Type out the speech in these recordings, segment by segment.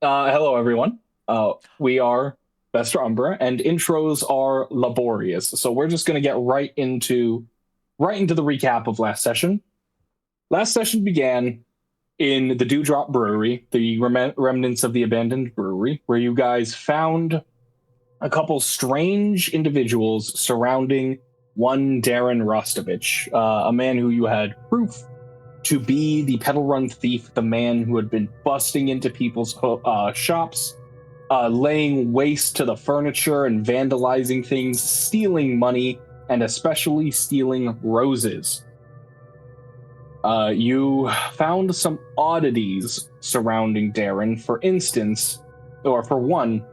Hello, everyone. We are Vestra Umbra, and intros are laborious. So we're just going to get right into the recap of last session. Last session began in the Dewdrop Brewery, the remnants of the abandoned brewery, where you guys found a couple strange individuals surrounding one Darren Rostovich, a man who you had proof to be the Petal Run thief, the man who had been busting into people's shops, laying waste to the furniture and vandalizing things, stealing money, and especially stealing roses. You found some oddities surrounding Darren. For instance, or for one,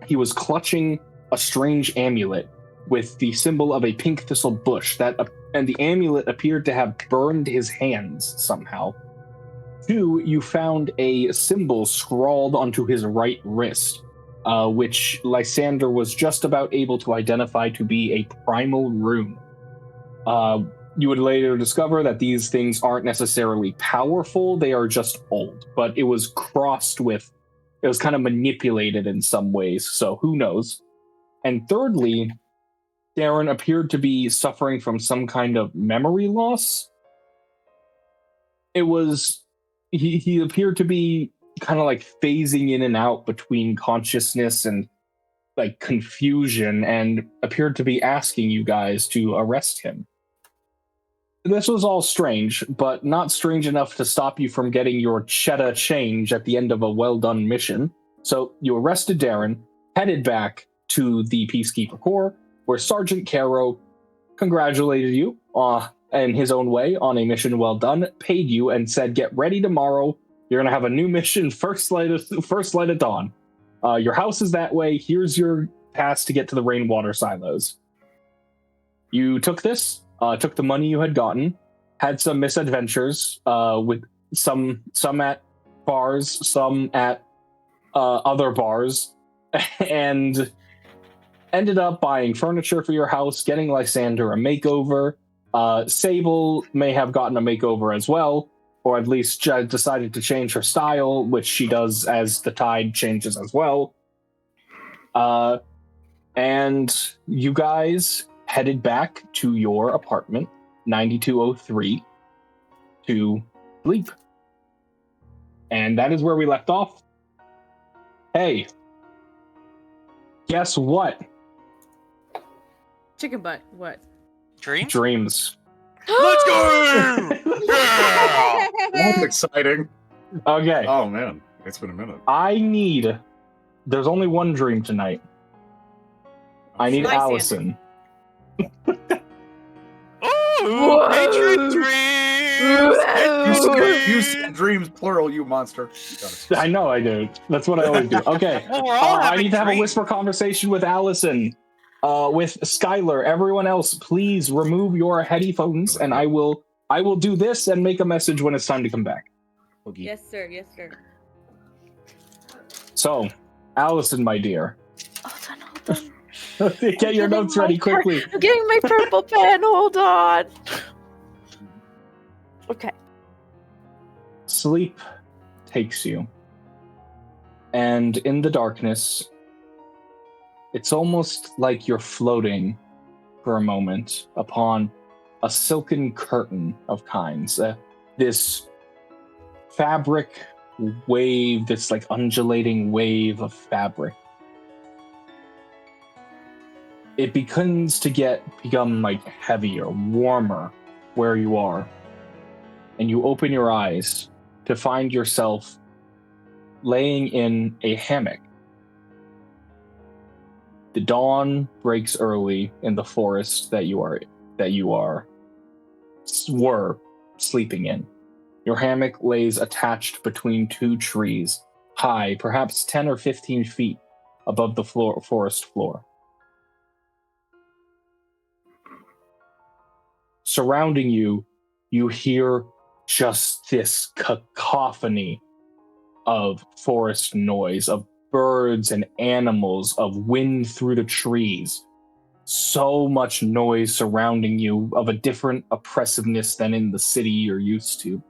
he was clutching a strange amulet with the symbol of a pink thistle bush and the amulet appeared to have burned his hands somehow. Two, you found a symbol scrawled onto his right wrist, which Lysander was just about able to identify to be a primal rune. You would later discover that these things aren't necessarily powerful, they are just old, but it was it was kind of manipulated in some ways, so who knows. And thirdly, Darren appeared to be suffering from some kind of memory loss. He appeared to be kind of like phasing in and out between consciousness and like confusion, and appeared to be asking you guys to arrest him. This was all strange, but not strange enough to stop you from getting your cheddar change at the end of a well-done mission. So you arrested Darren, headed back to the Peacekeeper Corps, where Sergeant Caro congratulated you in his own way on a mission well done, paid you, and said, "Get ready tomorrow. You're gonna have a new mission first light of dawn. Your house is that way. Here's your pass to get to the rainwater silos." You took this. Took the money you had gotten, had some misadventures with some at bars, some at other bars, and ended up buying furniture for your house, getting Lysander a makeover. Sable may have gotten a makeover as well, or at least decided to change her style, which she does as the tide changes as well. And you guys headed back to your apartment, 9203, to sleep. And that is where we left off. Hey, guess what? Chicken butt, what? Dreams. Let's go! Yeah! That's exciting. Okay. Oh man, it's been a minute. There's only one dream tonight. I need Lysander. Allison. Oh, Patriot dreams! You said dreams plural, you monster. I know I do. That's what I always do. Okay. Well, we're all I need to have a dreams. whisper conversation with Allison. With Skyler. Everyone else, please remove your headphones, and I will do this and make a message when it's time to come back. Okay. Yes, sir. Yes, sir. So, Allison, my dear. Hold on. Get your notes ready quickly. I'm getting my purple pen. Hold on. Okay. Sleep takes you. And in the darkness, it's almost like you're floating for a moment upon a silken curtain of kinds. This fabric wave, this like undulating wave of fabric. It begins to become like heavier, warmer where you are. And you open your eyes to find yourself laying in a hammock. The dawn breaks early in the forest that you were sleeping in. Your hammock lays attached between two trees, high, perhaps 10 or 15 feet above the forest floor. Surrounding you, you hear just this cacophony of forest noise, of birds and animals, of wind through the trees. So much noise surrounding you, of a different oppressiveness than in the city you're used to,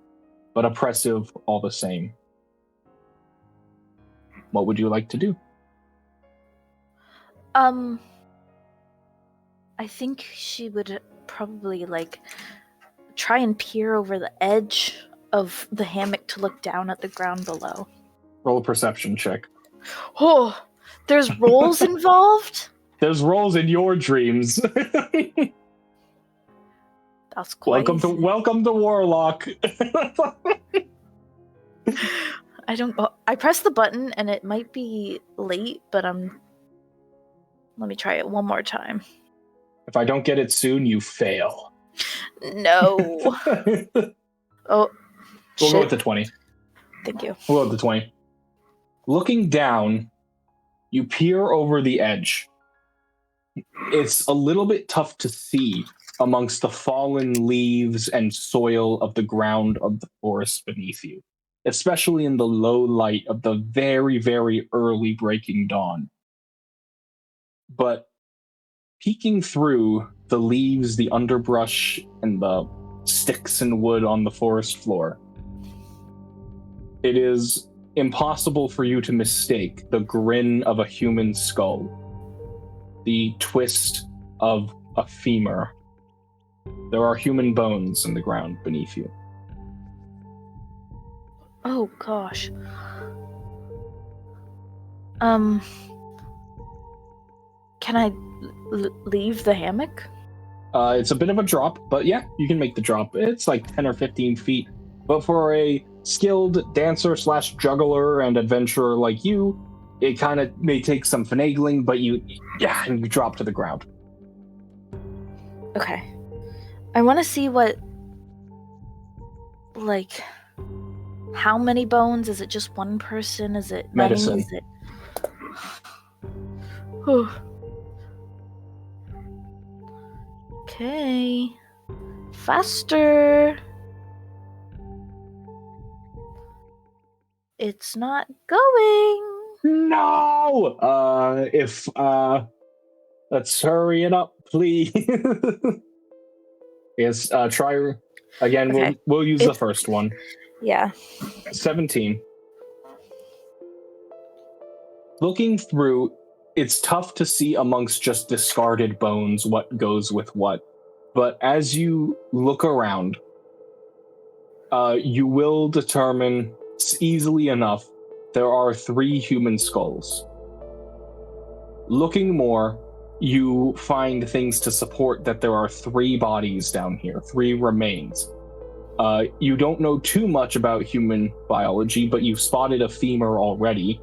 but oppressive all the same. What would you like to do? I think she would probably try and peer over the edge of the hammock to look down at the ground below. Roll a perception check. Oh, there's rolls involved? There's rolls in your dreams. That's quite... Welcome to Warlock. I pressed the button and it might be late, but let me try it one more time. If I don't get it soon, you fail. No. Oh, we'll go with the 20. Thank you. We'll go with the 20. Looking down, you peer over the edge. It's a little bit tough to see amongst the fallen leaves and soil of the ground of the forest beneath you, especially in the low light of the very, very early breaking dawn. But peeking through the leaves, the underbrush, and the sticks and wood on the forest floor, it is impossible for you to mistake the grin of a human skull, the twist of a femur. There are human bones in the ground beneath you. Oh gosh. Can I leave the hammock? It's a bit of a drop, but yeah, you can make the drop. It's like 10 or 15 feet. But for a skilled dancer / juggler and adventurer like you, it kind of may take some finagling, but you drop to the ground. Okay. I want to see what, how many bones? Is it just one person? Is it medicine? Is it... Whew. Okay. Faster. It's not going. No! Let's hurry it up, please. Yes, try again. Okay. We'll use the first one. Yeah. 17. Looking through, it's tough to see amongst just discarded bones what goes with what. But as you look around, you will determine easily enough there are 3 human skulls. Looking more, you find things to support that there are 3 bodies down here, 3 remains. You don't know too much about human biology, but you've spotted a femur already.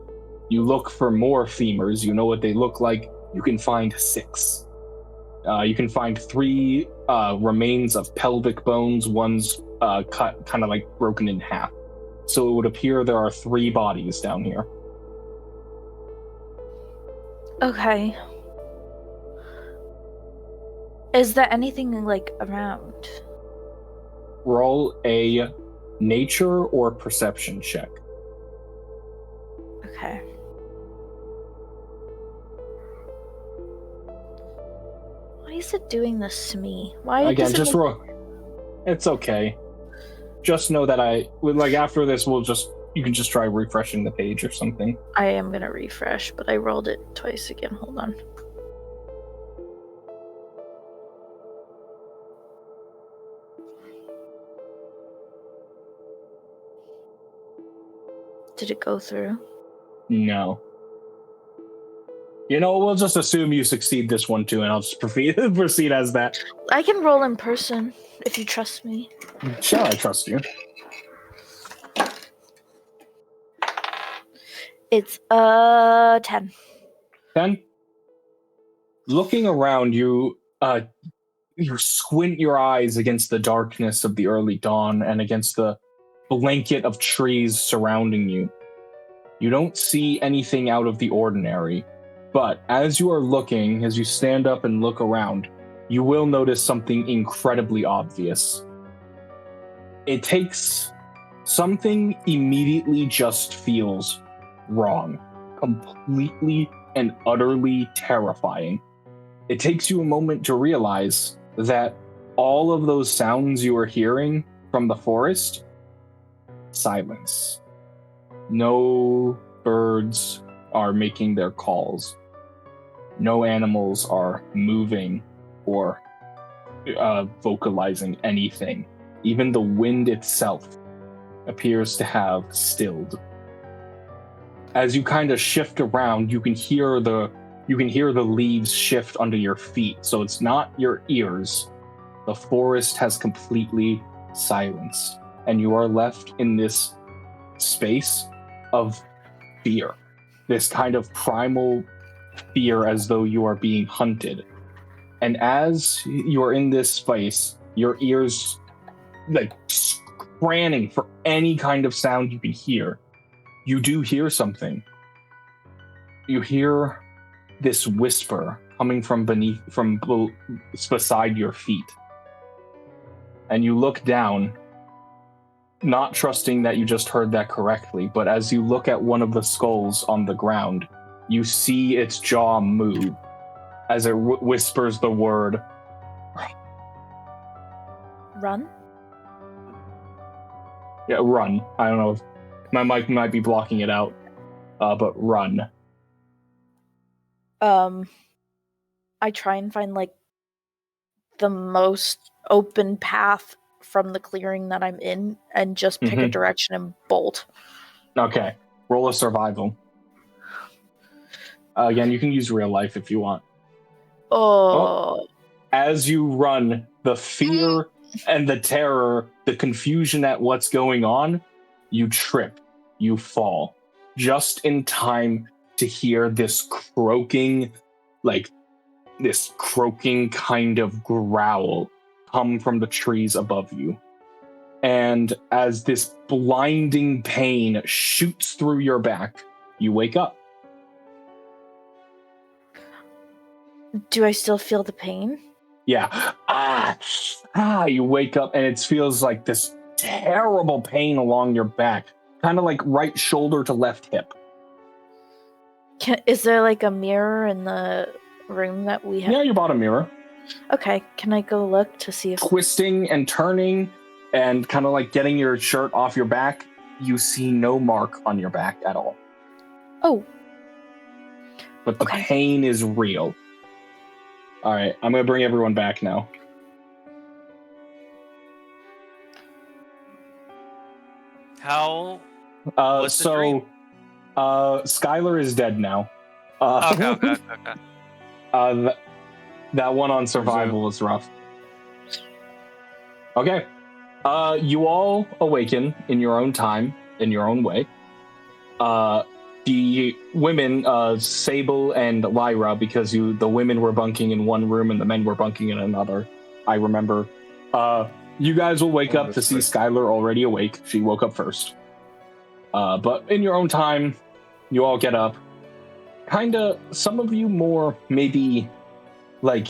You look for more femurs, you know what they look like, you can find 6. You can find 3 remains of pelvic bones, one's cut, kind of broken in half. So it would appear there are 3 bodies down here. Okay. Is there anything around? Roll a nature or perception check. Okay. Why is it doing this to me? Why? Again, just roll. It's okay. Just know that after this, you can just try refreshing the page or something. I am gonna refresh, but I rolled it twice again. Hold on. Did it go through? No. You know, we'll just assume you succeed this one too, and I'll just proceed as that. I can roll in person if you trust me. Sure, I trust you. It's 10. 10? Looking around, you squint your eyes against the darkness of the early dawn and against the blanket of trees surrounding you. You don't see anything out of the ordinary, but as you are looking, as you stand up and look around, you will notice something incredibly obvious. It takes something immediately just feels wrong, completely and utterly terrifying. It takes you a moment to realize that all of those sounds you are hearing from the forest, silence. No birds are making their calls. No animals are moving or vocalizing anything. Even the wind itself appears to have stilled. As you kind of shift around, you can hear the leaves shift under your feet. So it's not your ears. The forest has completely silenced, and you are left in this space of fear. This kind of primal fear, as though you are being hunted. And as you are in this space, your ears like craning for any kind of sound you can hear. You do hear something. You hear this whisper coming from beside your feet. And you look down, not trusting that you just heard that correctly, but as you look at one of the skulls on the ground, you see its jaw move as it whispers the word, Run? Yeah, run. I don't know if my mic might be blocking it out, but run. I try and find like the most open path from the clearing that I'm in and just pick a direction and bolt. Okay. Roll a survival. Again, you can use real life if you want. Oh. As you run, the fear and the terror, the confusion at what's going on, you trip, you fall. Just in time to hear this croaking kind of growl come from the trees above you. And as this blinding pain shoots through your back, you wake up. Do I still feel the pain? Yeah. You wake up and it feels like this terrible pain along your back, kind of like right shoulder to left hip. Is there like a mirror in the room that we have? Yeah, you bought a mirror. Okay, can I go look to see if... Twisting and turning and kind of like getting your shirt off your back, you see no mark on your back at all. Oh. But the pain is real. All right, I'm going to bring everyone back now. How? What's the dream? Skyler is dead now. Okay. That one on survival was rough. Okay. You all awaken in your own time, in your own way. The women, Sable and Lyra, because the women were bunking in one room and the men were bunking in another, I remember. You guys will wake up to see Skyler already awake. She woke up first. But in your own time, you all get up. Kinda, some of you more maybe, like,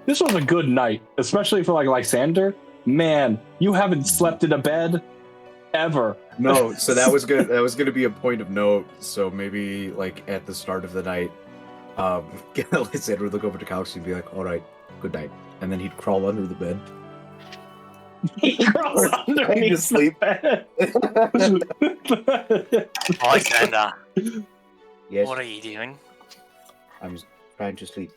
this was a good night, especially for, like, Lysander. Man, you haven't slept in a bed ever. No, so that was good. That was going to be a point of note. So maybe, like, at the start of the night, Lysander would look over to Calx and be like, all right, good night. And then he'd crawl under the bed. He crawls underneath the bed. Lysander. Yes. What are you doing? I'm trying to sleep.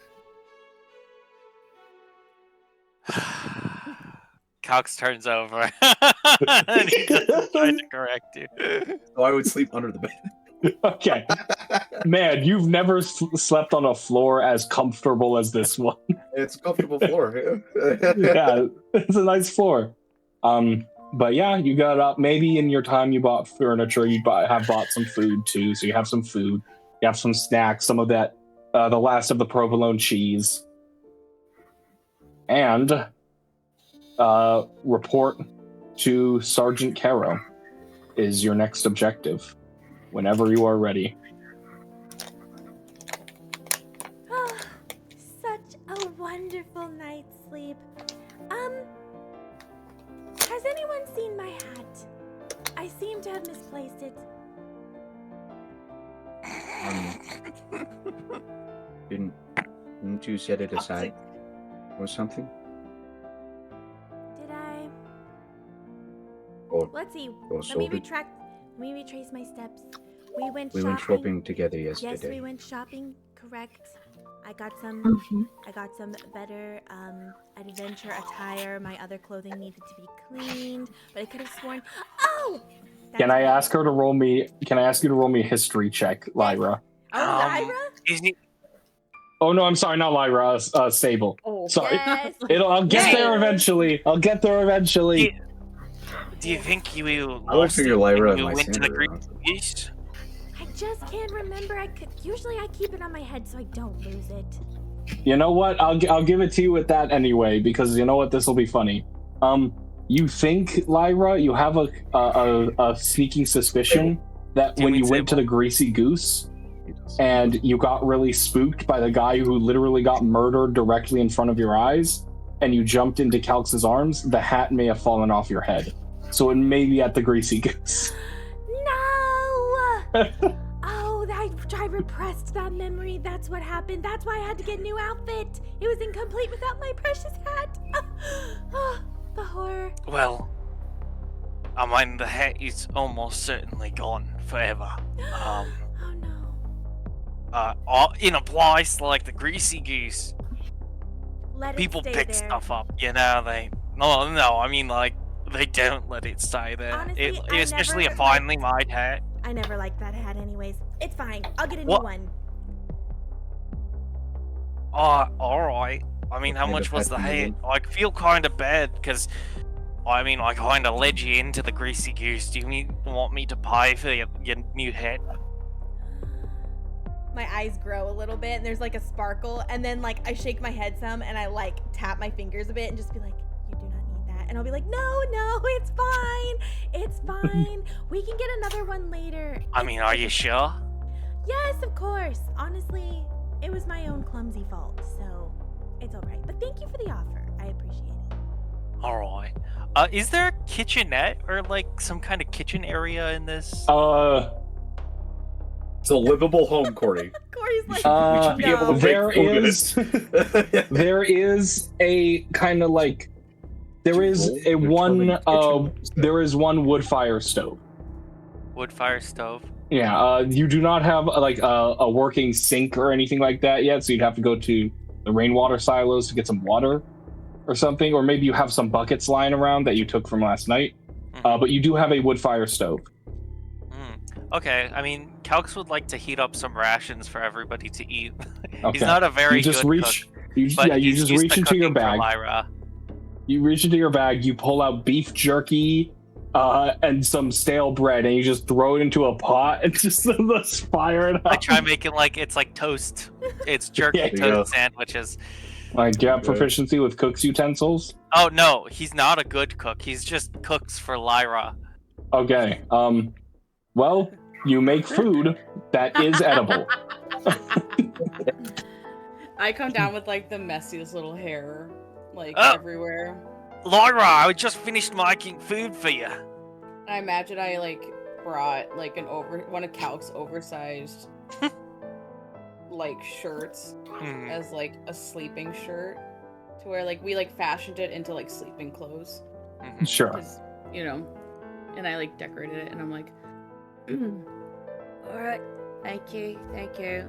Calx turns over and he just tries to correct you. So I would sleep under the bed. Okay. Man, you've never slept on a floor as comfortable as this one. It's a comfortable floor. Yeah, it's a nice floor. But yeah, you got up. Maybe in your time you bought furniture. You have bought some food too. So you have some food. You have some snacks. Some of that, the last of the provolone cheese. And report to Sergeant Caro is your next objective. Whenever you are ready. Oh, such a wonderful night's sleep. Has anyone seen my hat? I seem to have misplaced it. Didn't you set it aside or something? Did I? Or Let's see. or Let me retrace my steps. We went We shopping. went shopping together Yes, yesterday. we went shopping. Correct. I got some better adventure attire. My other clothing needed to be cleaned, but I could have sworn. Oh! Can I ask her to roll me? Can I ask you to roll me a history check, Lyra? Oh, Lyra? Is it? Oh no, I'm sorry, not Lyra. Sable. Oh, Sorry. Yes. I'll get Yes. there eventually. I'll get there eventually. Do you think you will I would lost figure it Lyra when and you went to the Lysander Greek around. East? I just can't remember. Usually I keep it on my head so I don't lose it. You know what? I'll give it to you with that anyway, because you know what? This will be funny. You think, Lyra, you have a sneaking suspicion that Do you when mean you went to Sable? the Greasy Goose and you got really spooked by the guy who literally got murdered directly in front of your eyes, and you jumped into Calx's arms, the hat may have fallen off your head. So it may be at the Greasy Goose. No! Oh, I repressed that memory. That's what happened. That's why I had to get a new outfit. It was incomplete without my precious hat. Oh, the horror. Well, I mean, the hat is almost certainly gone forever. Oh no. In a place like the Greasy Goose, Let people it stay pick there. stuff up. You know, no. I mean, like, they don't let it stay there. Honestly, I Especially a never finely made hat. I never liked that hat anyways. It's fine. I'll get a new What? one. All right. I mean, how Kind much of was the hat hat? new. I feel kind of bad because, I mean, I kind of led you into the Greasy Goose. Do you want me to pay for your new hat? My eyes grow a little bit and there's like a sparkle, and then like I shake my head some and I like tap my fingers a bit and just be like, you do not need that. And I'll be like, no, it's fine. It's fine. We can get another one later. I mean, are you sure? Yes, of course. Honestly, it was my own clumsy fault, so it's all right. But thank you for the offer. I appreciate it. All right. Is there a kitchenette or like some kind of kitchen area in this? It's a livable home, Corey. Corey's like, We should be able to There make food in is it. there is a kind of like there is a You're one telling the kitchen. there is one wood fire stove. Wood fire stove. Yeah, you do not have like a working sink or anything like that yet, so you'd have to go to the rainwater silos to get some water or something, or maybe you have some buckets lying around that you took from last night. But you do have a wood fire stove. Okay, I mean, Calx would like to heat up some rations for everybody to eat. Okay. He's not a very you just good reach cook, you but you he's just used reach to into your cooking for bag. Lyra. You reach into your bag, you pull out beef jerky and some stale bread, and you just throw it into a pot and just let's fire it up. I try making like it's like toast. It's jerky Yeah. There you go. toast sandwiches. Like, do you have Good. proficiency with cook's utensils? Oh no, he's not a good cook. He's just cooks for Lyra. Okay. Well, you make food that is edible. I come down with like the messiest little hair, like Oh. everywhere. Lyra, I just finished making food for you. I imagine I like brought like one of Calx's oversized like shirts Hmm. as like a sleeping shirt, to where like we like fashioned it into like sleeping clothes, Mhm. Sure. 'cause, you know, and I like decorated it, and I'm like, all right, thank you.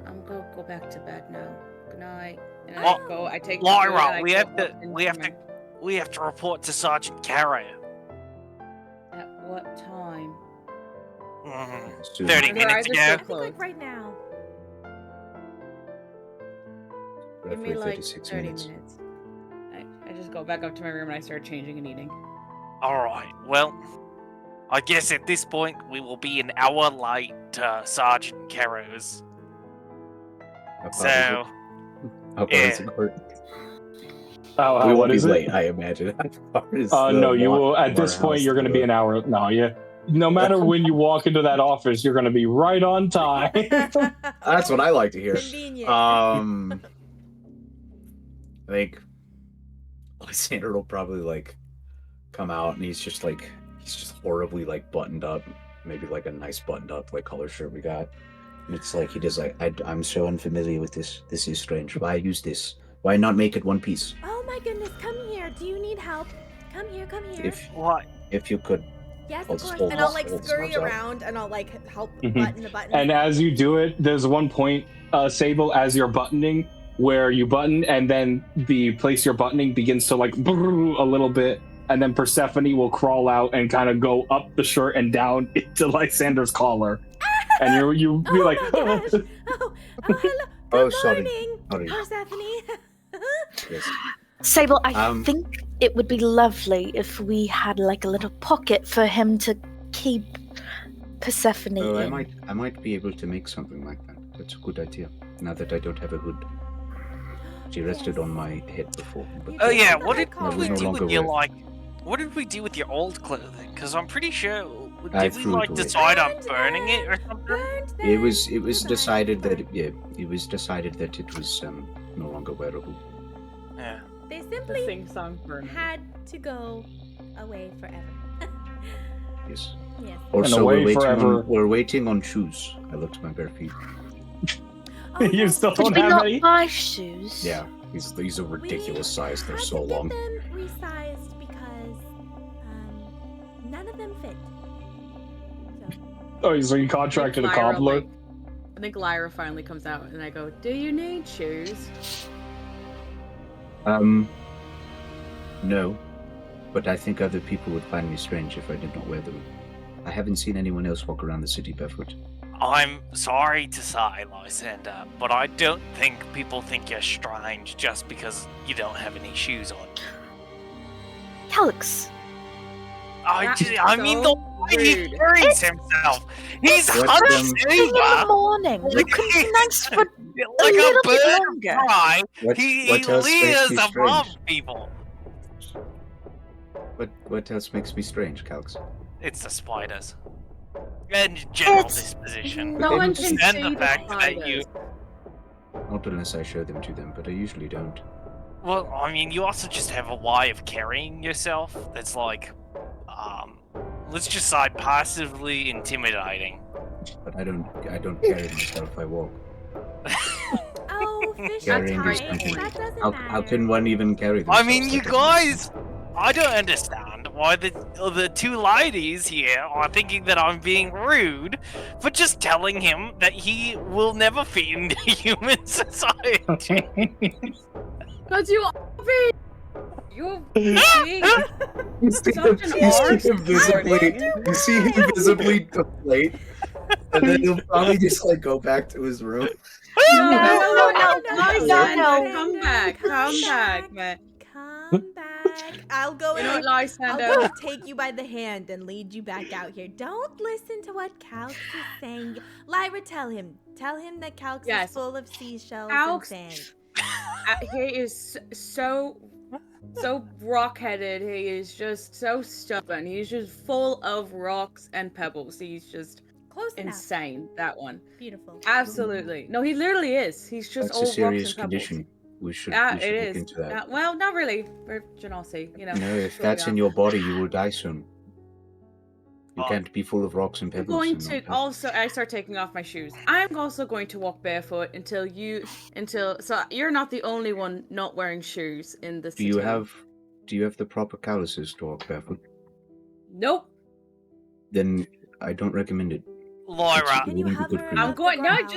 I'm gonna go back to bed now. Good night. And I Well, I take the food and Lyra, I we go have up to into we have to report to Sergeant Carroll. At what time? Soon. 30 We're minutes either ago. I so think close. like right now. Give me Roughly like 36 30 minutes. minutes. I just go back up to my room and I start changing and eating. Alright, well, I guess at this point we will be an hour late to Sergeant Carrow's. So, How far is it, Court? Oh, We what won't be is it? late, I imagine. How far is No, the you walk will. At from this our point, house you're going to be the- an hour. No, yeah. No matter when you walk into that office, you're going to be right on time. That's what I like to hear. Convenient. I think Lysander will probably like come out and he's just horribly like buttoned up, maybe like a nice buttoned up like color shirt we got. And it's like he does like I'm so unfamiliar with this. This is strange. Why use this? Why not make it one piece? Oh my goodness, come here. Do you need help? Come here. what? If you could Yes, I'll of just course. hold And I'll this- like hold this scurry ones out. around and I'll like help Mhm. button the button. And as you do it, there's one point, Sable, as you're buttoning, where you button, and then the place you're buttoning begins to like a little bit, and then Persephone will crawl out and kind of go up the shirt and down into Lysander's collar, and you'll be like, my gosh. Oh, hello. Oh, Good sorry. morning, Sorry. Persephone. Yes. Sable, I Um, think it would be lovely if we had like a little pocket for him to keep Persephone Oh, in. I might be able to make something like that. That's a good idea. Now that I don't have a hood. She rested on my head before. But You Oh can yeah, have the what high did collar. we no do longer with your wear. like? What did we do with your old clothing? Because I'm pretty sure I did we threw it like away. decide on Burned burning it or them. something? Burned them. it was Goodbye. decided that it was decided that it was no longer wearable. Yeah. They The simply sing-song burning. had to go away forever. Yes. Yes. Also, away we're waiting forever. on we're waiting on shoes. I looked at my bare feet. Oh, You yes, still we Did don't we have not any? buy shoes? Yeah, these are ridiculous size. They're had so to get long. them resized because none of them fit. So, Oh, so you contracted a I think Lyra, cobbler? like- I think Lyra finally comes out and I go, "Do you need shoes?" No, but I think other people would find me strange if I did not wear them. I haven't seen anyone else walk around the city barefoot. I'm sorry to say, Lysander, but I don't think people think you're strange just because you don't have any shoes on. Calx, That's I mean, the so way he rude. carries himself, he's What, hunched in the over morning. You Like can be he's- nice for like a little bit bird of longer. prey. What, He what else makes leers me above strange? people. What else makes me strange, Calx? It's the spiders. And general It's disposition. No They one don't can And see the the fact that you... spiders. Not unless I show them to them, but I usually don't. Well, I mean, you also just have a way of carrying yourself that's like, let's just say passively intimidating. But I don't carry myself. I walk. oh, fish Carrying are is tight. something. That doesn't How matter. can one even carry I themselves? mean, you That doesn't make guys, sense. I don't understand why the two ladies here are thinking that I'm being rude for just telling him that he will never fit into human society. Because you are big. You're big. You see Such an arse. him visibly. You see him visibly deflate, and then he'll probably just like go back to his room. No, no, no. Come back, man. Come back. I'll go You know in. what, I'll Lysander? go take you by the hand and lead you back out here. Don't listen to what Calx is saying. Lyra, tell him. Tell him that Calx Yes. is full of seashells Calx- and sand. He is so rock-headed. He is just so stubborn. He's just full of rocks and pebbles. He's just Close enough. insane. That one. Beautiful. Absolutely. No, he literally is. He's just That's all a serious rocks and pebbles. condition. We should Yeah, look it is. into that. Well, not really. For Genasi, you know. No, if that's what that's we in are. your body, you will die soon. You Oh. can't be full of rocks and I'm pebbles. going and to not- also. I start taking off my shoes. I'm also going to walk barefoot until so you're not the only one not wearing shoes in the Do city. you have the proper calluses to walk barefoot? Nope. Then I don't recommend it. Lyra, Can you wouldn't be good hover for you. I'm above going. the No, ground?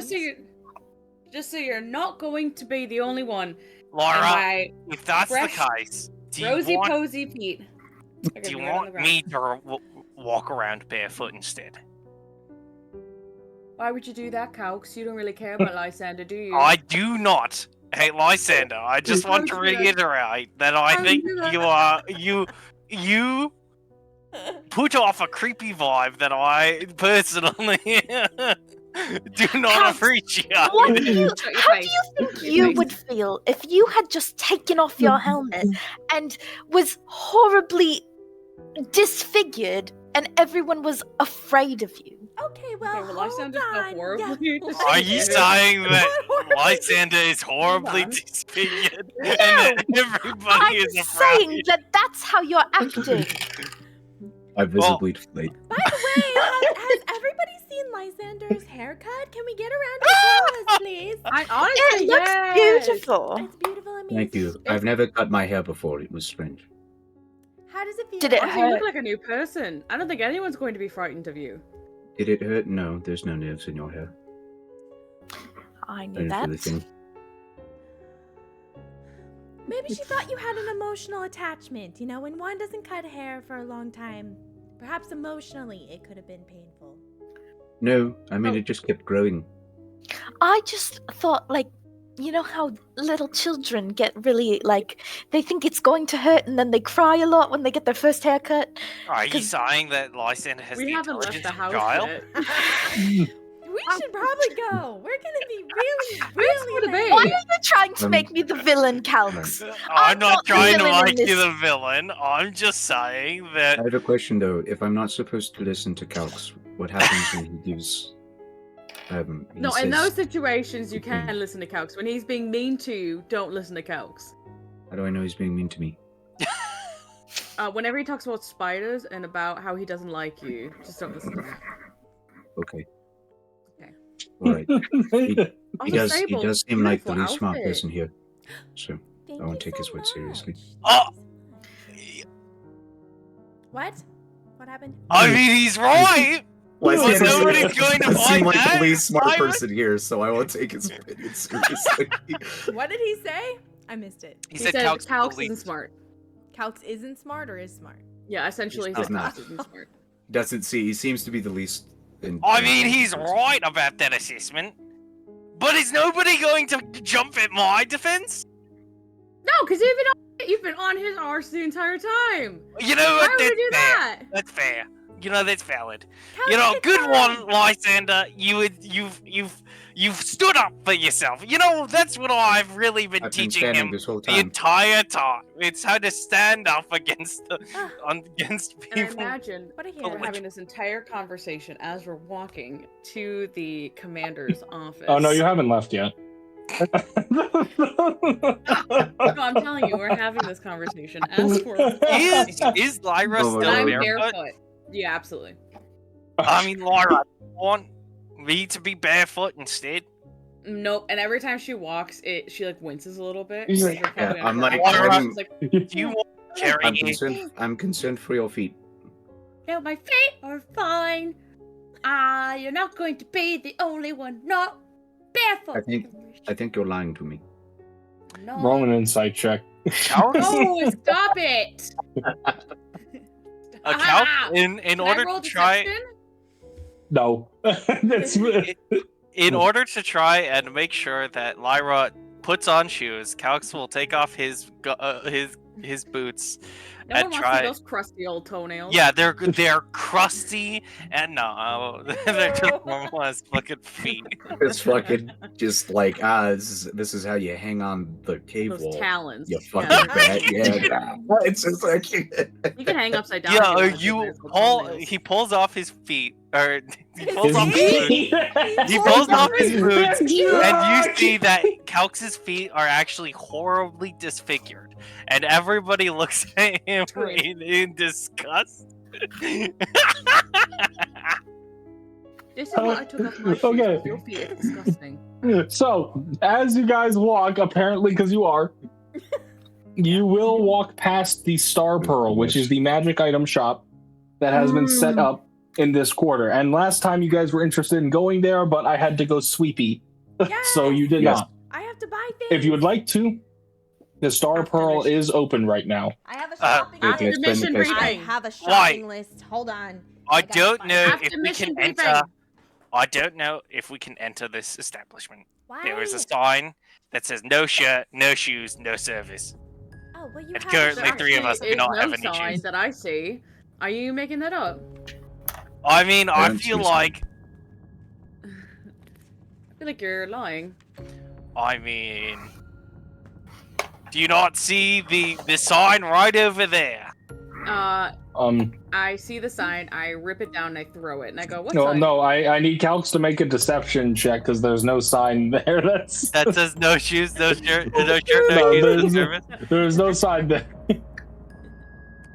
just so you're not going to be the only one. Lyra, My if that's fresh, the case, do rosy you want, posy Pete. do you want me to walk around barefoot instead? Why would you do that, Calx? You don't really care about Lysander, do you? I do not hate Lysander. I just want to reiterate that I think you put off a creepy vibe that I personally do not Calx, appreciate. What do you, Shut your how face. do you think Shut your you face. would feel if you had just taken off your helmet and was horribly disfigured and everyone was afraid of you? Okay, well, Okay, well, Lysander's not hold on. horribly Yeah. Are you saying that Horribly Lysander is horribly on. disfigured and that everybody I'm is saying afraid? that that's how you're acting. I visibly deflate. By the way, has everybody seen Lysander's haircut? Can we get around to photos, please? I honestly, It looks yes. beautiful. It's beautiful. I mean, Thank you. I've never cut my hair before. It was strange. How does it feel? Did it Honestly, you look hurt? like a new person. I don't think anyone's going to be frightened of you. Did it hurt? No, there's no nerves in your hair. I I knew didn't feel a that. thing. Maybe she thought you had an emotional attachment. You know, when one doesn't cut hair for a long time, perhaps emotionally it could have been painful. No, I mean Oh. it just kept growing. I just thought, like, you know how little children get really, like, they think it's going to hurt and then they cry a lot when they get their first haircut. Are you 'Cause- saying that Lysander has We the haven't left intelligence the of house a child? yet. We should probably go. We're gonna be really, go to really bed. late. Why are you trying to Um, make me the villain, Calx? I'm not not the trying to villain in make you this. the villain. I'm just saying I that. have a question though. If I'm not supposed to listen to Calx, what happens when he gives? He No, in says- those situations, you can Okay. listen to Calx. When he's being mean to you, don't listen to Calx. How do I know he's being mean to me? Whenever he talks about spiders and about how he doesn't like you, just don't listen to him. Okay. Okay. All right. He Also, does. Sable, He does seem like the beautiful least smart outfit. person here. So Thank I won't you take his so word seriously. much. Oh! What? What happened? I mean, he's right. Lysander But nobody's going to find that. Simon? here, so I won't take his opinion seriously. What did he say? I missed it. He He said said Calx Calx is the isn't least- smart. Calx isn't smart or is smart? Yeah, essentially, he He's said not. Calx isn't smart. Doesn't see. He seems to be the least. I mean, he's right about that assessment. But is nobody going to jump at my defense? No, because you've been on his arse the entire time. You know Why what? would That's you do fair. that? That's fair. You know, that's valid. Calx You know, is good fine. one, Lysander. You've stood up for yourself. You know, that's what I've really been I've been teaching standing him this whole the time. entire time. It's how to stand up against against And I people. imagine What a Oh, we're hero. having this entire conversation as we're walking to the commander's office. Oh no, you haven't left yet. No, I'm telling you, we're having this conversation as we're Is Lyra Oh my still I'm God. barefoot? barefoot. Yeah, absolutely. I mean, Lyra, you want me to be barefoot instead? Nope. And every time she walks, she like winces a little bit. He's so like, we're probably yeah, gonna I'm cry. like, She's like, Do you want to carry I'm me? concerned. I'm concerned for your feet. no, my feet are fine. You're not going to be the only one not barefoot. I think you're lying to me. No. Roll an insight check. Calx? No, stop it. A Calx Ah! in Can I order roll to try deception? No. That's in order to try and make sure that Lyra puts on shoes, Calx will take off his boots No and one wants to try. see those crusty old toenails. Yeah, they're crusty and no, they're just normal as fucking feet. It's fucking just like this is how you hang on the cave Those wall. talons. You Yeah. fucking bat. Yeah. It's just like You can hang upside down. Yeah, if you want to see those toenails. he pulls off his feet, or he His pulls off his boots. He pulls off his boots, and you see that Calx's feet are actually horribly disfigured, and everybody looks at him in disgust. This is what I took off my shoes. Okay. with Your feet. It's disgusting. So, as you guys walk, apparently because you are, you will walk past the Star Pearl, which is the magic item shop that has been set up in this quarter. And last time you guys were interested in going there, but I had to go sweepy, so you did Yes. not. I have to buy things. If you would like to, the Star Pearl is open right now. I have a shopping Okay, list. it's been After mission the case. I briefing. have a shopping list. Hold on. I gotta don't find know it. After if we mission can briefing. enter. I don't know if we can enter this establishment. Why? There is a sign that says no shirt, no shoes, no service. Oh, well, you And have currently a three of us Actually, do not is have no any sign shoes. that I see. Are you making that up? I mean, I don't feel see a like, I feel like you're lying. do you not see the sign right over there? I see the sign. I rip it down and I throw it, and I go, "What No, sign?" no, I need Calx to make a deception check because there's no sign there. That says no shoes, no shirt, no shoes, no there's, service. there's no sign there.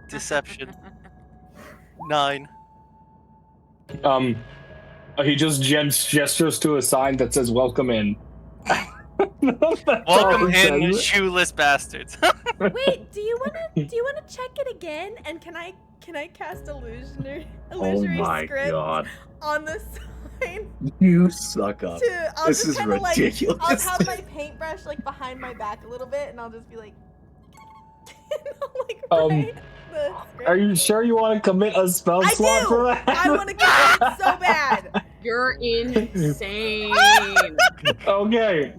Deception. 9. He just gestures to a sign that says "Welcome in." Welcome in, shoeless bastards. Wait, do you wanna check it again? And can I cast illusionary script God. on the sign? You suck up. I'll This just is kinda, ridiculous. I'll have my paintbrush like behind my back a little bit, and I'll just be like, write the script. Are you sure you want to commit a spell I slot do! for that? I want to get it so bad. You're insane. Okay.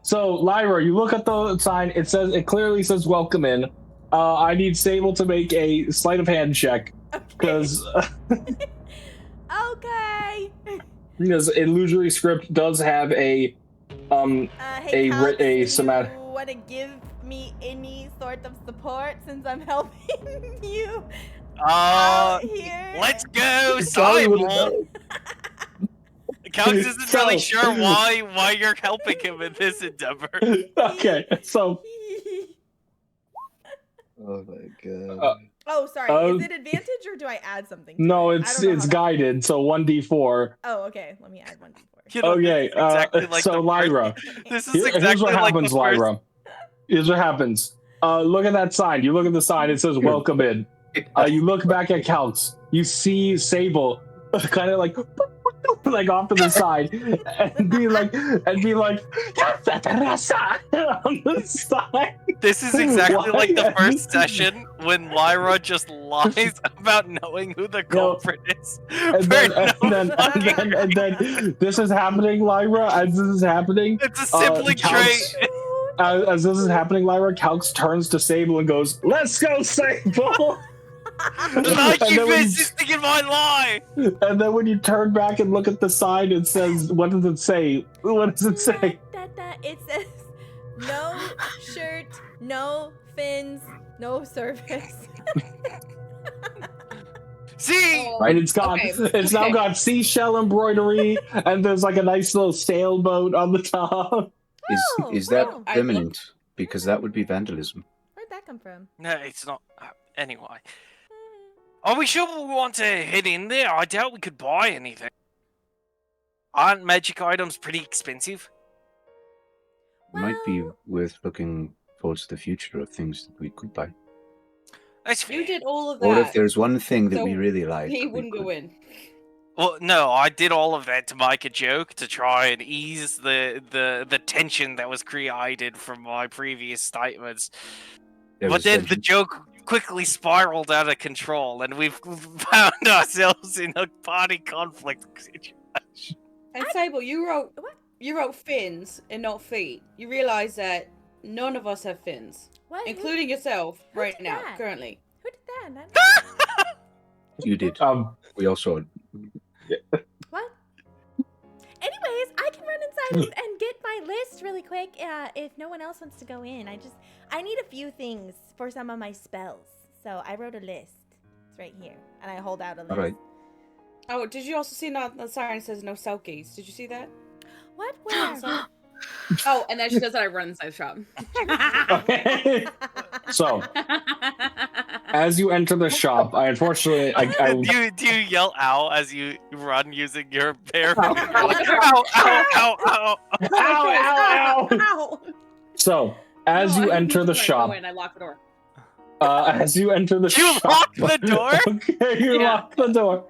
So Lyra, you look at the sign. It clearly says "Welcome in." I need Sable to make a sleight of hand check because Okay. illusory script does have a Hey, Calx, a do somatic. you want to give me any sort of support since I'm helping you out here? Let's go, Sorry, Sable. Calx isn't So- really sure why you're helping him in this endeavor. Okay, so Oh my god. Oh, sorry. Is it advantage or do I add something? to no, it? I it's don't know how that- guided. So 1d4. Oh, okay. Let me add 1d4. You know, Okay, this is exactly like so the Lyra, This is here's exactly what like happens, the first. Lyra. Here's what happens. Look at that sign. You look at the sign. It says "Welcome in." You look back at Calx. You see Sable, kind of like off to the side, and be like, on the side. This is exactly Why? like the first session when Lyra just lies about knowing who the culprit is. And For then, no fucking and then this is happening, Lyra. As this is happening, It's a sibling Calx- trait. as this is happening, Lyra, Calx turns to Sable and goes, "Let's go, Sable!" Like And you then when you- persisting in my lie. And then when you turn back and look at the sign, it says, "What does it say? What does it say?" It says, no shirt, no fins, no service. See, Oh, Right? It's got, okay, it's now okay. got seashell embroidery, and there's like a nice little sailboat on the top. Oh, Is that wow. imminent? Because that would be vandalism. Where'd that come from? no, it's not. Anyway, are we sure we want to head in there? I doubt we could buy anything. Aren't magic items pretty expensive? It might be Well- worth looking towards the future of things that we could buy. That's fair. You did all of Or if that. there's one thing that So we really like, He we wouldn't could- go in. Well, no, I did all of that to make a joke to try and ease the tension that was created from my previous statements. there But was then the tension. joke quickly spiraled out of control, and we've found ourselves in a party conflict situation. And Sable, What? you wrote fins and not feet. You realize that none of us have fins, What? including yourself who right did now, that? currently. Who did that? You did. We also. What? Anyways, I can run inside and get my list really quick if no one else wants to go in. I need a few things for some of my spells. So I wrote a list. It's right here. And I hold out a list. All right. Oh, did you also see the siren says no selkies? Did you see that? What? Where? Oh, and then she says that I run inside the shop. Okay. So, as you enter the shop, I unfortunately, Do you yell "ow" as you run using your bare Ow. finger? Like, ow, ow, ow, ow. ow, ow, ow. Ow! So, as No, you I enter the go shop, in, I lock the door. as you enter the You shop, locked the door? Okay, you Yeah. lock the door.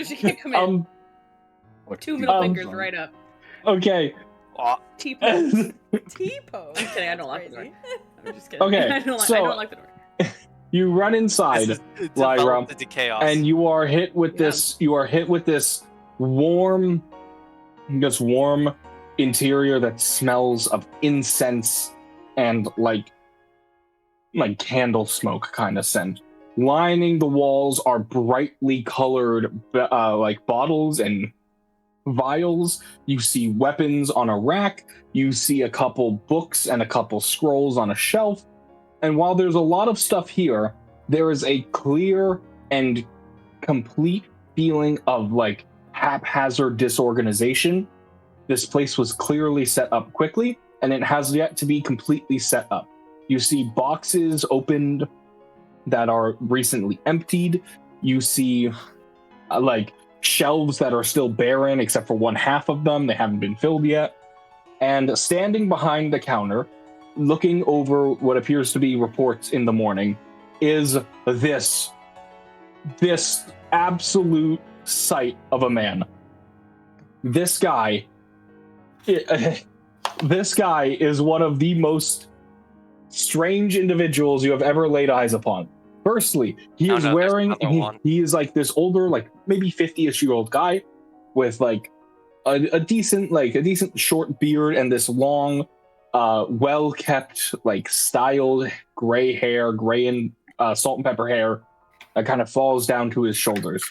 She can't come in. What Two do middle you fingers want? right up. Okay. Oh, T-pose. T-pose. I'm kidding, I don't lock the door. Crazy. I'm just kidding. Okay, I don't so- lock the door. You run inside, it Lyra, developed into chaos. and you are hit with Yeah. this. You are hit with this warm interior that smells of incense and like candle smoke kind of scent. Lining the walls are brightly colored like bottles and vials. You see weapons on a rack. You see a couple books and a couple scrolls on a shelf. And while there's a lot of stuff here, there is a clear and complete feeling of like haphazard disorganization. This place was clearly set up quickly, and it has yet to be completely set up. You see boxes opened that are recently emptied. You see like shelves that are still barren except for one half of them. They haven't been filled yet. And standing behind the counter, looking over what appears to be reports in the morning, is this absolute sight of a man. This guy is one of the most strange individuals you have ever laid eyes upon. Firstly, he is wearing, he is like this older, like maybe 50-ish-year-old guy with like a decent short beard and this long, well-kept, like styled gray hair, gray and salt and pepper hair that kind of falls down to his shoulders.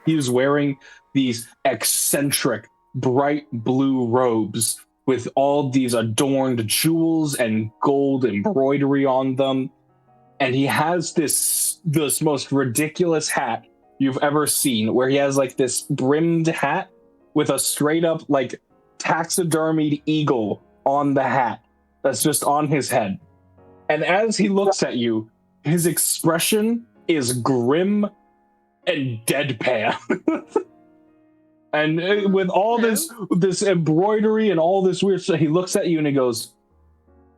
He is wearing these eccentric, bright blue robes with all these adorned jewels and gold embroidery on them. And he has this most ridiculous hat you've ever seen, where he has like this brimmed hat with a straight up like taxidermied eagle on the hat that's just on his head. And as he looks at you, his expression is grim and deadpan. And with all this embroidery and all this weird stuff, he looks at you and he goes,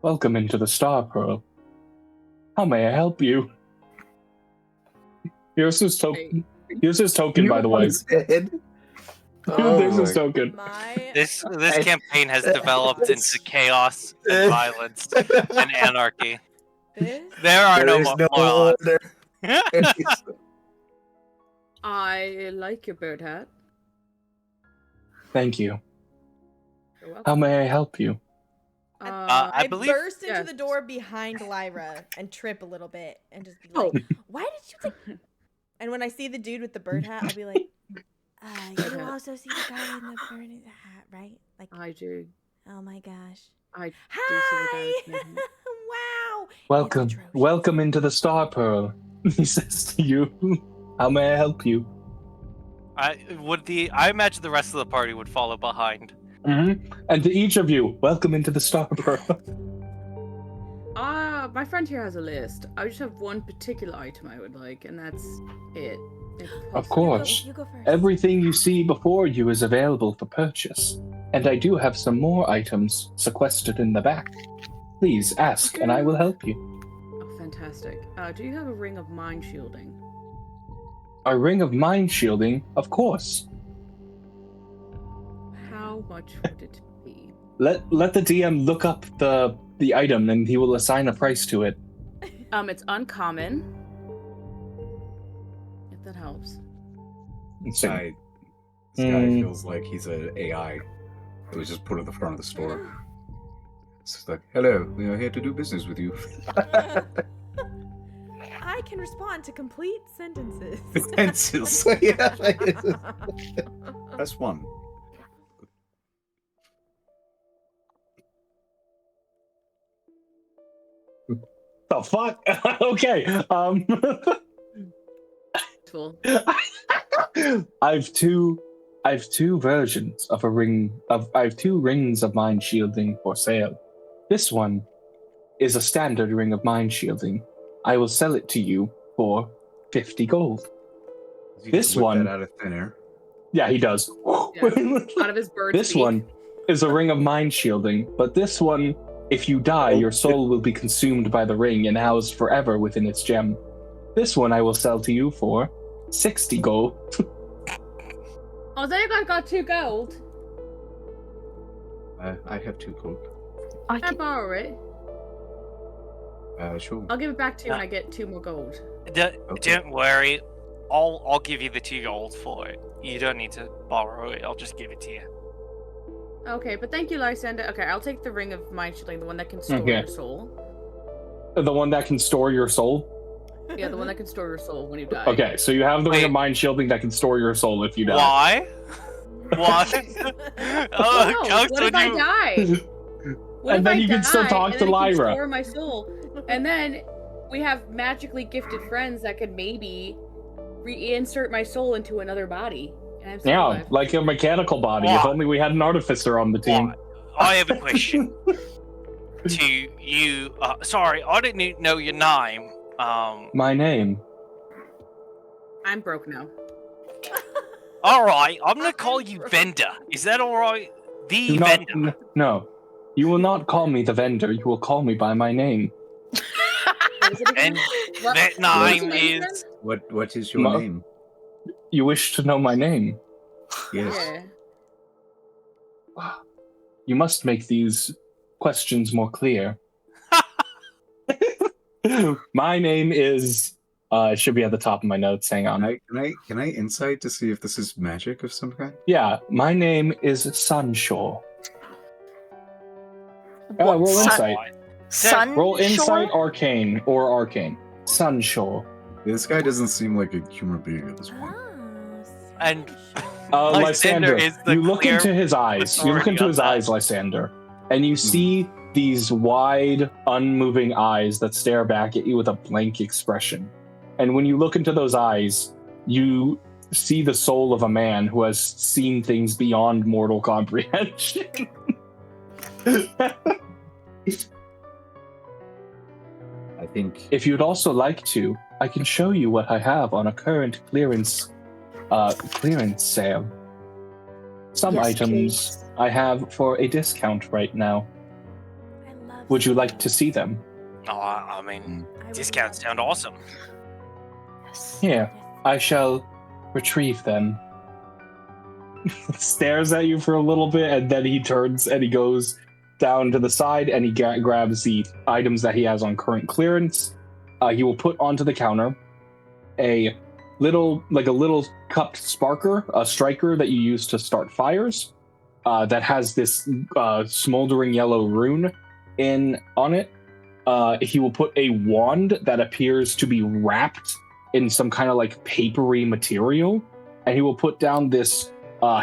"Welcome into the Star Pearl. How may I help you?" Here's his token. Here's his token, by the way. There's his token. This campaign has developed into chaos and violence and anarchy. There are no more. I like your bird hat. Thank you. You're welcome. How may I help you? I believe. Burst into the door behind Lyra and trip a little bit and just be like, "Why did you think?" And when I see the dude with the bird hat, I'll be like, "You also see the guy in the bird hat, right?" Like, I do. oh my gosh. I do Hi! see the guy. Wow. Welcome, It's atrocious. welcome into the Star Pearl. He says to you, "How may I help you?" I imagine the rest of the party would follow behind. Mm-hmm. And to each of you, welcome into the Star Pearl. My friend here has a list. I just have one particular item I would like, and that's it. Of course. You go first. Everything you see before you is available for purchase. And I do have some more items sequestered in the back. Please ask, and I will help you. Oh, fantastic. Do you have a ring of mind shielding? A ring of mind shielding, of course. How much would it be? Let the DM look up the item, and he will assign a price to it. It's uncommon. If that helps. Sky feels like he's an AI. It was just put at the front of the store. It's just like, "Hello, we are here to do business with you." I can respond to complete sentences. Pencils. Yeah, that's one. The fuck? Okay. Cool. I have two versions of a ring I have two rings of mind shielding for sale. This one is a standard ring of mind shielding. I will sell it to you for 50 gold. You This just whip one- that out of thin air. Yeah, he does. Yeah. Out of his bird This speak. one is a ring of mind shielding, but this one, if you die, your soul will be consumed by the ring and housed forever within its gem. This one I will sell to you for 60 gold. Oh, there you guys got 2 gold. I have 2 gold. I Can I can, borrow it? Sure. I'll give it back to you when I get 2 more gold. Don't worry, I'll give you the 2 gold for it. You don't need to borrow it. I'll just give it to you. Okay, but thank you, Lysander. Okay, I'll take the ring of mind shielding, the one that can store Okay. your soul. The one that can store your soul? Yeah, the one that can store your soul when you die. Okay, so you have the ring of Wait. mind shielding that can store your soul if you die. Why? Why? Oh, Calx, what if would I you- die? What And if then I you can still die, talk and to then it can Lyra. Store my soul, and then we have magically gifted friends that could maybe reinsert my soul into another body. And I'm still Yeah, alive. like a mechanical body. Why? If only we had an artificer on the team. Why? I have a question to you. Sorry, I didn't know your name. My name. I'm broke now. All right, I'm gonna call I'm you broke. Vendor. Is that all right? The Do not- Vendor. No, You will not call me the vendor. You will call me by my name. What was it again? And What- that what was name your name is. What is your Ma- name? You wish to know my name? Yes. Yeah. You must make these questions more clear. My name is. It should be at the top of my notes. Hang on. Can I insight to see if this is magic of some kind? Yeah, my name is Sunshore. What, Roll sun, insight. sun Roll insight, shore? arcane, or arcane. Sunshore. This guy doesn't seem like a human being at this point. And Lysander, is the you look clear into his eyes. You look authority into on his that. eyes, Lysander, and you see these wide, unmoving eyes that stare back at you with a blank expression. And when you look into those eyes, you see the soul of a man who has seen things beyond mortal comprehension. I think If you'd also like to, I can show you what I have on a current clearance sale. Some Yes, items please. I have for a discount right now. I love Would you like Sable. to see them? Oh, I mean, I would discounts love sound to. awesome. Yes. Here, I shall retrieve them. Stares at you for a little bit, and then he turns and he goes down to the side and he grabs the items that he has on current clearance. He will put onto the counter a little cupped sparker, a striker that you use to start fires, that has this smoldering yellow rune on it. He will put a wand that appears to be wrapped in some kind of like papery material, and he will put down this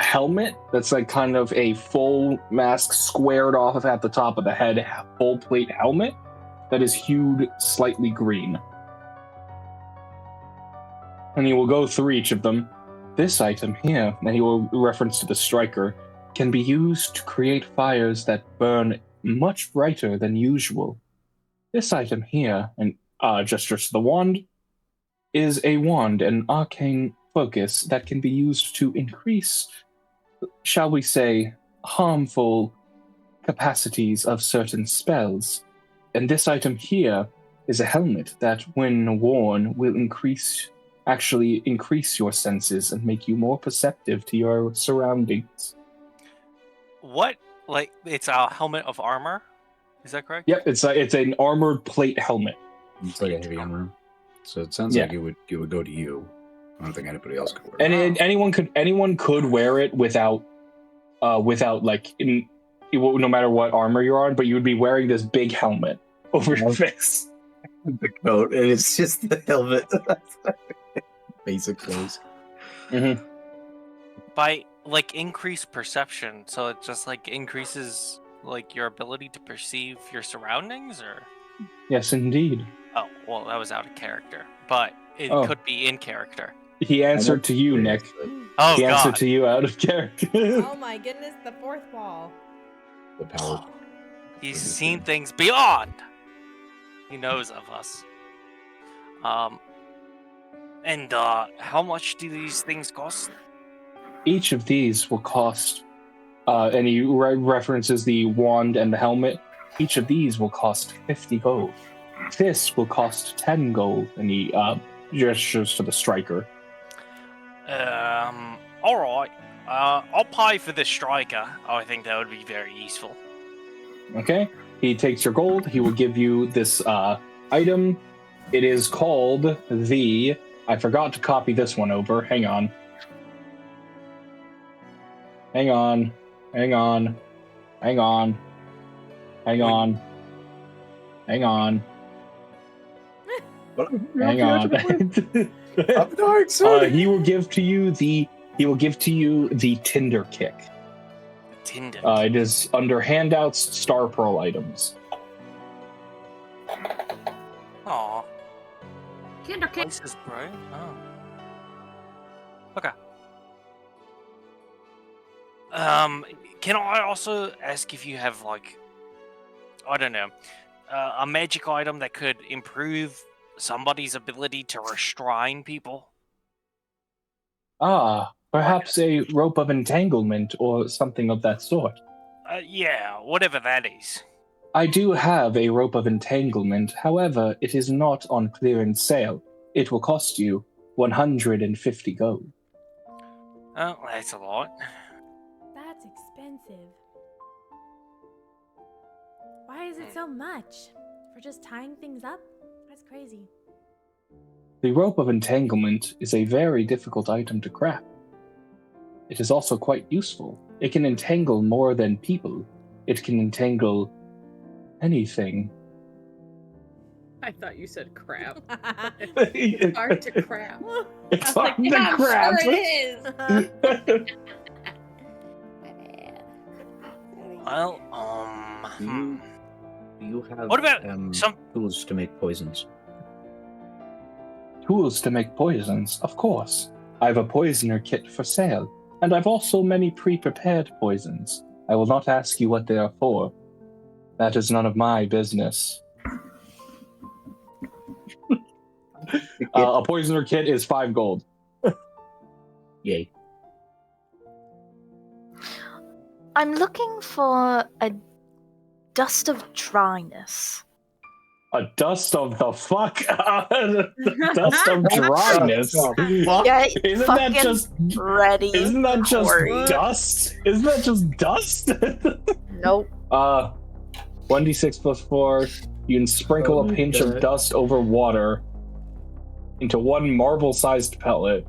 helmet that's like kind of a full mask squared off at the top of the head, full plate helmet that is hued slightly green. And he will go through each of them. This item here, and he will reference to the striker, can be used to create fires that burn much brighter than usual. This item here, and gestures to the wand, is a wand, an arcane focus that can be used to increase, shall we say, harmful capacities of certain spells. And this item here is a helmet that, when worn, will increase your senses and make you more perceptive to your surroundings. What? Like, it's a helmet of armor? Is that correct? Yep, it's an armored plate helmet. it's like a heavy armor. So it sounds like it would go to you. I don't think anybody else could wear it. And anyone could wear it without like no matter what armor you're on, but you would be wearing this big helmet over your face. The coat, and it's just the helmet. Basic clothes. Mm-hmm. By, like, increased perception, so it just, like, increases, like, your ability to perceive your surroundings, or? Yes, indeed. Oh, well, that was out of character. But it Oh. could be in character. He answered to you, Nick. Oh, He answered God. to you out of character. Oh my goodness, the fourth wall. The power. He's seen things beyond. He knows of us. And how much do these things cost? Each of these will cost, and he references the wand and the helmet. Each of these will cost 50 gold. This will cost 10 gold, and he gestures to the striker. All right. I'll pay for the striker. I think that would be very useful. Okay? He takes your gold. He will give you this item. It is called the... I forgot to copy this one over. Hang on. Hang on. Hang on. Hang on. Hang on. Hang on. Hang on. I'm not excited. He will give to you the Tinder kick. Tinder. It is under handouts, Star Pearl items. Aw. Kinder King. Places, right? Oh. Okay. Can I also ask if you have, like, I don't know, a magic item that could improve somebody's ability to restrain people? Perhaps a rope of entanglement or something of that sort. Yeah, whatever that is. I do have a rope of entanglement. However, it is not on clearance sale. It will cost you 150 gold. Oh, that's a lot. That's expensive. Why is it so much? For just tying things up? That's crazy. The rope of entanglement is a very difficult item to craft. It is also quite useful. It can entangle more than people. It can entangle anything. I thought you said crap. It's Hard to crap. hard to I'm craft. sure it is. Well, You have What about some- tools to make poisons? Tools to make poisons, of course. I have a poisoner kit for sale, and I've also many pre-prepared poisons. I will not ask you what they are for. That is none of my business. A poisoner kit is 5 gold. Yay. I'm looking for a dust of dryness. A dust of the fuck? Dust of dryness? Get Isn't that fucking just ready. Isn't that just for it. dust? Isn't that just dust? Nope. 1d6 plus 4. You can sprinkle a pinch of dust over water into one marble-sized pellet.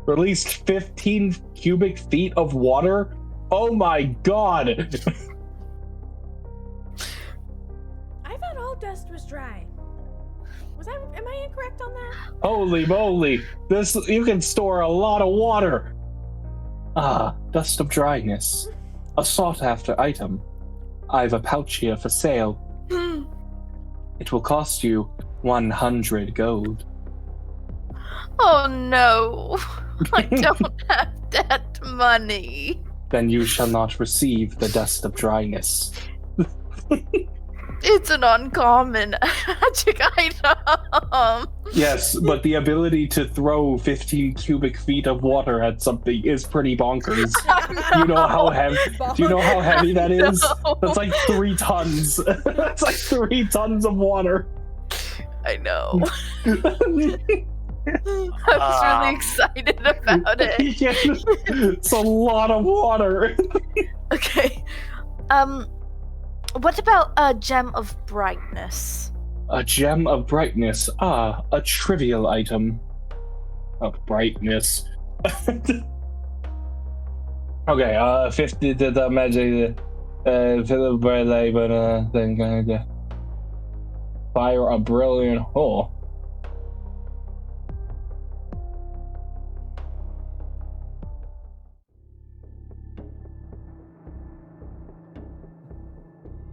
Released 15 cubic feet of water? Oh my god! I thought all dust was dry. Am I incorrect on that? Holy moly! You can store a lot of water! Dust of dryness. A sought-after item. I have a pouch here for sale. It will cost you 100 gold. Oh no. I don't have that money. Then you shall not receive the dust of dryness. It's an uncommon magic item. Yes, but the ability to throw 15 cubic feet of water at something is pretty bonkers. Do you know how heavy? Do you know how heavy that is? No. That's like 3 tons. That's like 3 tons of water. I know. I was really excited about it. Yeah, it's a lot of water. Okay. What about a gem of brightness? A gem of brightness. A trivial item. Of brightness. Okay, 50 to the magic. Philip Bradley, but then fire a brilliant hole.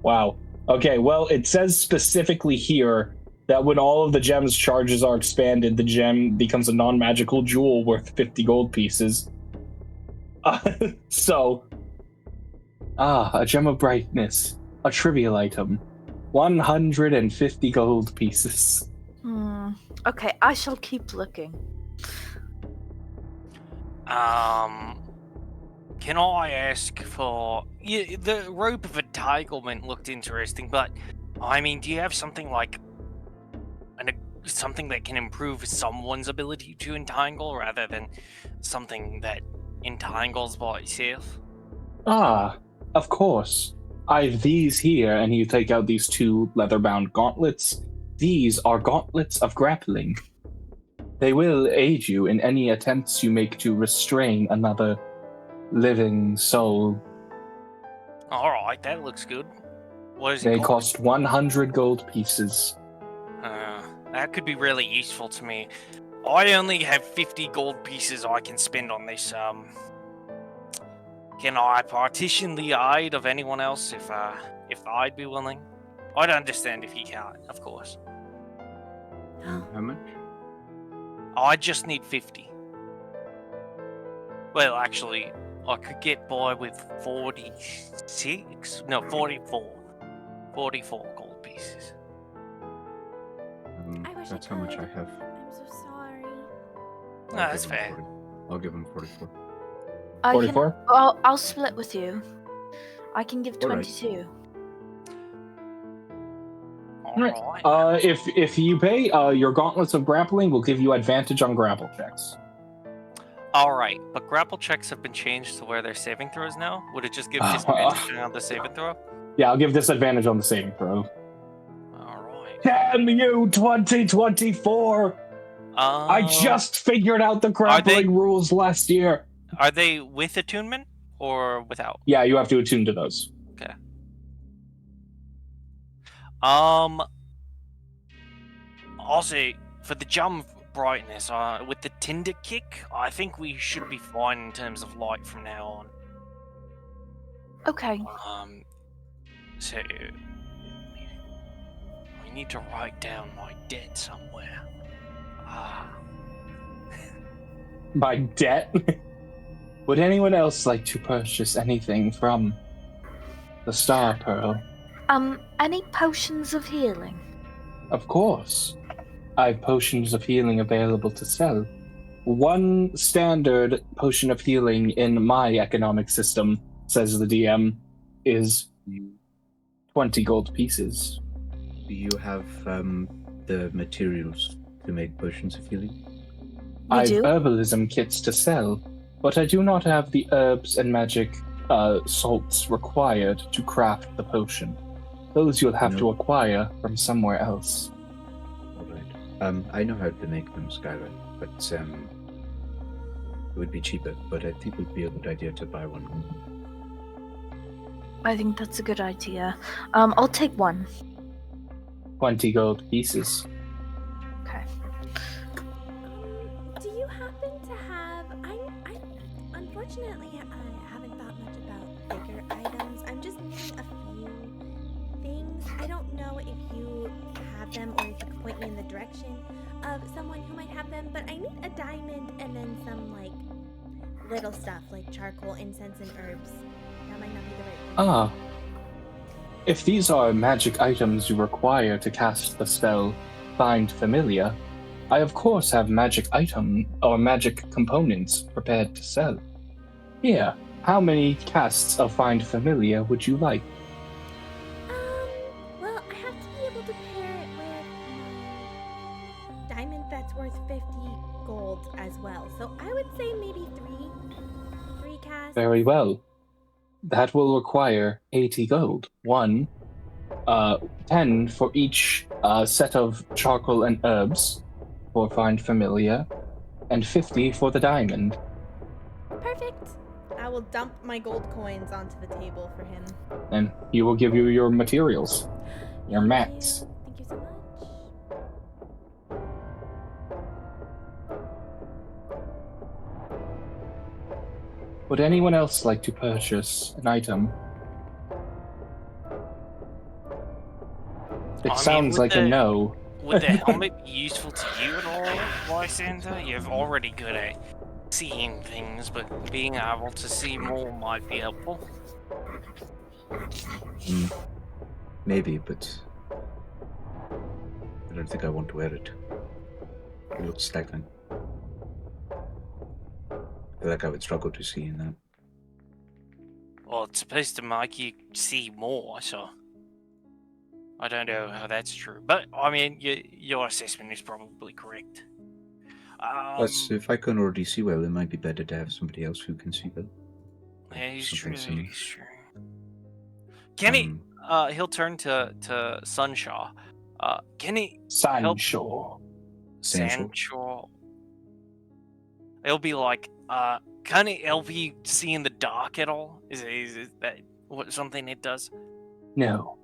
Wow. Okay, well, it says specifically here that when all of the gem's charges are expanded, the gem becomes a non-magical jewel worth 50 gold pieces. A gem of brightness. A trivial item. 150 gold pieces. Okay, I shall keep looking. Can I ask for... Yeah, the rope of entanglement looked interesting, but I mean, do you have something like something that can improve someone's ability to entangle rather than something that entangles by itself? Of course. I have these here, and you take out these 2 leather-bound gauntlets. These are gauntlets of grappling. They will aid you in any attempts you make to restrain another living soul. Alright, that looks good. What is it They called? cost 100 gold pieces. That could be really useful to me. I only have 50 gold pieces I can spend on this. Can I partition the aid of anyone else if I'd be willing? I'd understand if you can't, of course. How much? I just need 50. Well, actually, I could get by with 46? No, 44. 44 gold pieces. I wish That's I how much I could. have. I'm so sorry. No, that's fair. I'll give him 44. 44? I'll split with you. I can give All right. 22. Alright. If you pay, your gauntlets of grappling will give you advantage on grapple checks. Alright, but grapple checks have been changed to where they're saving throws now? Would it just give disadvantage on the saving throw? Yeah, I'll give disadvantage on the saving throw. Alright. Damn you, 2024! I just figured out the grappling rules last year. Are they with attunement or without? Yeah, you have to attune to those. Okay. Also, for the jump brightness, with the Tinder kick, I think we should be fine in terms of light from now on. Okay. So we need to write down my debt somewhere. By debt? Would anyone else like to purchase anything from the Star Pearl? Any potions of healing? Of course. I have potions of healing available to sell. One standard potion of healing in my economic system, says the DM, is 20 gold pieces. Do you have the materials to make potions of healing? I have do? herbalism kits to sell, but I do not have the herbs and magic salts required to craft the potion. Those you'll have to acquire from somewhere else. Alright. I know how to make them, Skyler, but it would be cheaper, but I think it would be a good idea to buy one. I think that's a good idea. I'll take one. 20 gold pieces. Okay. Do you happen to have? I unfortunately I haven't thought much about bigger items. I'm just needing a few things. I don't know if you have them or if you can point me in the direction of someone who might have them. But I need a diamond and then some like little stuff like charcoal, incense, and herbs. That might not be the right thing. If these are magic items you require to cast the spell Find Familiar, I of course have magic item or magic components prepared to sell. Here, how many casts of Find Familiar would you like? Well, I have to be able to pair it with diamond that's worth 50 gold as well. So I would say maybe three casts. Very well. That will require 80 gold. 10 for each set of charcoal and herbs for Find Familiar, and 50 for the diamond. Perfect. I will dump my gold coins onto the table for him. And he will give you your materials, your mats. Thank you so much. Would anyone else like to purchase an item? It sounds like a no. Would the helmet be useful to you at all, Lysander? You're already good at seeing things, but being able to see more might be helpful. Maybe, but I don't think I want to wear it. It looks stagnant. I feel like I would struggle to see in that. Well, it's supposed to make you see more, so I don't know how that's true. But, I mean, your assessment is probably correct. Plus, if I can already see well, it might be better to have somebody else who can see well. Yeah, he's true, Something similar. he's true. Can he, he'll turn to Sunshaw. Can he help? Sandshaw. It'll be like, can it help you see in the dark at all? Is that something it does? No.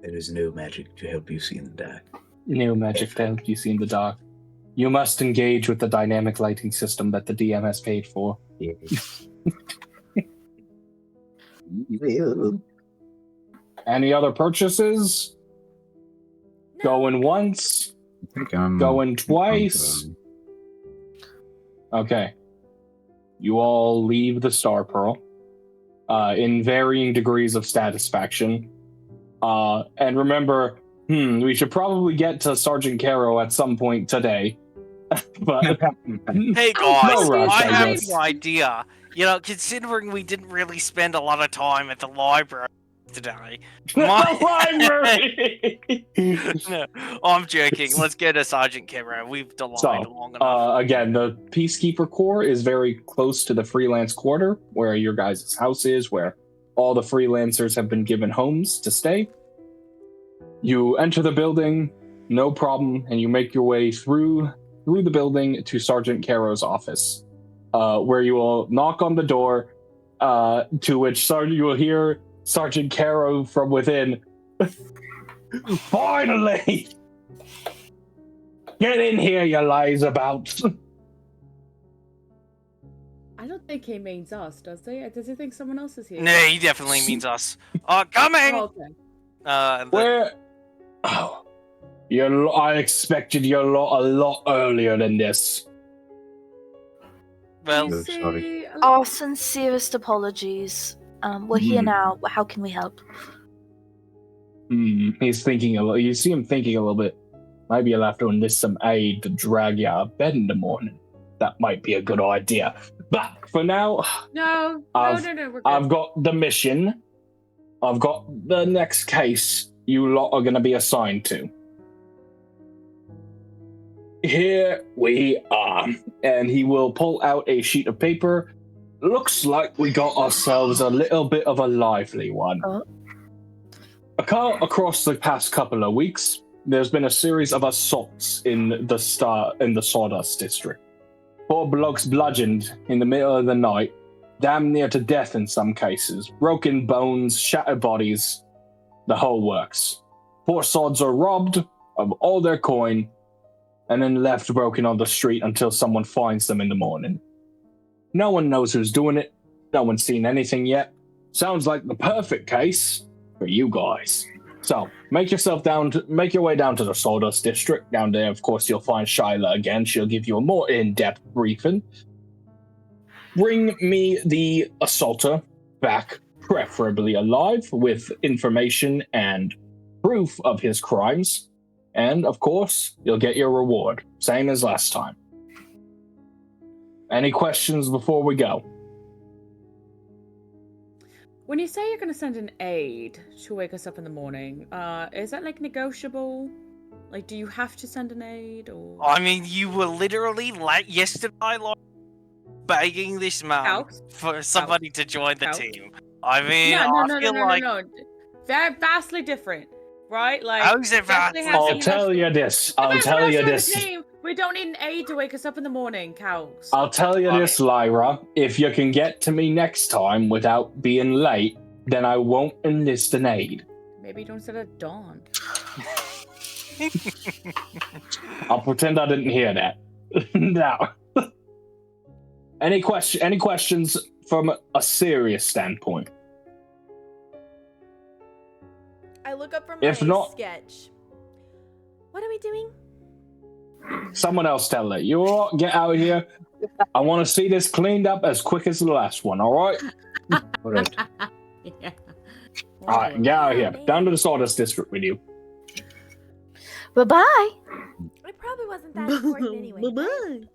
There is no magic to help you see in the dark. No magic to help you see in the dark. You must engage with the dynamic lighting system that the DM has paid for. Any other purchases? No. Going once? I think I'm Going twice? Okay. You all leave the Star Pearl in varying degrees of satisfaction. And remember, we should probably get to Sergeant Caro at some point today. But Hey No guys, rush, I I have guess. an idea. You know, considering we didn't really spend a lot of time at the library today. library. No, I'm joking. Let's go to Sergeant Kiro. We've delayed So, long enough. again, the Peacekeeper Corps is very close to the freelance quarter, where your guys' house is, where all the freelancers have been given homes to stay. You enter the building, no problem, and you make your way through the building to Sergeant Caro's office, where you will knock on the door, to which you will hear Sergeant Caro from within. Finally! Get in here, you lies-about. I don't think he means us, does he? Does he think someone else is here? No, he definitely means us. Coming! Oh, okay. Where? Oh, I expected you a lot earlier than this. Well, You Sorry. see, Our sincerest apologies. We're here now. How can we help? He's thinking a little. You see him thinking a little bit. Maybe you'll have to enlist some aid to drag you out of bed in the morning. That might be a good idea. But for now, no, I've- we're good. I've got the mission. I've got the next case you lot are going to be assigned to. Here we are. And he will pull out a sheet of paper. Looks like we got ourselves a little bit of a lively one. Across the past couple of weeks, there's been a series of assaults in the Sawdust District. 4 blokes bludgeoned in the middle of the night, damn near to death in some cases. Broken bones, shattered bodies, the whole works. 4 sods are robbed of all their coin and then left broken on the street until someone finds them in the morning. No one knows who's doing it. No one's seen anything yet. Sounds like the perfect case for you guys. So, make your way down to the Sawdust District. Down there, of course, you'll find Skyler again. She'll give you a more in-depth briefing. Bring me the assaulter back, preferably alive, with information and proof of his crimes. And, of course, you'll get your reward. Same as last time. Any questions before we go? When you say you're going to send an aide to wake us up in the morning, is that like negotiable? Like, do you have to send an aide or? I mean, you were literally yesterday begging this man Calx? for somebody to join the Calx? team. I mean, No. They're vastly different, right? Like, How is it especially vastly having I'll tell you this. If I'll everyone tell else you on the this. team, we don't need an aide to wake us up in the morning, Calx. I'll tell you this, Lyra. If you can get to me next time without being late, then I won't enlist an aide. Maybe don't set a dawn. I'll pretend I didn't hear that. Now, any questions from a serious standpoint? I look up from my If not- sketch. What are we doing? Someone else tell it. You all right? Get out of here. I want to see this cleaned up as quick as the last one, all right? All right. Yeah. All right, get out of here. Down to the Sawdust District with you. Bye-bye. It probably wasn't that important anyway. Right?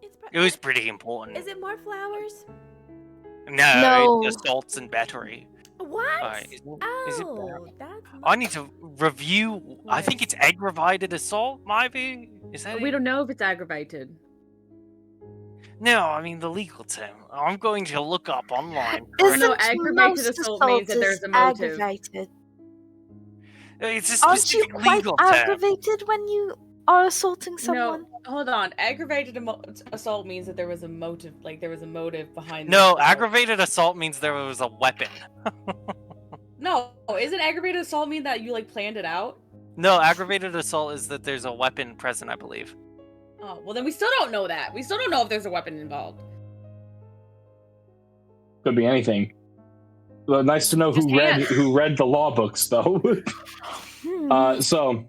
It's it was pretty important. Is it more flowers? No, No. assaults and battery. What? Is it Oh, that's. I need to review. I think it's aggravated assault, maybe? Is that We it? don't know if it's aggravated. No, I mean the legal term. I'm going to look up online. Isn't no, aggravated most assault means that there's a motive. aggravated? It's a Aren't you specific quite legal term. aggravated when you are assaulting someone? No, hold on. Aggravated assault means that there was a motive, like there was a motive behind. No, the assault. aggravated assault means there was a weapon. No, isn't aggravated assault mean that you like planned it out? No, aggravated assault is that there's a weapon present, I believe. Oh, well then we still don't know that. We still don't know if there's a weapon involved. Could be anything. Well, nice to know Just who read the law books, though. So,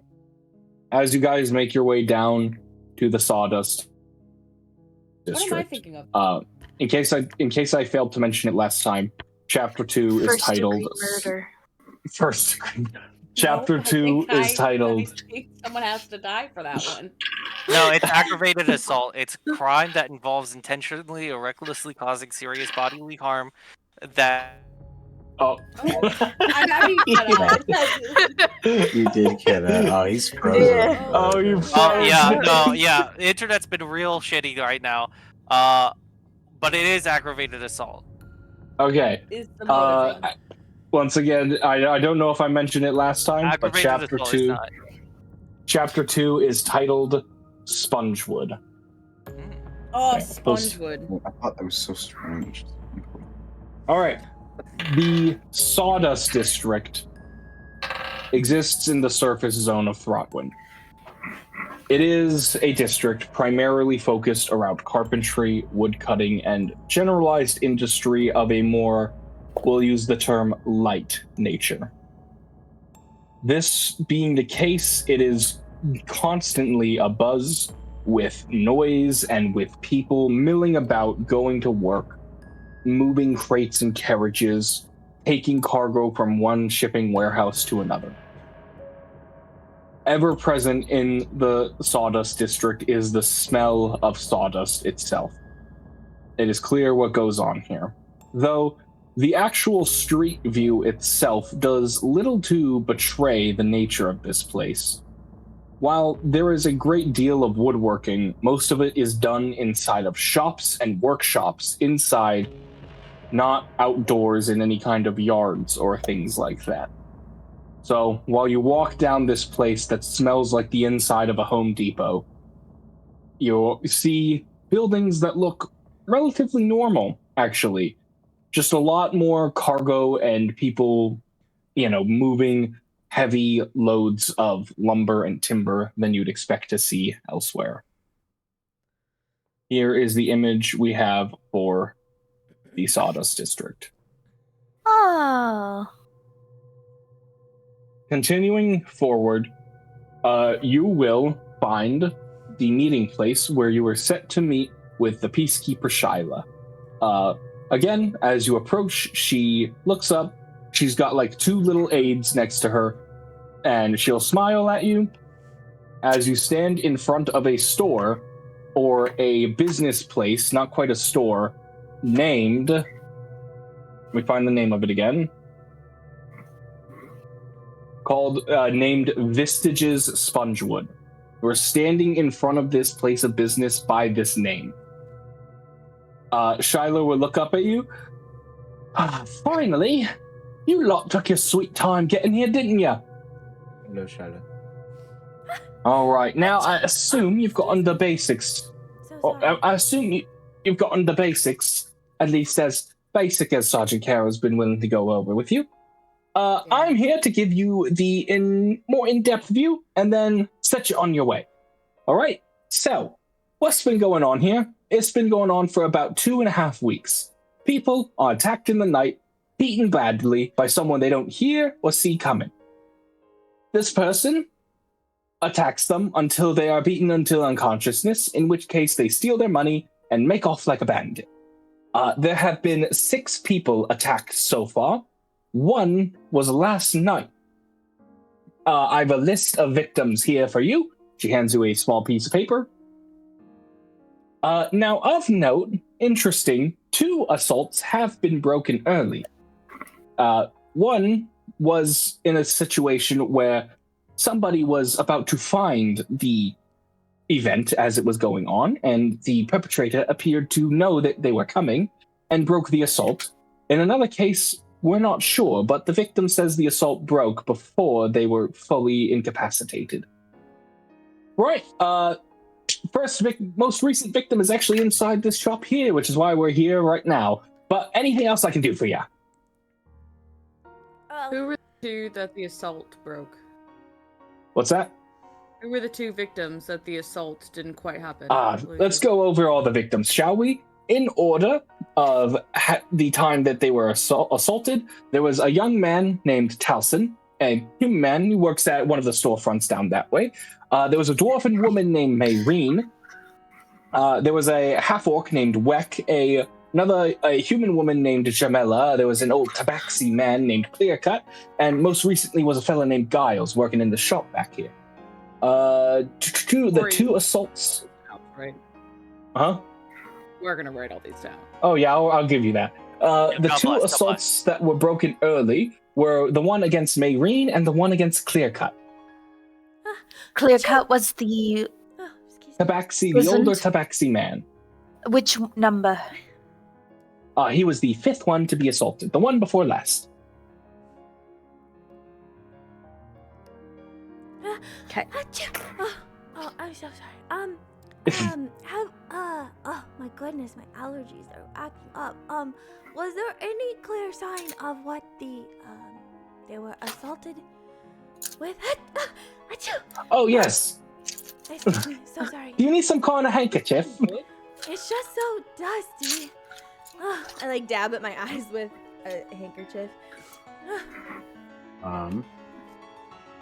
as you guys make your way down to the Sawdust What am I District, thinking of? in case I failed to mention it last time, Chapter 2 is First titled degree murder. First. Chapter No, 2 I is titled think someone has to die for that one. No, it's aggravated assault. It's crime that involves intentionally or recklessly causing serious bodily harm that Oh. I mean, You did get that. Oh, he's frozen. Yeah. Oh, you yeah, froze. no, yeah. The internet's been real shitty right now. But it is aggravated assault. Okay. Is amazing. Once again, I don't know if I mentioned it last time, but Aggravated assault is not. Chapter 2 is titled Spongewood. Oh, Okay, those- Spongewood. I thought that was so strange. All right. The Sawdust District exists in the surface zone of Throtwin. It is a district primarily focused around carpentry, woodcutting, and generalized industry of a more, we'll use the term, light nature. This being the case, it is constantly abuzz with noise and with people milling about, going to work, moving crates and carriages, taking cargo from one shipping warehouse to another. Ever present in the Sawdust District is the smell of sawdust itself. It is clear what goes on here, though the actual street view itself does little to betray the nature of this place. While there is a great deal of woodworking, most of it is done inside of shops and workshops inside, not outdoors in any kind of yards or things like that. So while you walk down this place that smells like the inside of a Home Depot, you see buildings that look relatively normal, actually. Just a lot more cargo and people, moving heavy loads of lumber and timber than you'd expect to see elsewhere. Here is the image we have for the Sawdust District. Oh. Continuing forward, you will find the meeting place where you were set to meet with the Peacekeeper Shyla. Again, as you approach, she looks up. She's got like two little aides next to her, and she'll smile at you as you stand in front of a store or a business place, not quite a store, named... Let me find the name of it again. Named Vistages Spongewood. We're standing in front of this place of business by this name. Shyla will look up at you. Finally, you lot took your sweet time getting here, didn't you? Hello, Shyla. All right, now I assume you've gotten the basics. So sorry. I assume you've gotten the basics, at least as basic as Sergeant Carroll's been willing to go over with you. I'm here to give you the more in-depth view and then set you on your way. All right? So, what's been going on here? It's been going on for about 2.5 weeks. People are attacked in the night, beaten badly by someone they don't hear or see coming. This person attacks them until they are beaten until unconsciousness, in which case they steal their money and make off like a bandit. There have been 6 people attacked so far. One was last night. I have a list of victims here for you. She hands you a small piece of paper. Now, of note, interesting, 2 assaults have been broken early. One was in a situation where somebody was about to find the event as it was going on, and the perpetrator appeared to know that they were coming and broke the assault. In another case, we're not sure, but the victim says the assault broke before they were fully incapacitated. Right, most recent victim is actually inside this shop here, which is why we're here right now. But anything else I can do for you? Who were the 2 that the assault broke? What's that? Who were the 2 victims that the assault didn't quite happen? Let's go over all the victims, shall we? In order of the time that they were assaulted, there was a young man named Talson, a human man who works at one of the storefronts down that way. There was a dwarven woman named Mayreen. There was a half-orc named Weck, a human woman named Jamela. There was an old tabaxi man named Clearcut, and most recently was a fellow named Giles working in the shop back here. The two assaults. Right. Huh? We're gonna write all these down. Oh yeah, I'll give you that. The God two bless, God assaults that were broken early were the one against Mayreen and the one against Clearcut. Clearcut was the Oh, excuse me. Tabaxi, the older Tabaxi man. which number? He was the 5th one to be assaulted, the one before last. Okay. Oh, I'm so sorry. Oh my goodness, my allergies are acting up. Was there any clear sign of what they were assaulted with? Oh yes. Excuse me, so sorry. Do you need some kind of handkerchief? It's just so dusty. I like dab at my eyes with a handkerchief.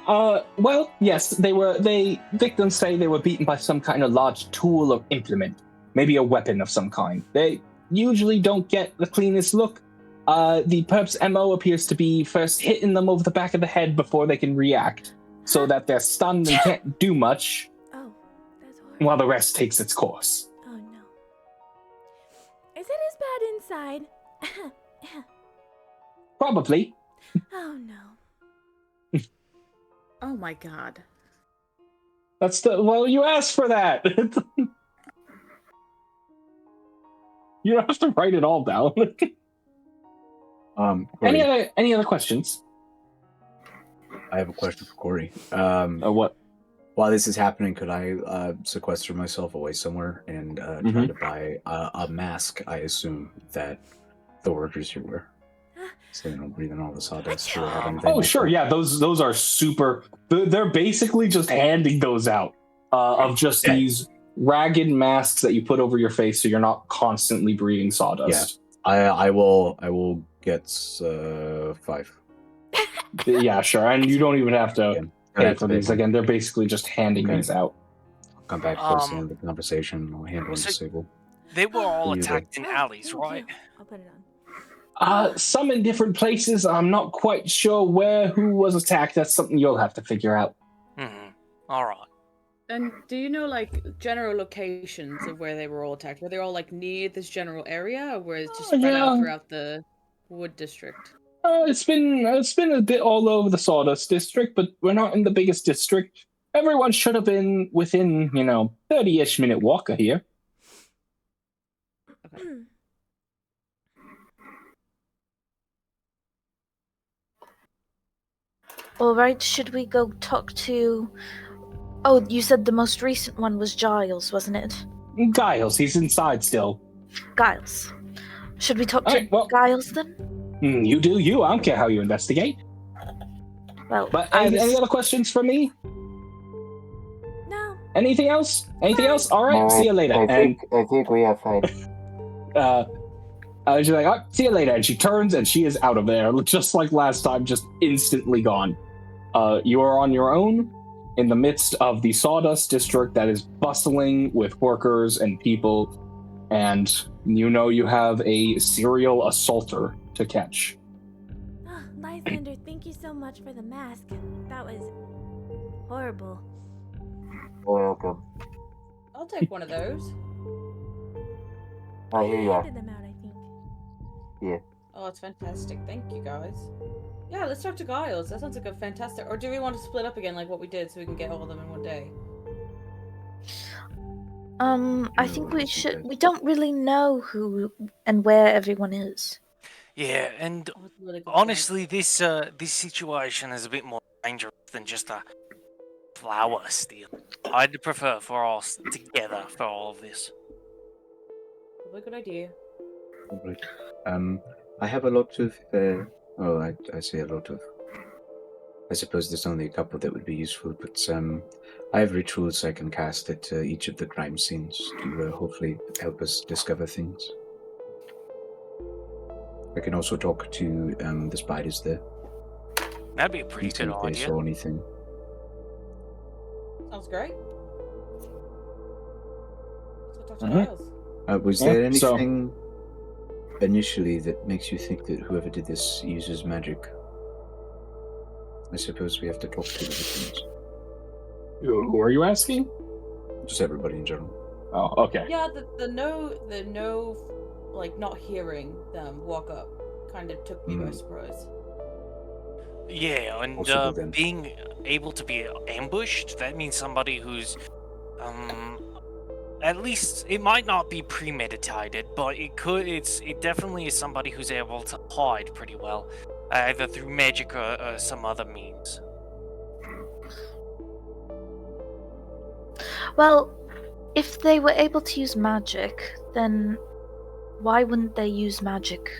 Well, yes, victims say they were beaten by some kind of large tool or implement, maybe a weapon of some kind. They usually don't get the cleanest look. The perp's MO appears to be first hitting them over the back of the head before they can react, so that they're stunned and can't do much, Oh, that's horrible. while the rest takes its course. Oh no. Is it as bad inside? Probably. Oh no. Oh my god. Well, you asked for that. You don't have to write it all down. Corey, Any other questions? I have a question for Corey. What? While this is happening, could I sequester myself away somewhere and try to buy a mask? I assume that the workers here wear, so they don't breathe in all the sawdust. Do they have anything Oh, like sure. that? Yeah, those are super. They're basically just handing those out of just these ragged masks that you put over your face so you're not constantly breathing sawdust. I will get 5. Yeah, sure. And you don't even have to Again, pay for these. Again, they're basically just handing Okay. these out. I'll come back towards the end of the conversation and I'll handle so- the Sable. They were all Who you attacked in Oh, alleys, thank right? you. I'll put it on. Some in different places. I'm not quite sure who was attacked. That's something you'll have to figure out. Mm-hmm. All right. And do you know like general locations of where they were all attacked? Were they all like near this general area, or were it just spread out Yeah. throughout the wood district? It's been a bit all over the Sawdust District, but we're not in the biggest district. Everyone should have been within, 30-ish minute walk of here. Okay. All right, should we go talk to... Oh, you said the most recent one was Giles, wasn't it? Giles, he's inside still. Giles. Should we talk to Alright, well- Giles then? You do you. I don't care how you investigate. Well, But I any was- other questions for me? No. Anything else? Anything else? All right. No, See you later. I And think we are fine. she's like, "Oh, see you later." And she turns and she is out of there, just like last time, just instantly gone. You are on your own in the midst of the Sawdust District that is bustling with workers and people, and you have a serial assaulter to catch. Oh, Lysander, thank you so much for the mask. That was horrible. Welcome. I'll take one of those. Oh, here you are. handed them out, I think. Oh, that's fantastic. Thank you, guys. Yeah, let's talk to Giles. That sounds like a fantastic... Or do we want to split up again like what we did so we can get all of them in one day? I think we should... We don't really know who and where everyone is. Yeah, and Oh, that's a really good point. honestly, this situation is a bit more dangerous than just a flower steal. I'd prefer for us together for all of this. Probably a good idea. Alright. I have a lot of. I say a lot of. I suppose there's only a couple that would be useful, but I have rituals I can cast at each of the crime scenes to hopefully help us discover things. I can also talk to the spiders there. That'd be a pretty and see good if they idea. saw anything. Sounds great. Let's go talk to Alright. Giles. Was Yeah, there so- anything initially that makes you think that whoever did this uses magic? I suppose we have to talk to the victims. Who are you asking? Just everybody in general. Oh, okay. Yeah, the no, like not hearing them walk up kind of took me by surprise. Yeah, and Possible then. being able to be ambushed, that means somebody who's, at least, it might not be premeditated, but it definitely is somebody who's able to hide pretty well, either through magic or some other means. Well, if they were able to use magic, then why wouldn't they use magic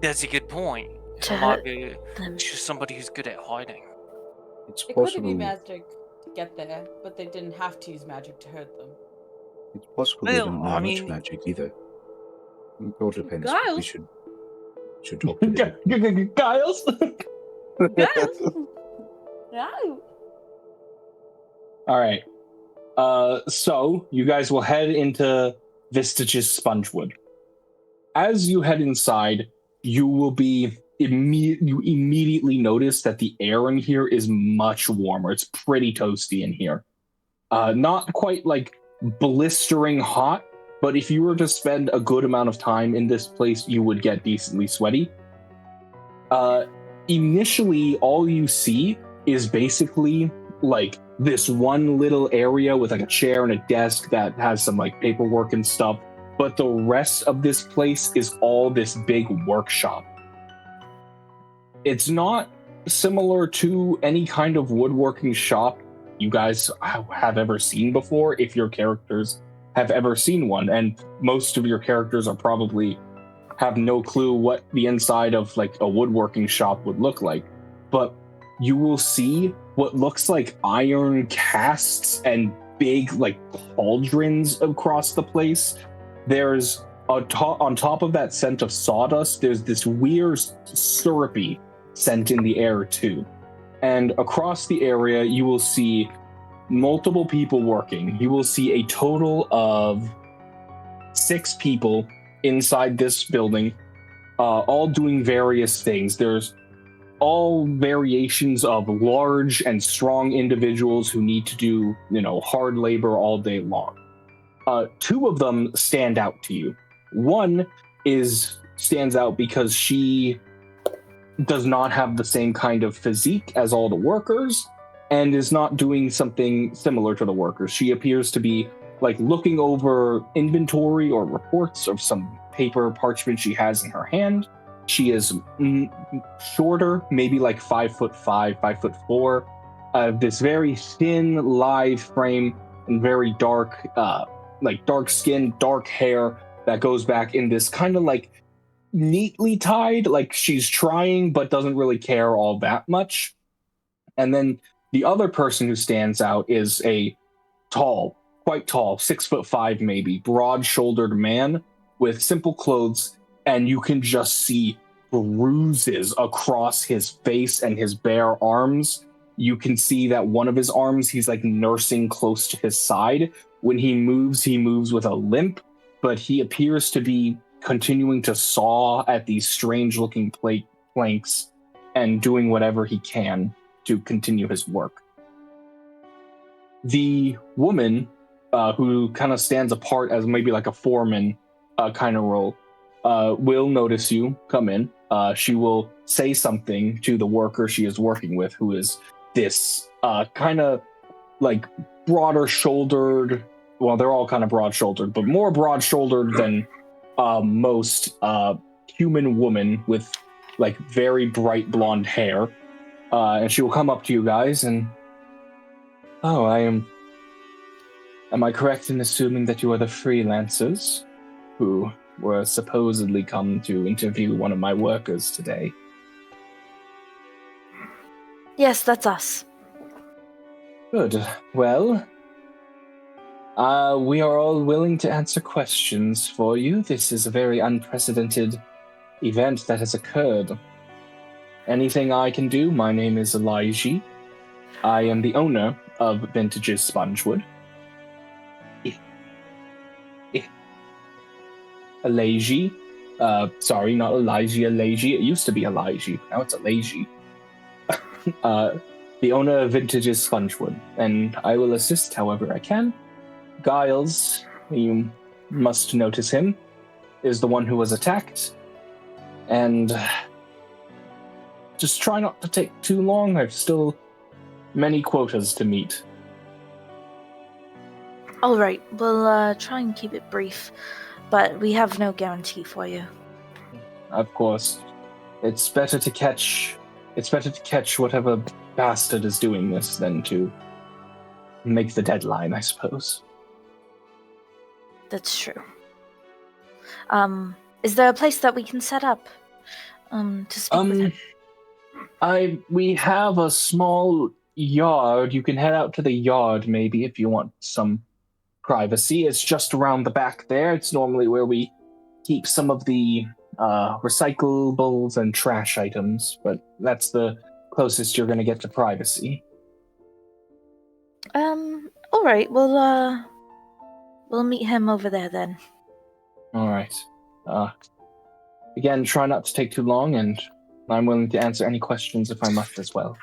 That's a good point. to It might hurt be them? just somebody who's good at hiding. It's It could possible. be magic to get there, but they didn't have to use magic to hurt them. It's possible they Well, don't know I much mean- magic either. It all depends. We Giles? should talk to them. Giles? No. All right. So you guys will head into Vistage's Spongewood. As you head inside, you will be you immediately notice that the air in here is much warmer. It's pretty toasty in here. Not quite like blistering hot, but if you were to spend a good amount of time in this place, you would get decently sweaty. Initially, all you see is basically like this one little area with like a chair and a desk that has some like paperwork and stuff, but the rest of this place is all this big workshop. It's not similar to any kind of woodworking shop you guys have ever seen before, if your characters have ever seen one, and most of your characters are probably have no clue what the inside of like a woodworking shop would look like. But you will see what looks like iron casts and big like cauldrons across the place. There's on top of that scent of sawdust, there's this weird syrupy scent in the air too. And across the area, you will see multiple people working. You will see a total of 6 people inside this building, all doing various things. There's all variations of large and strong individuals who need to do, hard labor all day long. 2 of them stand out to you. One stands out because she does not have the same kind of physique as all the workers and is not doing something similar to the workers. She appears to be like looking over inventory or reports of some paper parchment she has in her hand. She is shorter, maybe like 5'5", 5'4". This very thin, lithe frame and very dark, dark skin, dark hair that goes back in this kind of like neatly tied, like she's trying but doesn't really care all that much. And then the other person who stands out is a quite tall, 6'5" maybe, broad-shouldered man with simple clothes, and you can just see bruises across his face and his bare arms. You can see that one of his arms he's like nursing close to his side. When he moves with a limp, but he appears to be continuing to saw at these strange-looking planks and doing whatever he can to continue his work. The woman who kind of stands apart as maybe like a foreman kind of role will notice you come in. She will say something to the worker she is working with, who is this kind of like broader-shouldered. Well, they're all kind of broad-shouldered, but more broad-shouldered than most human woman with like very bright blonde hair. And she will come up to you guys and, am I correct in assuming that you are the freelancers who were supposedly come to interview one of my workers today? Yes, that's us. Good. Well, we are all willing to answer questions for you. This is a very unprecedented event that has occurred. Anything I can do? My name is Elijah. I am the owner of Vintage's Spongewood. Elijah. Sorry, not Elijah, Elijah. It used to be Elijah. Now it's Elijah. the owner of Vintage's Spongewood, and I will assist however I can. Giles, you must notice him, is the one who was attacked, and just try not to take too long. I've still many quotas to meet. All right, we'll try and keep it brief, but we have no guarantee for you. Of course, it's better to catch whatever bastard is doing this than to make the deadline, I suppose. That's true. Is there a place that we can set up to speak with him? We have a small yard. You can head out to the yard maybe if you want some privacy. It's just around the back there. It's normally where we keep some of the recyclables and trash items, but that's the closest you're going to get to privacy. All right, we'll meet him over there then. All right. Again, try not to take too long, and I'm willing to answer any questions if I must as well.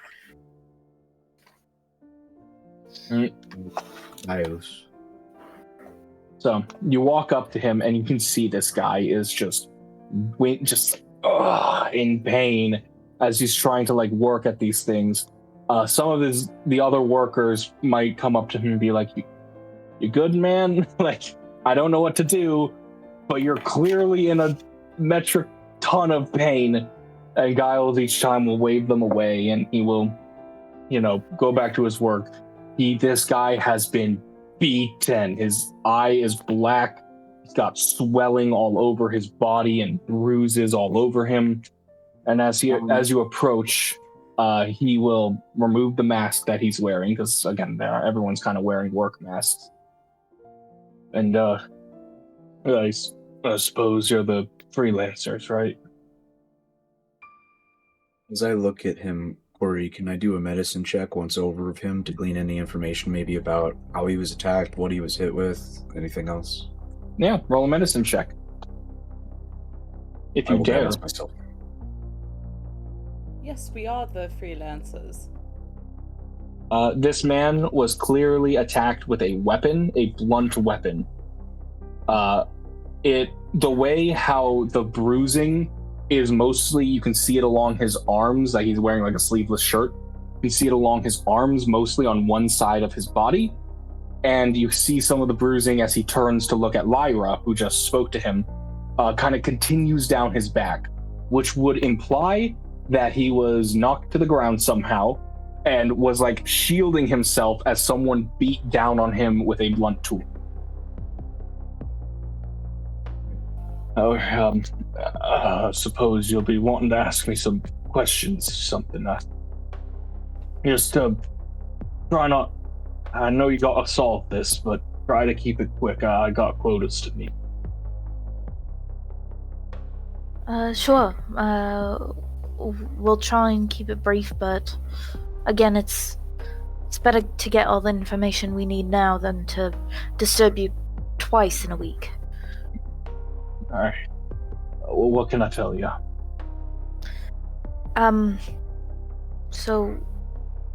Nice. So you walk up to him, and you can see this guy is just in pain as he's trying to work at these things. Some of the other workers might come up to him and be like, "You good, man? I don't know what to do, but you're clearly in a metric ton of pain." And Giles each time will wave them away, and he will, go back to his work. This guy has been beaten. His eye is black. He's got swelling all over his body and bruises all over him. And as you approach, he will remove the mask that he's wearing, because again, everyone's kind of wearing work masks. And I suppose you're the freelancers, right? As I look at him, Corey, can I do a medicine check once over of him to glean any information maybe about how he was attacked, what he was hit with, anything else? Yeah, roll a medicine check. If you dare. Myself. Yes, we are the freelancers. This man was clearly attacked with a weapon, a blunt weapon. The way how the bruising is mostly, you can see it along his arms, like he's wearing a sleeveless shirt. You can see it along his arms, mostly on one side of his body. And you see some of the bruising as he turns to look at Lyra, who just spoke to him, kind of continues down his back, which would imply that he was knocked to the ground somehow and was shielding himself as someone beat down on him with a blunt tool. Suppose you'll be wanting to ask me some questions or something. Just try not. I know you got to solve this, but try to keep it quick. I got quotas to meet. Sure. We'll try and keep it brief, but again, it's better to get all the information we need now than to disturb you twice in a week. All right. Well, what can I tell you? So,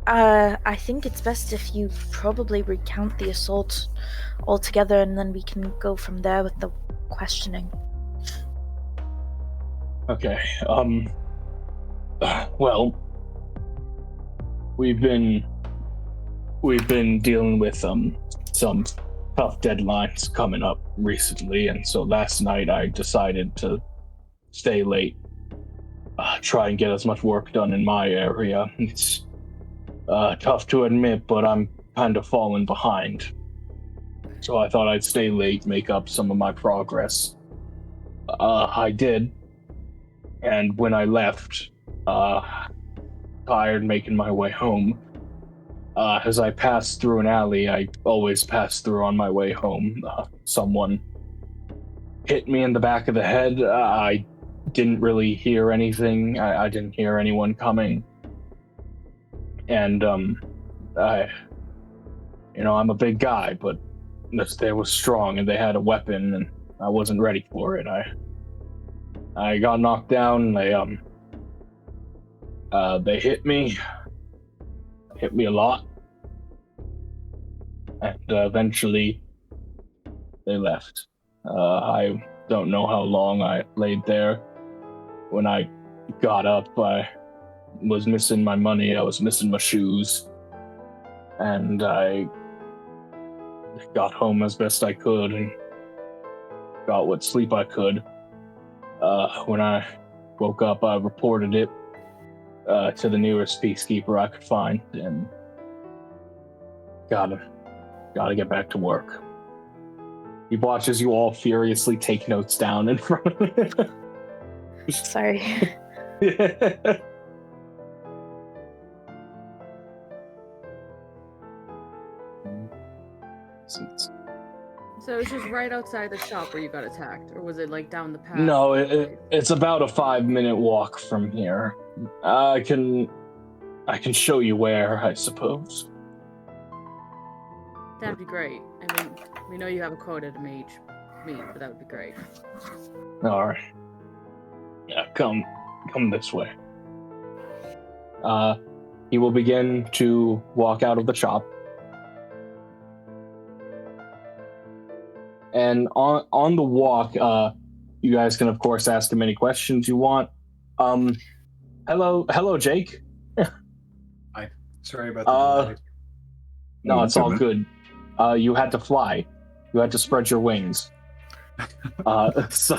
I think it's best if you probably recount the assault altogether, and then we can go from there with the questioning. Okay. Well, we've been dealing with some tough deadlines coming up recently, and so last night I decided to stay late, try and get as much work done in my area. It's tough to admit, but I'm kind of falling behind. So I thought I'd stay late, make up some of my progress. I did, and when I left, tired making my way home, as I passed through an alley I always pass through on my way home, someone hit me in the back of the head. I didn't really hear anything. I didn't hear anyone coming. And, I'm a big guy, but they were strong and they had a weapon and I wasn't ready for it. I got knocked down. They hit me. hit me a lot. And eventually, they left. I don't know how long I laid there. When I got up, I was missing my money, I was missing my shoes. And I got home as best I could and got what sleep I could. When I woke up, I reported it to the nearest peacekeeper I could find, and gotta get back to work. He watches you all furiously take notes down in front of him. Sorry. So it's just right outside the shop where you got attacked, or was it like down the path? No, it's about a 5-minute walk from here. I can show you where, I suppose. That'd be great. I mean, we know you have a quota to meet, but that would be great. All right. Yeah, come this way. He will begin to walk out of the shop. And on the walk, you guys can of course ask him any questions you want. Hello, Jake. Hi. Sorry about the delay. No, it's all good. You had to fly. You had to spread your wings. So,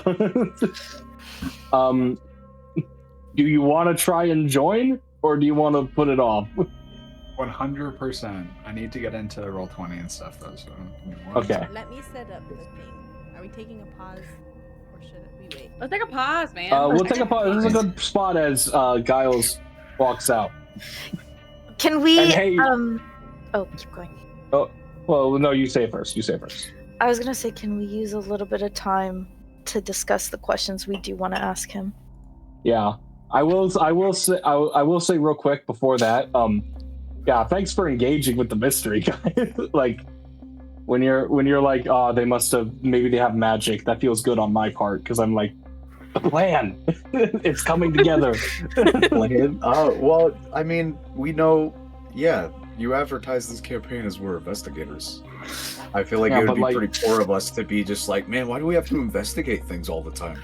do you want to try and join, or do you want to put it off? 100%. I need to get into Roll20 and stuff though. So Okay. Let me set up the thing. Are we taking a pause, or should we wait? Let's take a pause, man. We'll take a pause. This is a good spot as Giles walks out. Can we? And hey- Oh, keep going. Oh, well, no. You say it first. You say it first. I was gonna say, can we use a little bit of time to discuss the questions we do want to ask him? Yeah, I will say real quick before that. Yeah, thanks for engaging with the mystery guy. Like, when you're like, oh, maybe they have magic. That feels good on my part because I'm like, the plan, it's coming together. Plan? Well, I mean, we know. Yeah, you advertise this campaign as we're investigators. I feel like Yeah, it would but, be like- pretty poor of us to be just like, man, why do we have to investigate things all the time?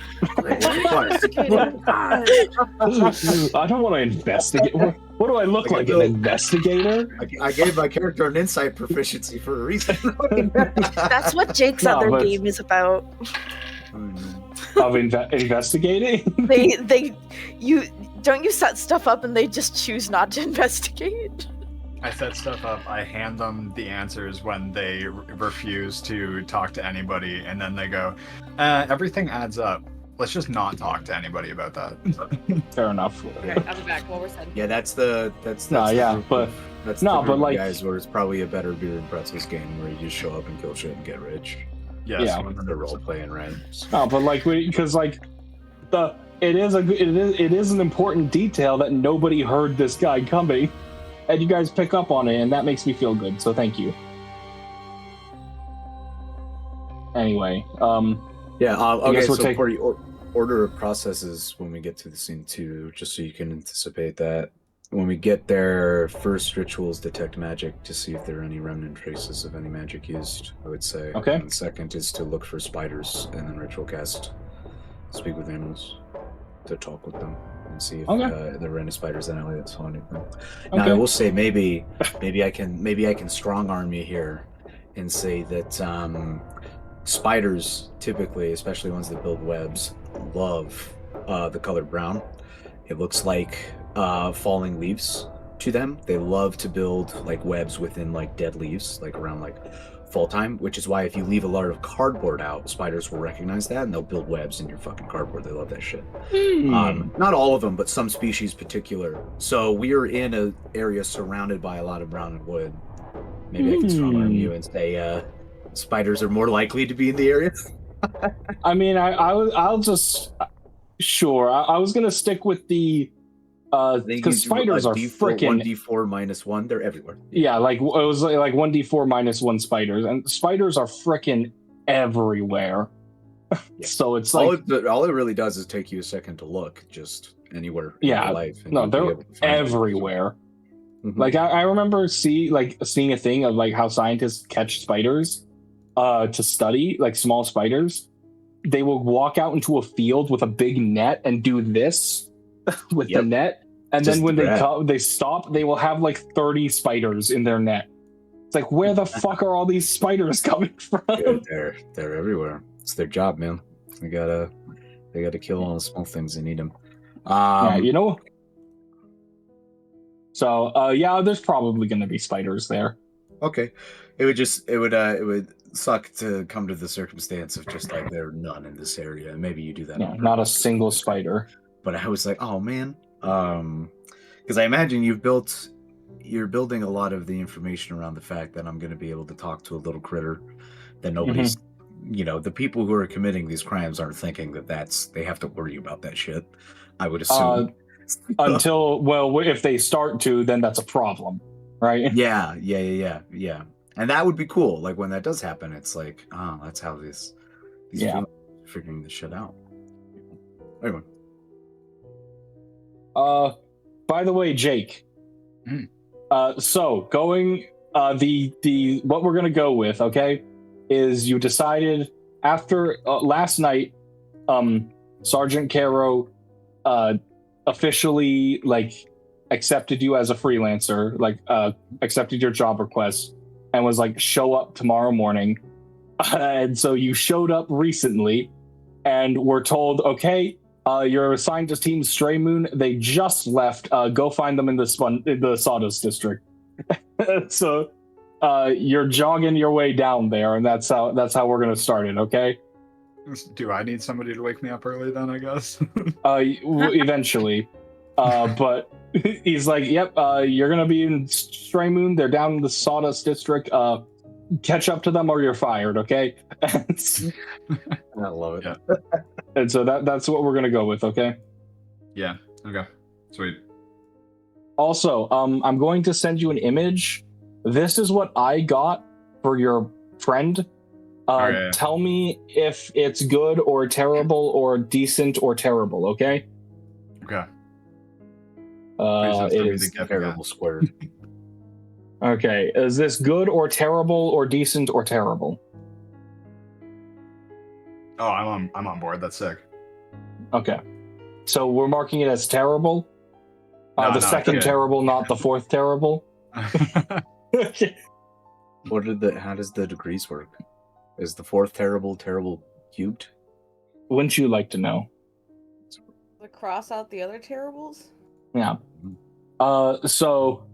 I don't want to investigate. What do I look like? An investigator? I gave my character an insight proficiency for a reason. That's what Jake's No, other but- game is about. Of investigating? You set stuff up and they just choose not to investigate. I set stuff up. I hand them the answers when they refuse to talk to anybody, and then they go, "Everything adds up. Let's just not talk to anybody about that." Fair enough. Okay, I'll be back while we're setting. Yeah, that's the No, the yeah, group but- of- that's no, the but, group of like- guys where it's probably a better beer and pretzels game where you just show up and kill shit and get rich. Yes, Yeah. And they're role playing, right? No, but like, because like, it is an important detail that nobody heard this guy coming, and you guys pick up on it, and that makes me feel good. So thank you. Anyway, Yeah. Okay. guess we're So taking- for your order of processes when we get to the scene 2, just so you can anticipate that. When we get there, first rituals detect magic to see if there are any remnant traces of any magic used, I would say. Okay. And second is to look for spiders, and then ritual cast, speak with animals, to talk with them and see if Okay. there were any spiders in LA that saw anything. Now I Okay. will say maybe I can strong arm you here and say that spiders typically, especially ones that build webs, love the color brown. It looks like falling leaves to them. They love to build like webs within like dead leaves, like around like fall time, which is why if you leave a lot of cardboard out, spiders will recognize that and they'll build webs in your fucking cardboard. They love that shit. Not all of them, but some species particular. So we are in an area surrounded by a lot of brown and wood. Maybe I can strong arm you and say spiders are more likely to be in the area. I mean, I'll just sure. I was gonna stick with the because spiders are freaking 1d4 minus 1. They're everywhere. yeah. Like it was like 1d4 minus 1 spiders, and spiders are freaking everywhere. Yeah. So it's like All it really does is take you a second to look, just anywhere in Yeah, your life. and no, you'll be they're able to find it. everywhere. Like I remember seeing a thing of like how scientists catch spiders to study, like small spiders. They will walk out into a field with a big net and do this with the net, and Just then when grab. they stop, they will have like 30 spiders in their net. It's like, where the fuck are all these spiders coming from? Dude, they're everywhere. It's their job, man. They gotta kill all the small things and eat them. Yeah, you know. So yeah, there's probably gonna be spiders there. Okay, it would suck to come to the circumstance of just like there are none in this area, and maybe you do that. Yeah, not a single spider. But I was like, oh man, because I imagine you're building a lot of the information around the fact that I'm going to be able to talk to a little critter that nobody's, the people who are committing these crimes aren't thinking that they have to worry about that shit. I would assume. Until if they start to, then that's a problem, right? Yeah. And that would be cool. Like when that does happen, it's like, that's how these people are figuring this shit out. Anyway. By the way, Jake. So going the what we're gonna go with, okay, is you decided after last night, Sergeant Caro officially accepted you as a freelancer, accepted your job request, and was like, show up tomorrow morning. And so you showed up recently, and we're told, okay, you're assigned to Team Stray Moon. They just left. Go find them in the Sawdust District. So you're jogging your way down there, and that's how we're gonna start it. Okay. Do I need somebody to wake me up early then? I guess. Eventually, but he's like, "Yep, you're gonna be in Stray Moon. They're down in the Sawdust District. Catch up to them, or you're fired." Okay. I love it. Yeah. And so that's what we're gonna go with. Okay. Yeah. Okay. Sweet. Also, I'm going to send you an image. This is what I got for your friend. Okay. Tell me if it's good or terrible or decent or terrible, okay? Okay. It is terrible squared. Okay, is this good or terrible or decent or terrible? Oh, I'm on board. That's sick. Okay. So we're marking it as terrible? The second terrible, not the fourth terrible? Okay. How does the degrees work? Is the fourth terrible cubed? Wouldn't you like to know? To cross out the other terribles? Yeah. So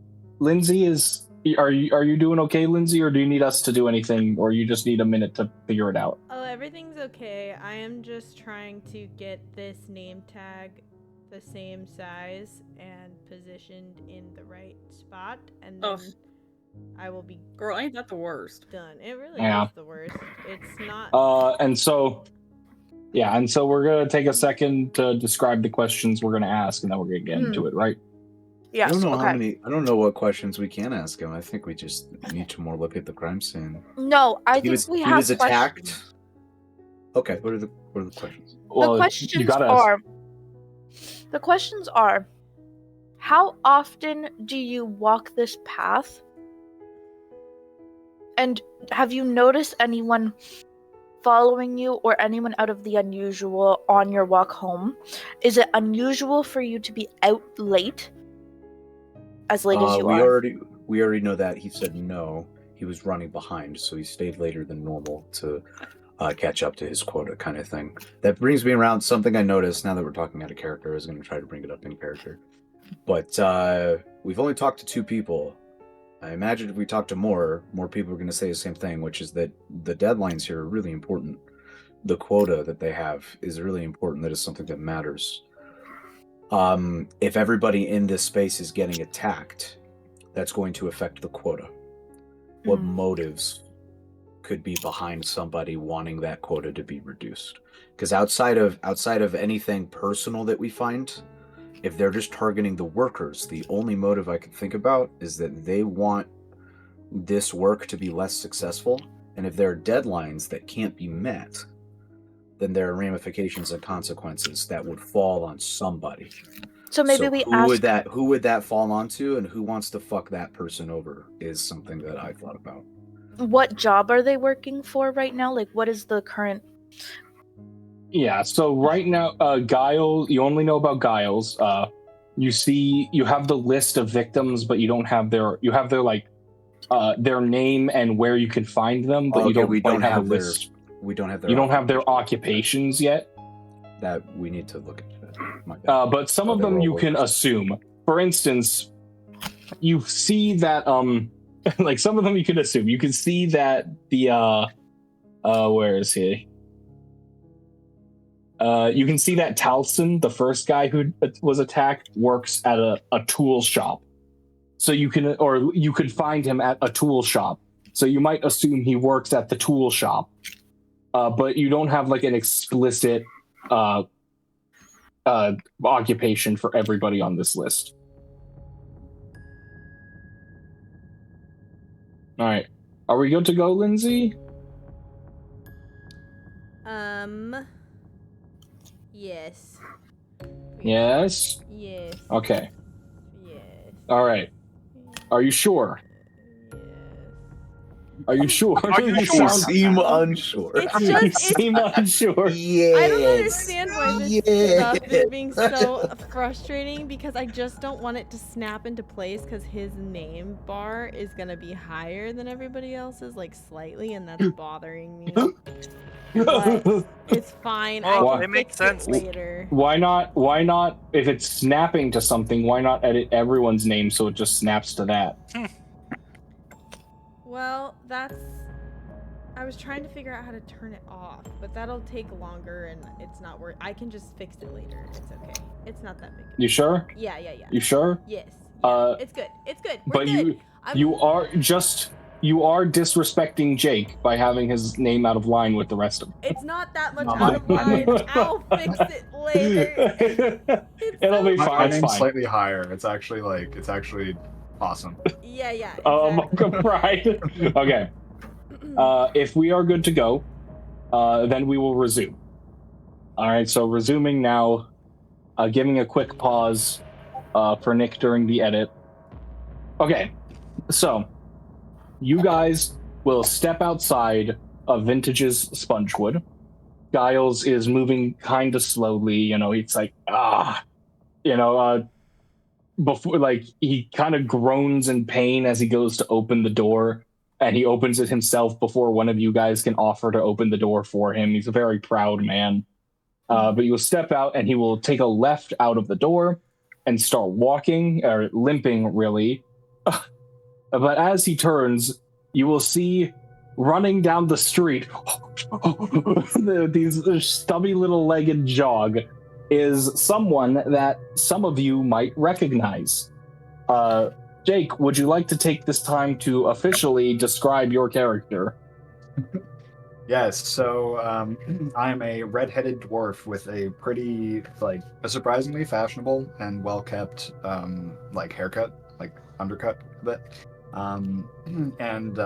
Lyndsie are you doing okay, Lyndsie, or do you need us to do anything, or you just need a minute to figure it out? Oh, everything's okay. I am just trying to get this name tag the same size and positioned in the right spot, and then I will be Girl, ain't that the worst? done. It really Yeah. is the worst. It's not. And so we're gonna take a second to describe the questions we're gonna ask, and then we're gonna get into it, right? Yes. I don't know okay. I don't know what questions we can ask him. I think we just need to more look at the crime scene. No, I think He was questions. attacked. Okay, what are the questions? Well, The questions are, how often do you walk this path? And have you noticed anyone following you or anyone out of the unusual on your walk home? Is it unusual for you to be out late? As late as you are? We already know that. He said no. He was running behind, so he stayed later than normal to catch up to his quota, kind of thing. That brings me around something I noticed now that we're talking out of character. I was going to try to bring it up in character. But we've only talked to 2 people. I imagine if we talk to more people are going to say the same thing, which is that the deadlines here are really important. The quota that they have is really important. That is something that matters. If everybody in this space is getting attacked, that's going to affect the quota. What motives could be behind somebody wanting that quota to be reduced? Because outside of anything personal that we find, if they're just targeting the workers, the only motive I can think about is that they want this work to be less successful. And if there are deadlines that can't be met, then there are ramifications and consequences that would fall on somebody. So maybe we who ask. would that fall onto, and who wants to fuck that person over is something that I thought about. What job are they working for right now? Like, what is the current? Yeah, so right now, Giles, you only know about Giles. You have the list of victims, but you don't have their their name and where you can find them, but you don't have a list. We don't have their. You don't have their occupations yet. That we need to look at. My bad. But some of them you can assume. For instance, you see that like some of them you can assume. You can see that the where is he? You can see that Talson, the first guy who was attacked, works at a tool shop. So you could find him at a tool shop. So you might assume he works at the tool shop. But you don't have like an explicit occupation for everybody on this list. All right. Are we good to go, Lyndsie? Yes. Yes? Yes. Okay. Yes. All right. Are you sure? Yes. Are you sure? Are you You sure? seem unsure. It's You just, seem unsure. Yes. I don't understand why this stuff is being so frustrating, because I just don't want it to snap into place, because his name bar is going to be higher than everybody else's, like slightly, and that's bothering me. But it's fine. Oh, I it can makes fix sense. it later. Why not, if it's snapping to something, why not edit everyone's name so it just snaps to that? Well, I was trying to figure out how to turn it off, but that'll take longer, and it's not worth. I can just fix it later. It's okay. It's not that big. You sure? Yeah. You sure? Yes. Uh, It's good. It's good. We're But good. you are disrespecting Jake by having his name out of line with the rest of them. It's not that much No, out of line. I'll fix it later. It'll be so fine. My It's name's fine. slightly higher. It's actually awesome. Yeah. Exactly. Right. Okay. If we are good to go, then we will resume. All right. So resuming now, giving a quick pause for Nick during the edit. Okay. So you guys will step outside of Vintage's Spongewood. Giles is moving kind of slowly. You know, it's like before, like, he kind of groans in pain as he goes to open the door, and he opens it himself before one of you guys can offer to open the door for him. He's a very proud man. But he will step out, and he will take a left out of the door and start walking, or limping, really. But as he turns, you will see running down the street, these stubby little legged jog, is someone that some of you might recognize. Jake, would you like to take this time to officially describe your character? Yes, so I'm a red-headed dwarf with a pretty, a surprisingly fashionable and well-kept, haircut, undercut a bit, and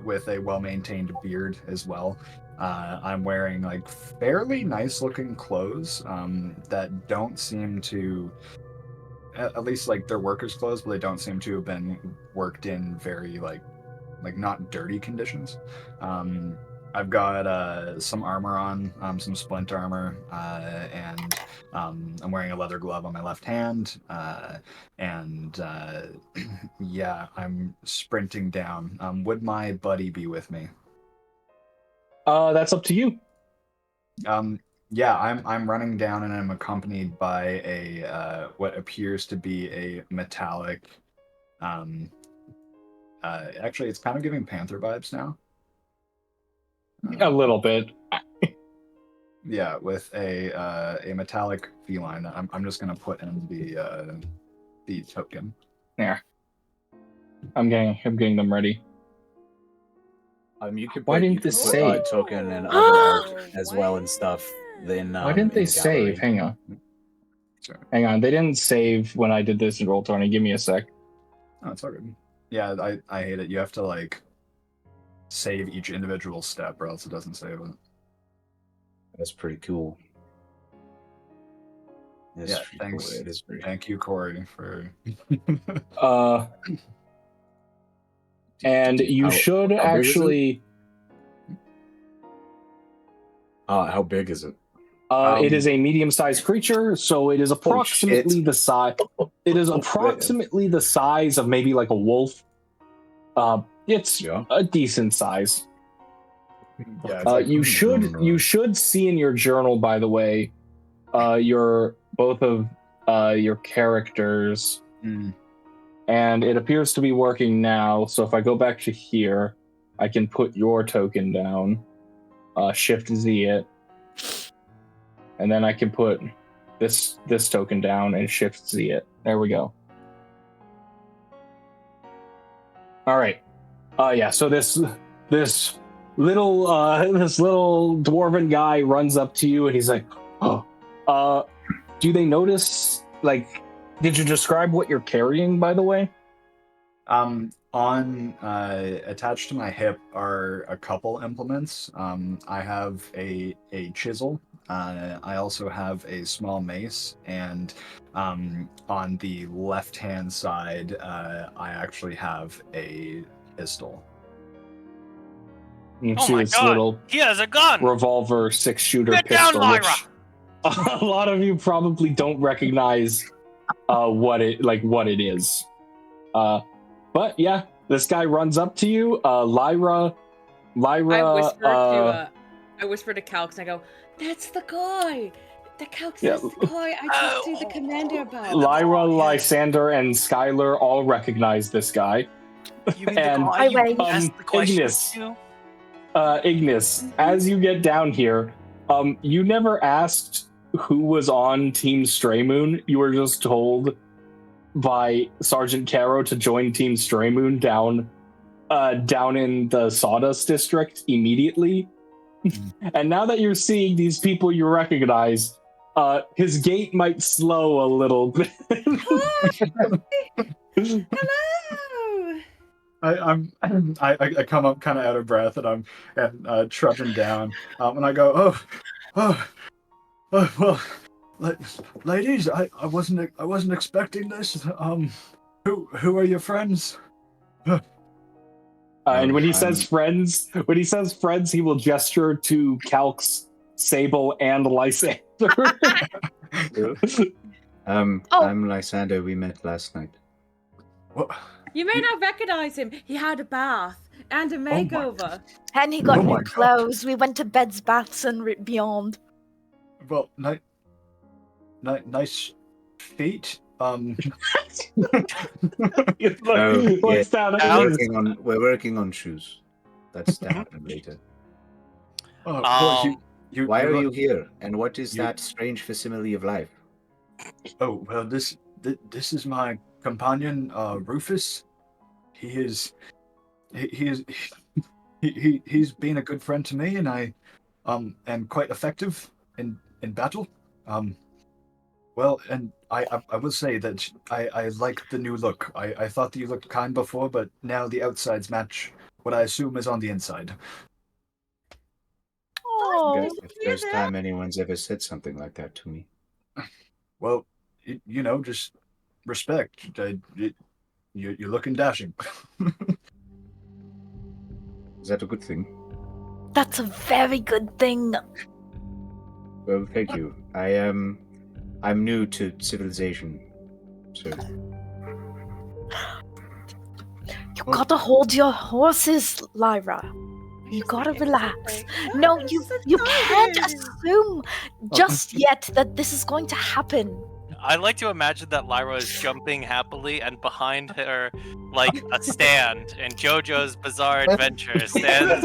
with a well-maintained beard as well. I'm wearing, fairly nice-looking clothes that don't seem to, at least, they're workers' clothes, but they don't seem to have been worked in very, not dirty conditions. I've got some armor on, some splint armor, and I'm wearing a leather glove on my left hand, and yeah, I'm sprinting down. Would my buddy be with me? That's up to you. Yeah, I'm running down, and I'm accompanied by a what appears to be a metallic. Actually, it's kind of giving Panther vibes now. A little bit. Yeah, with a metallic feline. I'm just gonna put in the token. There. I'm getting them ready. You could Why put, didn't you could this put, save? token and other art as well and stuff. Then Why didn't they save? Hang on. Sorry. Hang on. They didn't save when I did this in Roll20. Give me a sec. Oh, it's all good. Yeah, I hate it. You have to save each individual step, or else it doesn't save it. That's pretty cool. It's Yeah, pretty thanks. cool. It is very. Thank you, Corey, for. And you How- should how big is it? actually. How big is it? It is a medium-sized creature, so it is approximately the size. It is approximately the size of maybe like a wolf. It's Yeah. a decent size. Yeah, it's like, You should see in your journal, by the way, your both of your characters, Mm. and it appears to be working now. So if I go back to here, I can put your token down, Shift Z it, and then I can put this token down and Shift Z it. There we go. All right. Yeah. So this little dwarven guy runs up to you and he's like, "Oh, do they notice? Like, did you describe what you're carrying, by the way?" On attached to my hip are a couple implements. I have a chisel. I also have a small mace, and on the left-hand side, I actually have a pistol. You Oh see my this god! little He has a gun! revolver 6-shooter Get down, pistol, Lyra! which a lot of you probably don't recognize what it is. But yeah, this guy runs up to you. Lyra. I whisper to Calx and I go, "That's the guy. The Calx Yeah. is the guy I talked to the commander about." Lyra, Lysander, and Skyler all recognize this guy. You mean And, the guy you wait. asked the question Ignis. to? Ignis, as you get down here, you never asked who was on Team Straymoon. You were just told by Sergeant Caro to join Team Straymoon down in the Sawdust District immediately. And now that you're seeing these people you recognize, his gait might slow a little bit. Hello. I come up kind of out of breath and I'm trudging down and I go well, ladies, I wasn't expecting this. Who are your friends? And when he says friends, he will gesture to Calx, Sable, and Lysander. I'm Lysander. We met last night. What? You may not recognize him. He had a bath and a makeover. And he got Oh new my God. clothes. We went to beds, baths, and beyond. Well, nice feet. It's like, Oh, what's that? We're working on shoes. That's to happen later. Well, Why are look- you here? And what is you- that strange facsimile of life? Oh well, this is my companion, Rufus. He's been a good friend to me, and I am quite effective in battle. Well, and I will say that I like the new look. I thought that you looked kind before, but now the outsides match what I assume is on the inside. Oh, That's the first time anyone's ever said something like that to me. Well, just respect. You're looking dashing. Is that a good thing? that's a very good thing. Well, thank you. I'm new to civilization, so You gotta hold your horses, Lyra. You gotta relax. No, you can't assume just yet that this is going to happen. I like to imagine that Lyra is jumping happily, and behind her, like a stand in JoJo's Bizarre Adventure, stands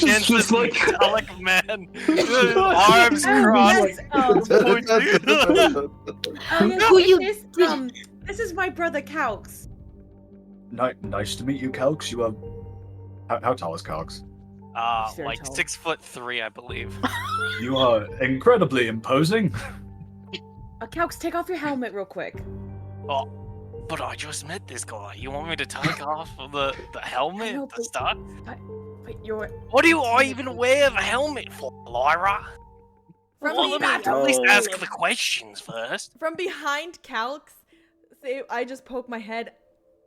Just this like- metallic man, arms crossed. Who you- This is my brother Calx. Nice to meet you, Calx. You are. How tall is Calx? He's very Like tall. 6'3", I believe. You are incredibly imposing. Calx, take off your helmet real quick. Oh, but I just met this guy. You want me to take off the helmet, know, the but- stuff? But you're What do I even wear the helmet for, Lyra? From Well, let me behind, at least ask the questions first. from behind Calx, I just poke my head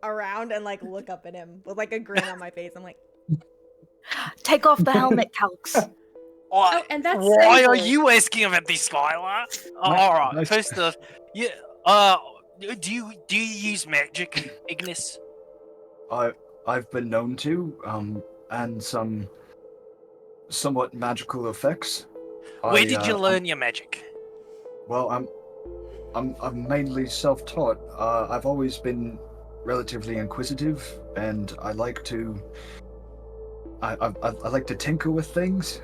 around and like look up at him with like a grin on my face. I'm like, Take off the helmet, Calx. Why, and that's why are Sable. you asking about this, Skyler? Nice- All right. nice. First off, yeah. Do you use magic, Ignis? I've been known to, and some somewhat magical effects. Where did you learn your magic? Well, I'm mainly self-taught. I've always been relatively inquisitive, and I like to tinker with things.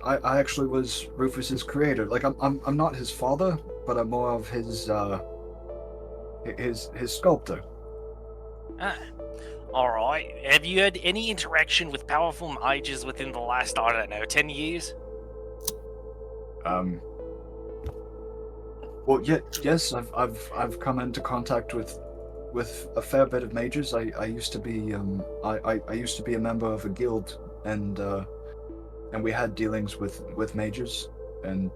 I actually was Rufus's creator. Like I'm not his father, but I'm more of his sculptor. Ah, all right. Have you had any interaction with powerful mages within the last, I don't know, 10 years? Well, yes, I've come into contact with a fair bit of mages. I used to be I used to be a member of a guild, and we had dealings with mages. And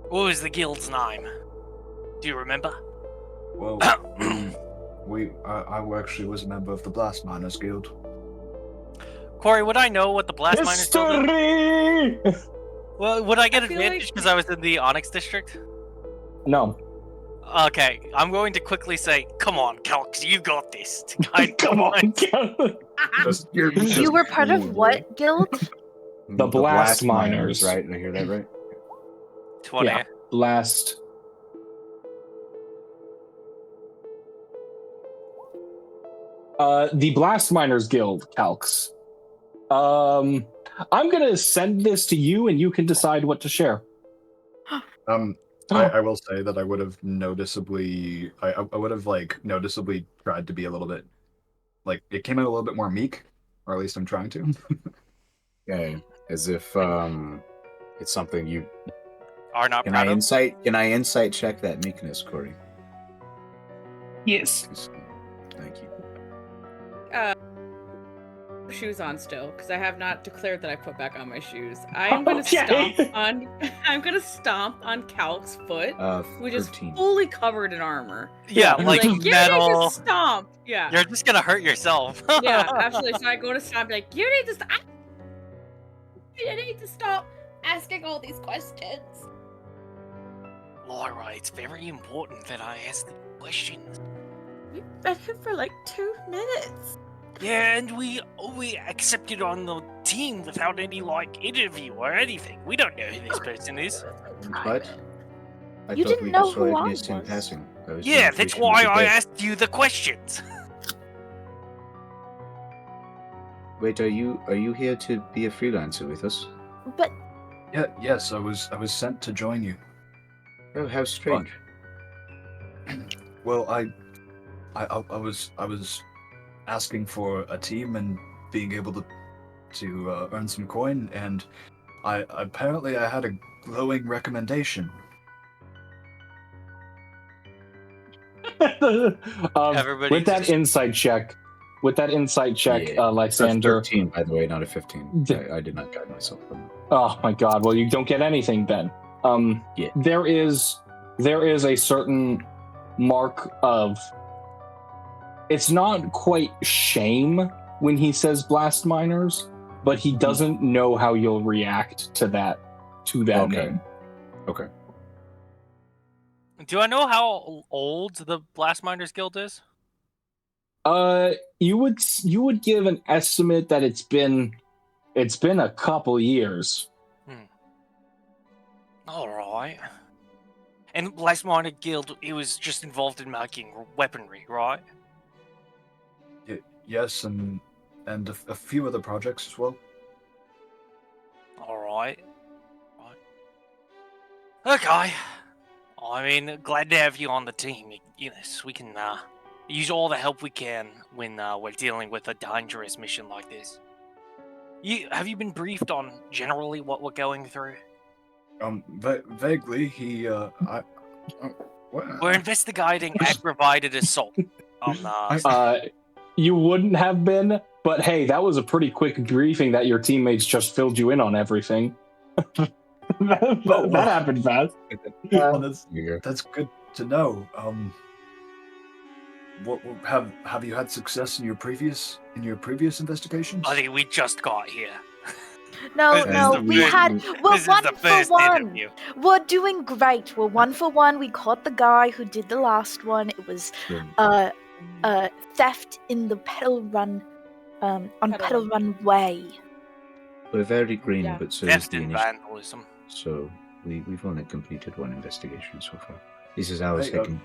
What was the guild's name? Do you remember? well, I actually was a member of the Blast Miners Guild. Corey, would I know what the Blast Miners Guild is? History! Well, would I get I feel advantage like- because I was in the Onyx district? No. Okay, I'm going to quickly say, come on, Calx, you got this. To guide Come on. You were part of what guild? The Blast Miners. right? Did I hear that right? 20. Yeah. Last. The Blast Miners Guild, Calx. I'm gonna send this to you, and you can decide what to share. I will say that I would have noticeably, I would have like noticeably tried to be a little bit, like it came out a little bit more meek, or at least I'm trying to. Yeah, as if it's something you Are not can proud I of. insight check that meekness, Corey? Yes. Thank you. Shoes on still, because I have not declared that I put back on my shoes. I am gonna stomp on. I'm gonna stomp on Calx's foot, which is 13. fully covered in armor. Yeah, I'm like give me metal. just stomp. Yeah. You're just gonna hurt yourself. Yeah, absolutely. So I go to stop, like, you need to stop. You need to stop asking all these questions. Lyra, it's very important that I ask the questions. We've been here for like 2 minutes. Yeah, and we accepted on the team without any like interview or anything. We don't know who this person is. But I You thought didn't we know just saw who I Ignis in was. passing. I was Yeah, under the that's impression why he was I dead. asked you the questions. Wait, are you here to be a freelancer with us? But Yes, I was sent to join you. Oh, how strange. Well, I was asking for a team and being able to earn some coin, and I had a glowing recommendation. Everybody With that just- insight check, Yeah, Lysander. 13, by the way, not a 15. D- I did not guide myself. Oh my God! Well, you don't get anything then. Yeah. There is a certain mark of. It's not quite shame when he says blast miners, but he doesn't know how you'll react to that Okay. name. Okay. Do I know how old the Blast Miners Guild is? You would give an estimate that it's been a couple years. All right. And Blast Miner Guild, it was just involved in making weaponry, right? Yes, and a few other projects as well. All right. Okay. I mean, glad to have you on the team. Yes, we can use all the help we can when we're dealing with a dangerous mission like this. Have you been briefed on generally what we're going through? Vaguely, he We're investigating aggravated assault on You wouldn't have been, but hey, that was a pretty quick briefing that your teammates just filled you in on everything. that happened fast. Well, Yeah. that's good to know. What have you had success in your previous investigations? Buddy, we just got here. No, This is no, the we first- had. We're This is one the for first one. interview. We're doing great. We're 1 for 1. We caught the guy who did the last one. It was theft in the Petal Run, on Petal Petal Run Way. We're very green, Yeah. but so is Theft the and initiative. vandalism. So we've only completed one investigation so far. This is our Hey, second.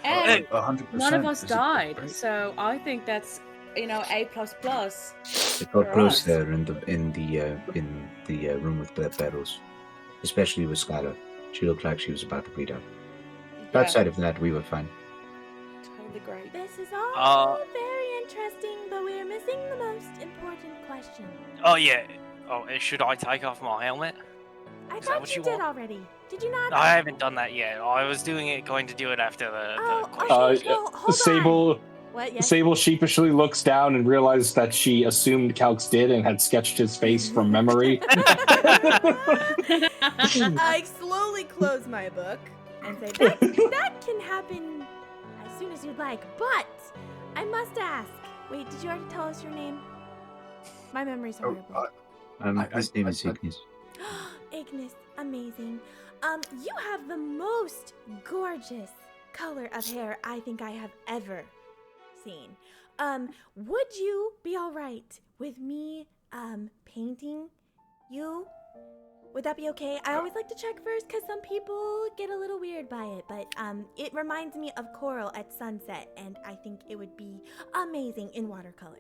And 100%. none of us is it died, great? so I think that's A++. It got for close us. there in the room with the barrels, especially with Skyler. She looked like she was about to bleed out. Yeah, Outside of that, we were fine. totally great. This is all Uh, very interesting, but we're missing the most important question. Oh yeah. Oh, should I take off my helmet? I Is that thought what you you did want? already. Did you not? I haven't done that yet. I was going to do it after the Oh, question. okay. Well, hold on. Sable What? Yes. Sable sheepishly looks down and realizes that she assumed Calx did and had sketched his face from memory. I slowly close my book and say, that can happen as soon as you'd like, but I must ask. Wait, did you already tell us your name? My memory's Oh, horrible. His name is I- Ignis. Ignis, amazing. You have the most gorgeous color of hair I think I have ever seen. Would you be all right with me, painting you? Would that be okay? I always like to check first because some people get a little weird by it, but it reminds me of coral at sunset, and I think it would be amazing in watercolor.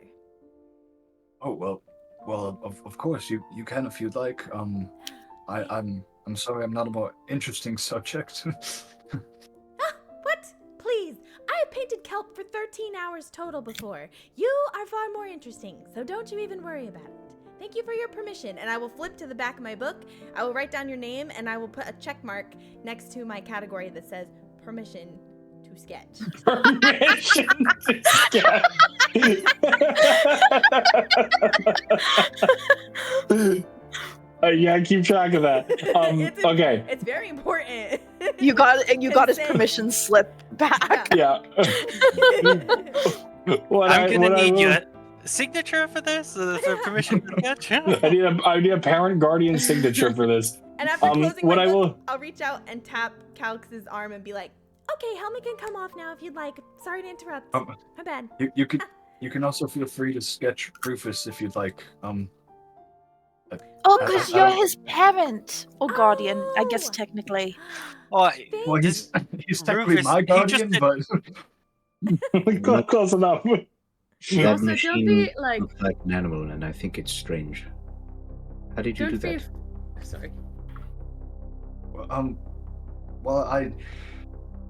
Oh well, of course you can if you'd like. I'm sorry, I'm not a more interesting subject. What? Please, I have painted kelp for 13 hours total before. You are far more interesting, so don't you even worry about it. Thank you for your permission, and I will flip to the back of my book. I will write down your name, and I will put a check mark next to my category that says permission to sketch. Permission to sketch. Yeah, keep track of that. It's- Okay. It's very important. You got his Insane. permission slip back. Yeah. What I'm gonna what need will- your signature for this, for permission to sketch. I need a parent guardian signature for this. And after closing what my I book, will- I'll reach out and tap Calx's arm and be like, "Okay, helmet can come off now if you'd like. Sorry to interrupt. Oh. My bad." You can also feel free to sketch Rufus if you'd like. Oh, because I you're don't- his parent or guardian, I guess Oh. technically. Oh, Well, Just- he's technically Rufus, my he just guardian, did- but Close enough. That Also, don't machine be, like- looked like an animal, and I think it's strange. How did you do Don't that? be. Sorry. well,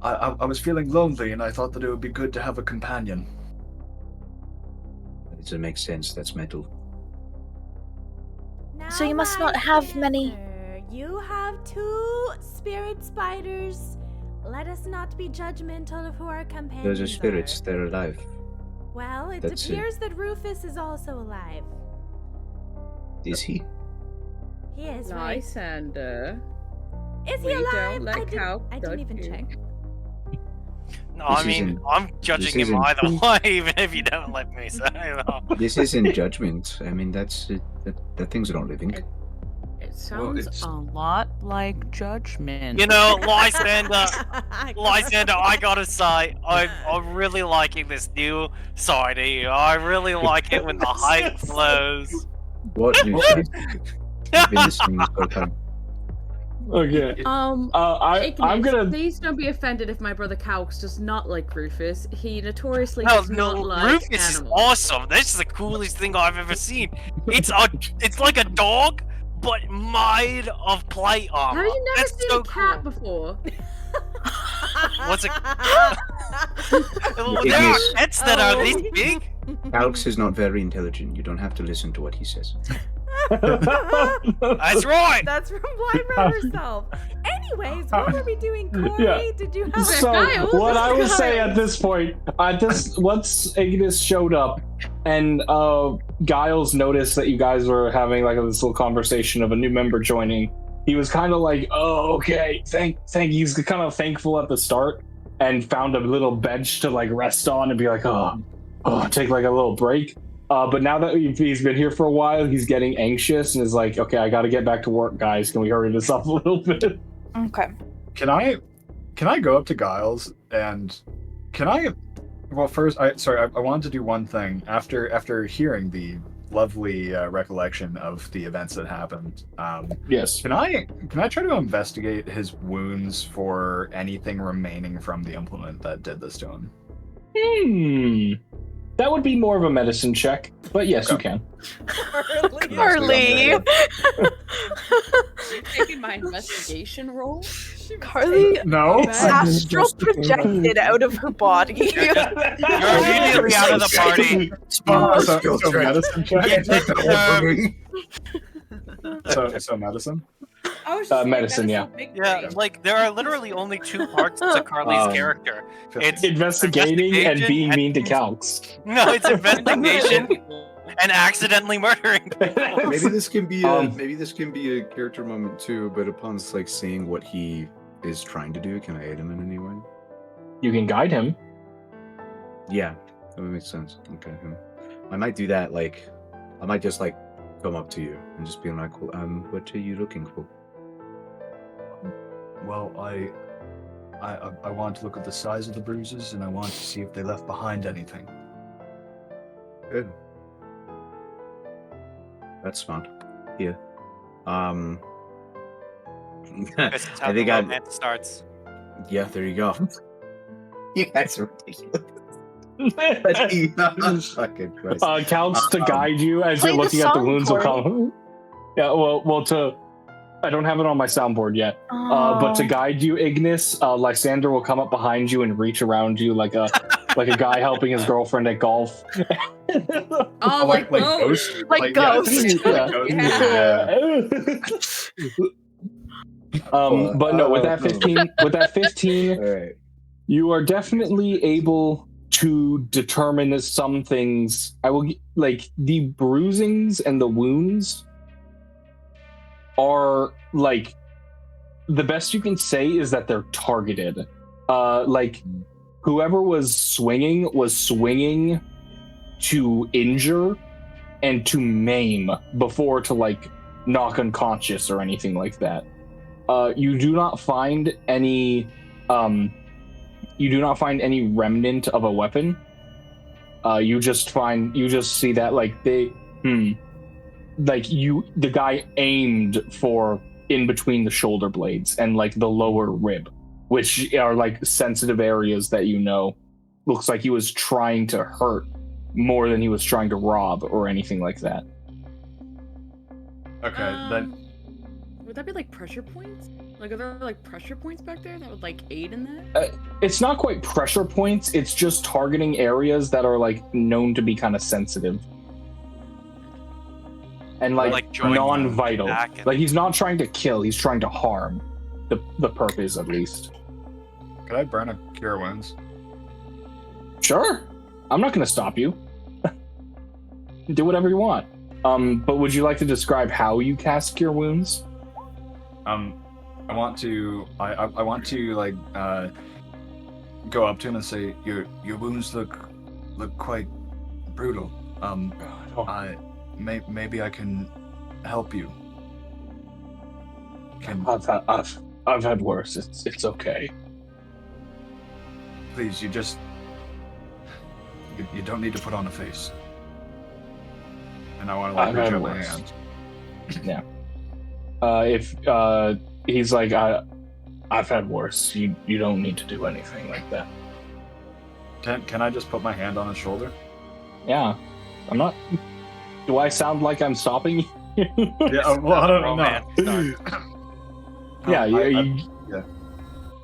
I was feeling lonely, and I thought that it would be good to have a companion. It doesn't make sense. That's metal. So you Now, must not have many- Lysander, You have 2 spirit spiders. Let us not be judgmental of who our companions Those are spirits. are. They're alive. Well, it That's it. appears that Rufus is also alive. Is he? He is, right? Lysander. Is he We alive? don't let Calx I didn't judge even you. check. No, I This mean, isn't- I'm judging this him either isn't- way, even if you don't let me say that. This isn't judgment. I mean, that's that thing's not living. It sounds it's- a lot like judgment. You know, Lysander, Lysander, I gotta say, I'm really liking this new side of you. I really like it when the hype flows. What new shit? I've been listening this whole time. Okay. I'm Ignis, gonna. please don't be offended if my brother Calx does not like Rufus. He notoriously No, does not like Rufus is animals. awesome. This is the coolest thing I've ever seen. It's like a dog, but made of plate armor. Have you never That's seen so a cat cool. before? What's a- Ignis. There are cats that are this Oh. big. Calx is not very intelligent. You don't have to listen to what he says. That's right. That's from Lyra herself. Anyways, what were we doing, Corey? Yeah. Did you have So Giles, what I would Giles. say at this point, once Ignis showed up, and Giles noticed that you guys were having like this little conversation of a new member joining, he was kind of like, oh, okay, thank. He's kind of thankful at the start and found a little bench to like rest on and be like, take like a little break. But now that he's been here for a while, he's getting anxious and is like, okay, I got to get back to work, guys. Can we hurry this up a little bit? Okay. Can I go up to Giles and can I? Well, first, I wanted to do one thing after hearing the lovely recollection of the events that happened. Yes. Can I try to investigate his wounds for anything remaining from the implement that did this to him? That would be more of a medicine check, but yes, you can. Karleigh! You taking my investigation roll? Karleigh No. astral projected out of her body. You're immediately out of the party. So medicine check. Yeah. So medicine. I was just medicine, yeah. Yeah, like there are literally only two parts to Karleigh's character. It's Investigating and being mean to Calx. No, it's investigation and accidentally murdering. Maybe this can be a character moment too. But upon like seeing what he is trying to do, can I aid him in any way? You can guide him. Yeah, that would make sense. Okay, I might do that. Like, I might just like come up to you and just be like, what are you looking for? Well, I want to look at the size of the bruises, and I want to see if they left behind anything. Good. That's smart. Yeah. I This is how think the I. romance starts. Yeah, there you go. You guys are ridiculous. Fucking Christ. Calx to guide you as you're play the looking at the song wounds for will come. Yeah, I don't have it on my soundboard yet. But to guide you, Ignis, Lysander will come up behind you and reach around you like a guy helping his girlfriend at golf. Oh, like Ghost? Like Ghost. Yeah. But no, with that 15, All right. you are definitely able to determine that some things. Like the bruisings and the wounds are like the best you can say is that they're targeted. Like whoever was swinging to injure and to maim before to like knock unconscious or anything like that. You do not find any remnant of a weapon. You just see that like the guy aimed for in between the shoulder blades and like the lower rib, which are like sensitive areas that looks like he was trying to hurt more than he was trying to rob or anything like that. Okay, then. Would that be like pressure points? Like, are there like pressure points back there that would like aid in that? It's not quite pressure points. It's just targeting areas that are like known to be kind of sensitive and like non-vital. Like he's not trying to kill. He's trying to harm. The purpose, at least. Could I burn a cure wounds? Sure. I'm not going to stop you. Do whatever you want. But would you like to describe how you cast Cure Wounds? I want to like go up to him and say, your wounds look quite brutal. Maybe I can help you. I've had worse. It's okay. Please, you don't need to put on a face. And I want to like reach out my hand. Yeah. If he's like, I've had worse. You don't need to do anything like that. Can I just put my hand on his shoulder? Yeah. I'm not. Do I sound like I'm stopping you? Yeah. Well, I don't know. Yeah.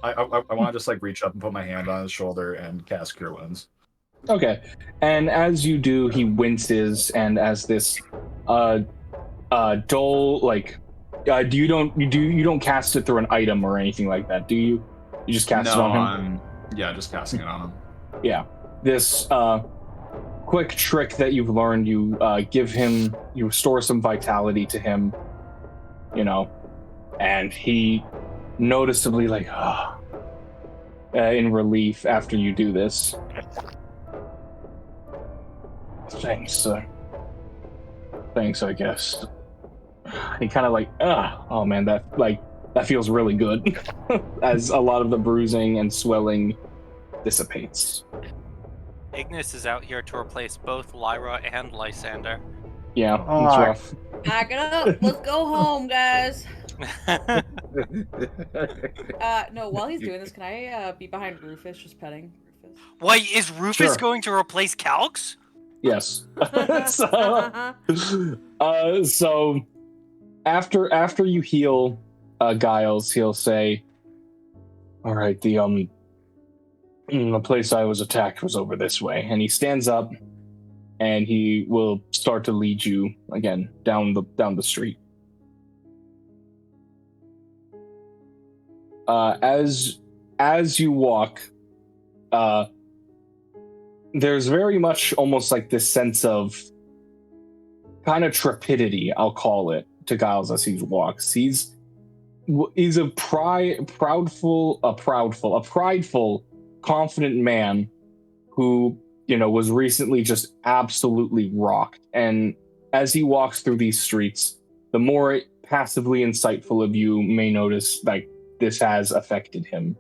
I want to just like reach up and put my hand on his shoulder and cast Cure Wounds. Okay. And as you do, he winces, and as this dull like you don't cast it through an item or anything like that, do you? You just cast it on him? Yeah, just casting it on him. Yeah. This quick trick that you've learned, you restore some vitality to him, and he noticeably in relief after you do this. Thanks, I guess. He kind of oh man, that feels really good as a lot of the bruising and swelling dissipates. Ignis is out here to replace both Lyra and Lysander. Yeah, it's rough. Back it up. Let's go home, guys. No, while he's doing this, can I be behind Rufus just petting Rufus? Wait, is Rufus Sure. going to replace Calx? Yes. So after you heal Giles, he'll say, "All right, the place I was attacked was over this way," and he stands up, and he will start to lead you again down the street. As you walk, there's very much almost like this sense of kind of trepidity, I'll call it, to Giles as he walks. He's a prideful, confident man who, was recently just absolutely rocked. And as he walks through these streets, the more passively insightful of you may notice this has affected him.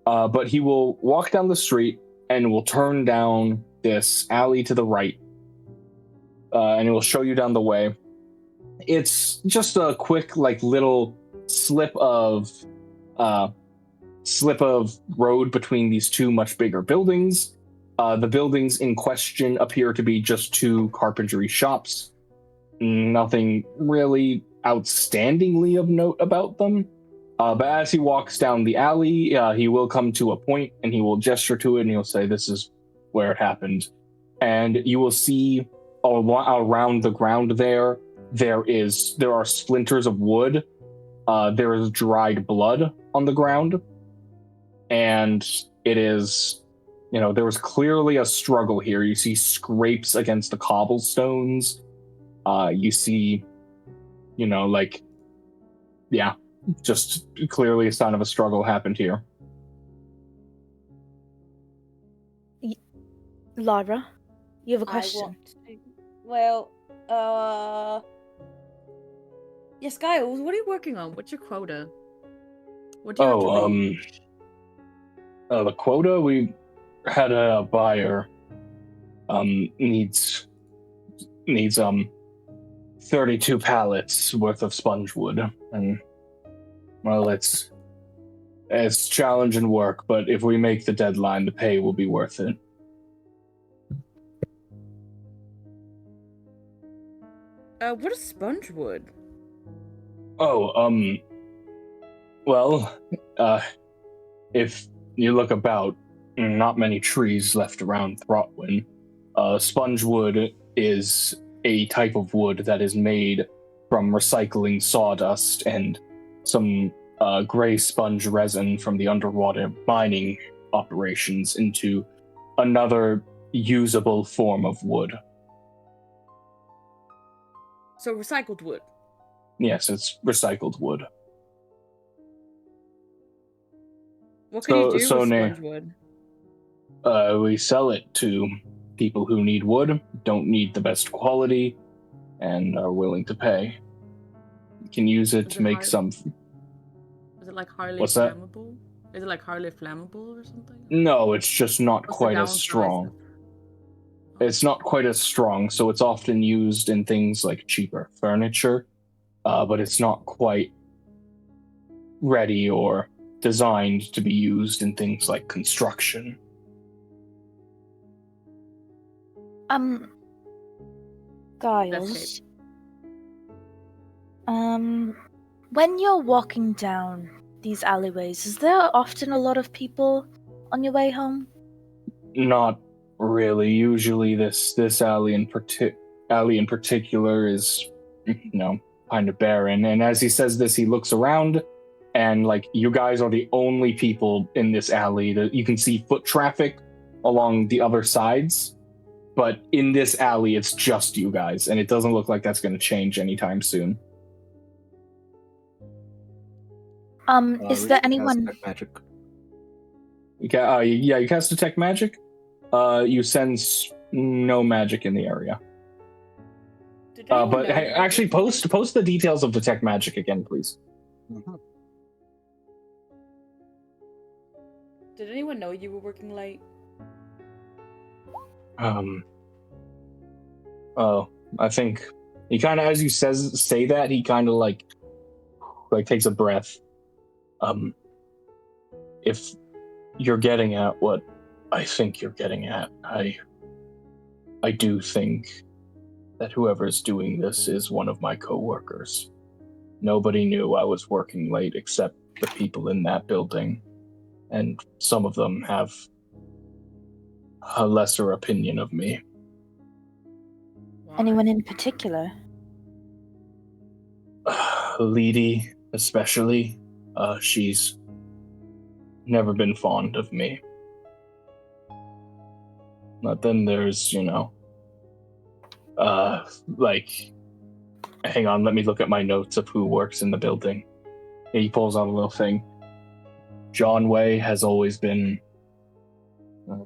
But he will walk down the street and will turn down this alley to the right, and it will show you down the way. It's just a quick, little slip of road between these two much bigger buildings. The buildings in question appear to be just two carpentry shops. Nothing really outstandingly of note about them. But as he walks down the alley, he will come to a point and he will gesture to it and he'll say, "This is where it happened." And you will see around the ground there are splinters of wood. There is dried blood on the ground. And it is, there was clearly a struggle here. You see scrapes against the cobblestones. You see, just clearly a sign of a struggle happened here. Lyra, you have a question. Yes, Giles, what are you working on? What's your quota? What do you have to reach? The quota, we had a buyer needs 32 pallets worth of Spongewood, and well, it's challenging work, but if we make the deadline, the pay will be worth it. What is Spongewood? If you look about, not many trees left around Throtwin. Spongewood is a type of wood that is made from recycling sawdust and some gray sponge resin from the underwater mining operations into another usable form of wood. So recycled wood? Yes, it's recycled wood. What can you do with Spongewood? We sell it to people who need wood, don't need the best quality, and are willing to pay. You can use it to make some... Is it like highly What's that? flammable? Is it like highly flammable or something? No, it's just not What's quite the as strong. downside? It's not quite as strong, so it's often used in things like cheaper furniture, but it's not quite ready or designed to be used in things like construction. Giles, when you're walking down these alleyways, is there often a lot of people on your way home? Not really. Usually this alley in particular is, kind of barren. And as he says this, he looks around, and you guys are the only people in this alley. That you can see foot traffic along the other sides, but in this alley, it's just you guys, and it doesn't look like that's going to change anytime soon. Is there anyone? Detect magic. You cast Detect Magic. You sense no magic in the area. Did anyone But know hey, you were actually, working late? post the details of Detect Magic again, please. Did anyone know you were working late? Oh, I think he kind of, as you say that, he kind of like takes a breath. If you're getting at what I think you're getting at, I do think that whoever's doing this is one of my coworkers. Nobody knew I was working late except the people in that building, and some of them have a lesser opinion of me. Anyone in particular? Leedy, especially. She's never been fond of me. But then there's, hang on, let me look at my notes of who works in the building. He pulls out a little thing. John Way has always been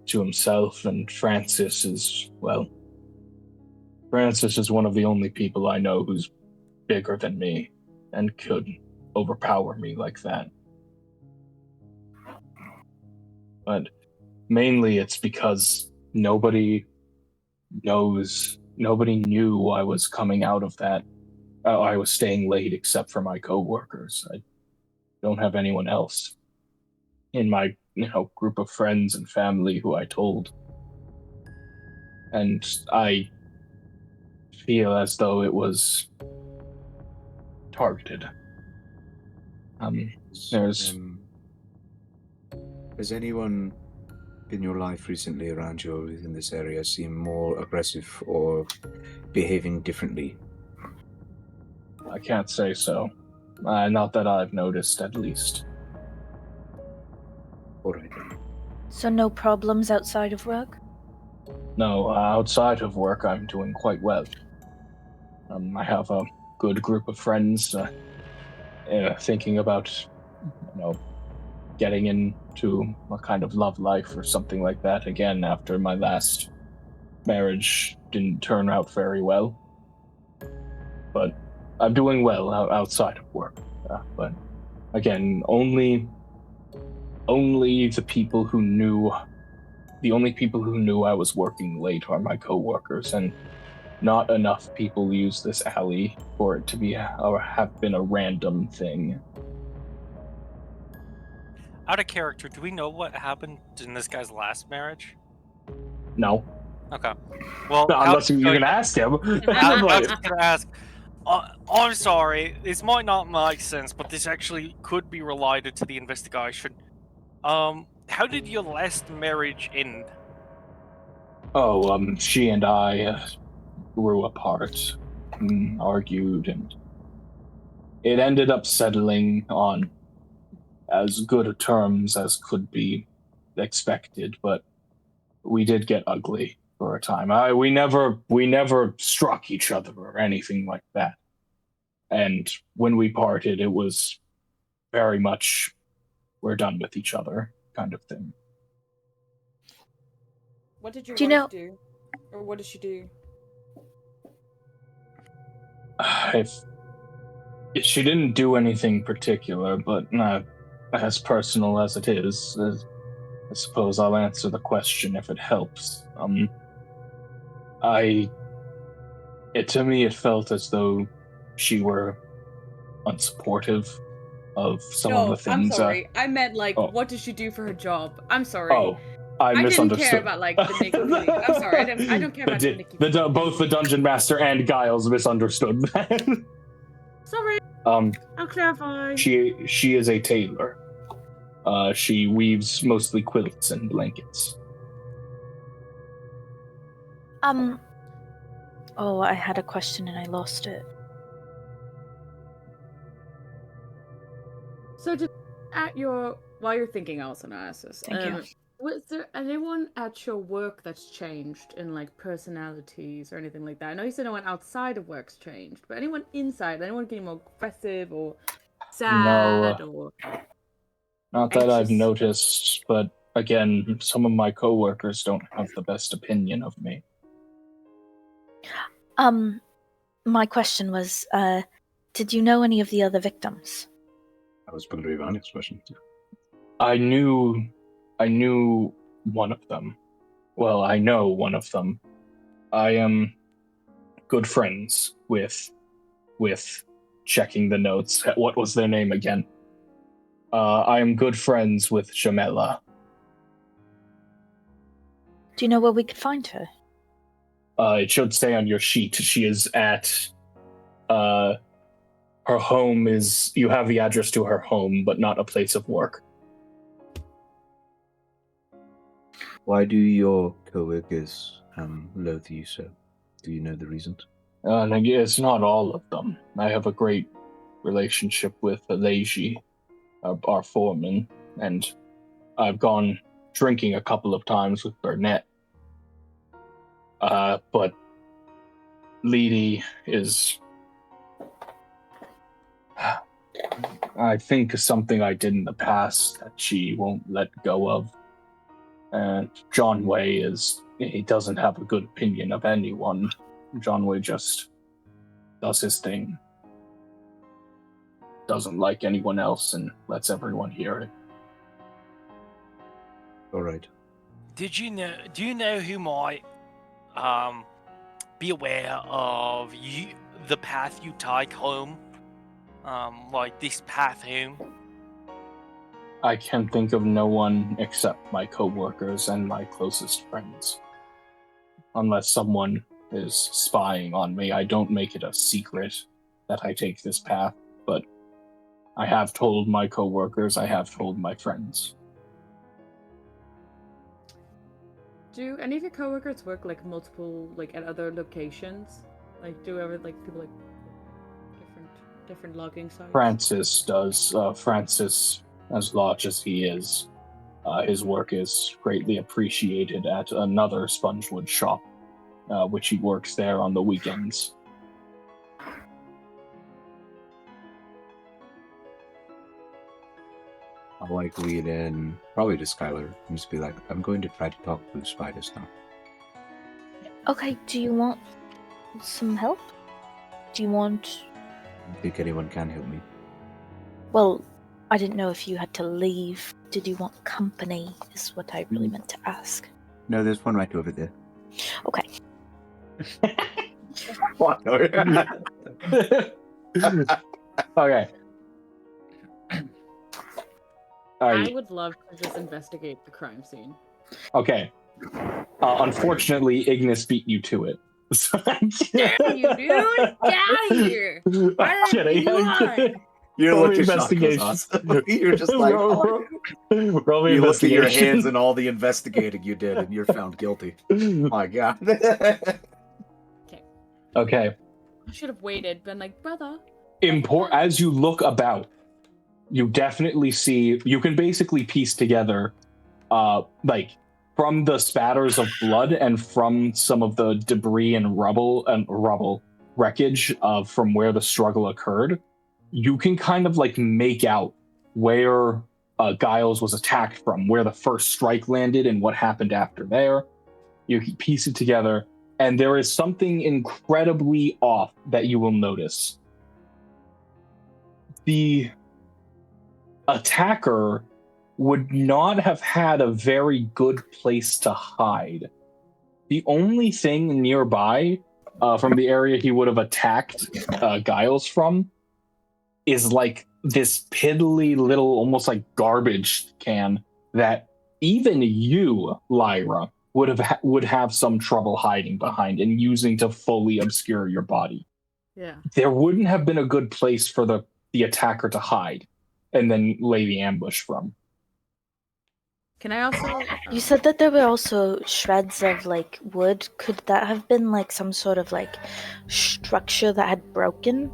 to himself, and Francis is one of the only people I know who's bigger than me and could overpower me like that. But mainly it's because nobody knew I was coming out of that. I was staying late except for my coworkers. I don't have anyone else in my group of friends and family who I told. And I feel as though it was targeted. Has anyone in your life recently around you or in this area seem more aggressive or behaving differently? I can't say so. Not that I've noticed, at least. All right. So no problems outside of work? No, outside of work, I'm doing quite well. I have a good group of friends thinking about, getting into a kind of love life or something like that again after my last marriage didn't turn out very well. But I'm doing well outside of work. But again, only the people who knew I was working late are my coworkers, and not enough people use this alley for it to be or have been a random thing. Out of character, do we know what happened in this guy's last marriage? No. Okay. Well, unless you're gonna ask him. I was gonna ask. I'm sorry, this might not make sense, but this actually could be related to the investigation. How did your last marriage end? Oh, she and I grew apart, argued, and it ended up settling on as good a terms as could be expected, but we did get ugly for a time. We never struck each other or anything like that. And when we parted, it was very much we're done with each other kind of thing. What did your Do you wife know- do? Or what did she do? If she didn't do anything particular, but as personal as it is, I suppose I'll answer the question if it helps. To me, it felt as though she were unsupportive of some of the things. I'm sorry. I meant what does she do for her job? I'm sorry. Oh, I misunderstood. Didn't care about the nitty-gritty. I'm sorry. I don't care about the nitty-gritty. Both the dungeon master and Giles misunderstood that. Sorry. I'll clarify. She is a tailor. She weaves mostly quilts and blankets. Oh, I had a question and I lost it. So, while you're thinking, Allison, Isis, Thank you. was there anyone at your work that's changed in personalities or anything like that? I know you said no one outside of work's changed, but anyone inside? Anyone getting more aggressive or sad No. or Not that I've anxious? noticed, but again, some of my coworkers don't have the best opinion of me. My question was, did you know any of the other victims? That was going to be my next question. I knew one of them. Well, I know one of them. I am good friends with checking the notes. What was their name again? I am good friends with Jamela. Do you know where we could find her? It should say on your sheet. She is at her home is, you have the address to her home, but not a place of work. Why do your co-workers loathe you so? Do you know the reasons? It's not all of them. I have a great relationship with Lyndsie, our foreman, and I've gone drinking a couple of times with Burnett. But Lyndsie is, I think, something I did in the past that she won't let go of. And John Way he doesn't have a good opinion of anyone. John Way just does his thing. Doesn't like anyone else and lets everyone hear it. All right. Do you know who might be aware of the path you take home? Like this path home? I can think of no one except my coworkers and my closest friends. Unless someone is spying on me, I don't make it a secret that I take this path, but I have told my coworkers, I have told my friends. Do any of your coworkers work like multiple, like at other locations? Like, do ever like people like different logging sites? Francis does. Francis, as large as he is, his work is greatly appreciated at another Spongewood shop, which he works there on the weekends. I'll like lead in, probably to Skyler, and just be like, I'm going to try to talk to the spiders now. Okay, do you want some help? Do you want... I think anyone can help me. Well, I didn't know if you had to leave. Did you want company, is what I really meant to ask. No, there's one right over there. Okay. What? Okay. I would love to just investigate the crime scene. Okay. Unfortunately, Ignis beat you to it. Damn you, dude! Get out of here! I'm kidding. You Roll look me at investigation. You're just like, roll me you look at your investigation. hands and all the investigating you did, and you're found guilty. My God. Okay. I should have waited, been like, brother. As you look about, you definitely see, you can basically piece together, like, from the spatters of blood and from some of the debris and wreckage from where the struggle occurred, you can kind of like make out where Giles was attacked from, where the first strike landed and what happened after there. You can piece it together, and there is something incredibly off that you will notice. The attacker would not have had a very good place to hide. The only thing nearby from the area he would have attacked Giles from is like this piddly little, almost like garbage can that even you, Lyra, would have some trouble hiding behind and using to fully obscure your body. Yeah. There wouldn't have been a good place for the attacker to hide and then lay the ambush from. Can I also... You said that there were also shreds of, like, wood. Could that have been, like, some sort of, like, structure that had broken?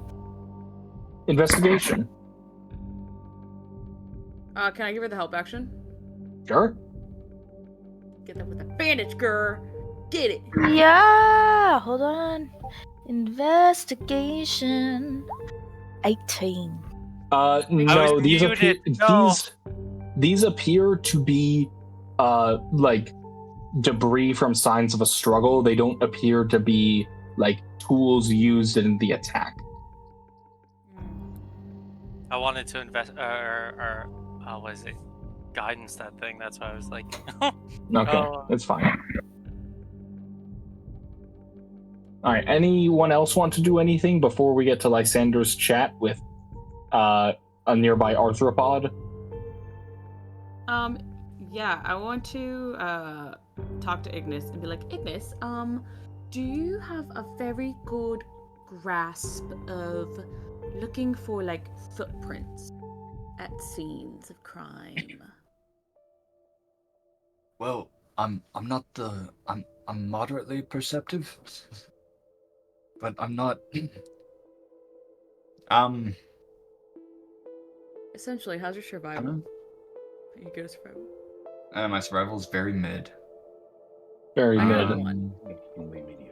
Investigation. Can I give her the help action? Sure. Get that with a bandage, girl. Get it. Yeah! Hold on. Investigation. 18. No, was these appear muted. No. these appear to be like debris from signs of a struggle. They don't appear to be like tools used in the attack. I wanted to invest or what is it? Guidance that thing. That's why I was like, Okay, Oh. that's fine. All right. Anyone else want to do anything before we get to Lysander's chat with a nearby arthropod? Yeah, I want to talk to Ignis and be like, Ignis, do you have a very good grasp of looking for like footprints at scenes of crime? Well, I'm moderately perceptive, but I'm not. Essentially, how's your survival? Are you good at survival? My survival is very mid. Very I mid. got one.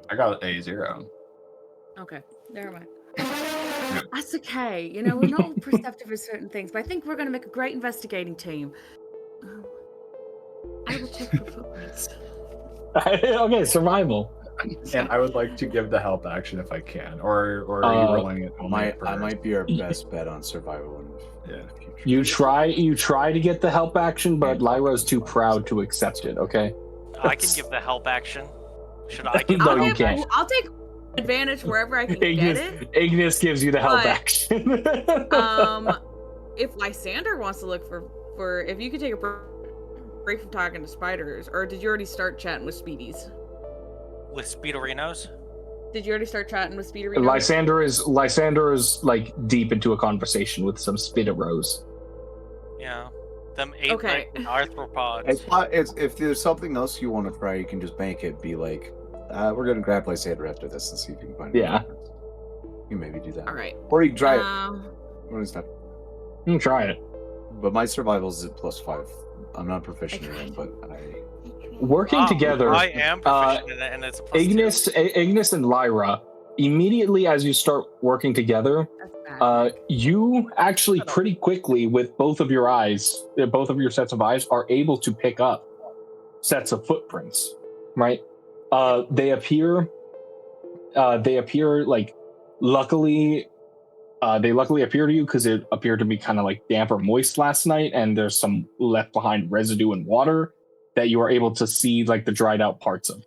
I got a 0. Okay, never mind. That's okay. You know, we're not all perceptive of certain things, but I think we're going to make a great investigating team. I will check for footprints. Okay, survival. And I would like to give the help action if I can, or are you rolling it? I might be our best bet on survival in the future. You try to get the help action, but Lyra's too proud to accept it. Okay. I can give the help action. Should I give No, the you help can't. action? I'll take advantage wherever I can Ignis, get it. Ignis gives you the help But, action. If Lysander wants to look for if you could take a break from talking to spiders, or did you already start chatting with Speedies? With Speederinos? Did you already start chatting with Speederinos? Lysander is like deep into a conversation with some Spideros. Yeah. Them eight Okay. arthropods. If there's something else you want to try, you can just bank it. Be like, we're gonna grab Lysander after this and see if you can find it. Yeah. You maybe do that. All right. Or you can try it. What is that? You can try it. But my survival is at +5. I'm not proficient in it, but Working together, I am proficient in it, and it's a +2. Ignis and Lyra, immediately as you start working together, you actually pretty quickly, with both of your sets of eyes, are able to pick up sets of footprints, right? They appear like, luckily appear to you because it appeared to be kind of like damp or moist last night, and there's some left behind residue and water that you are able to see like the dried out parts of.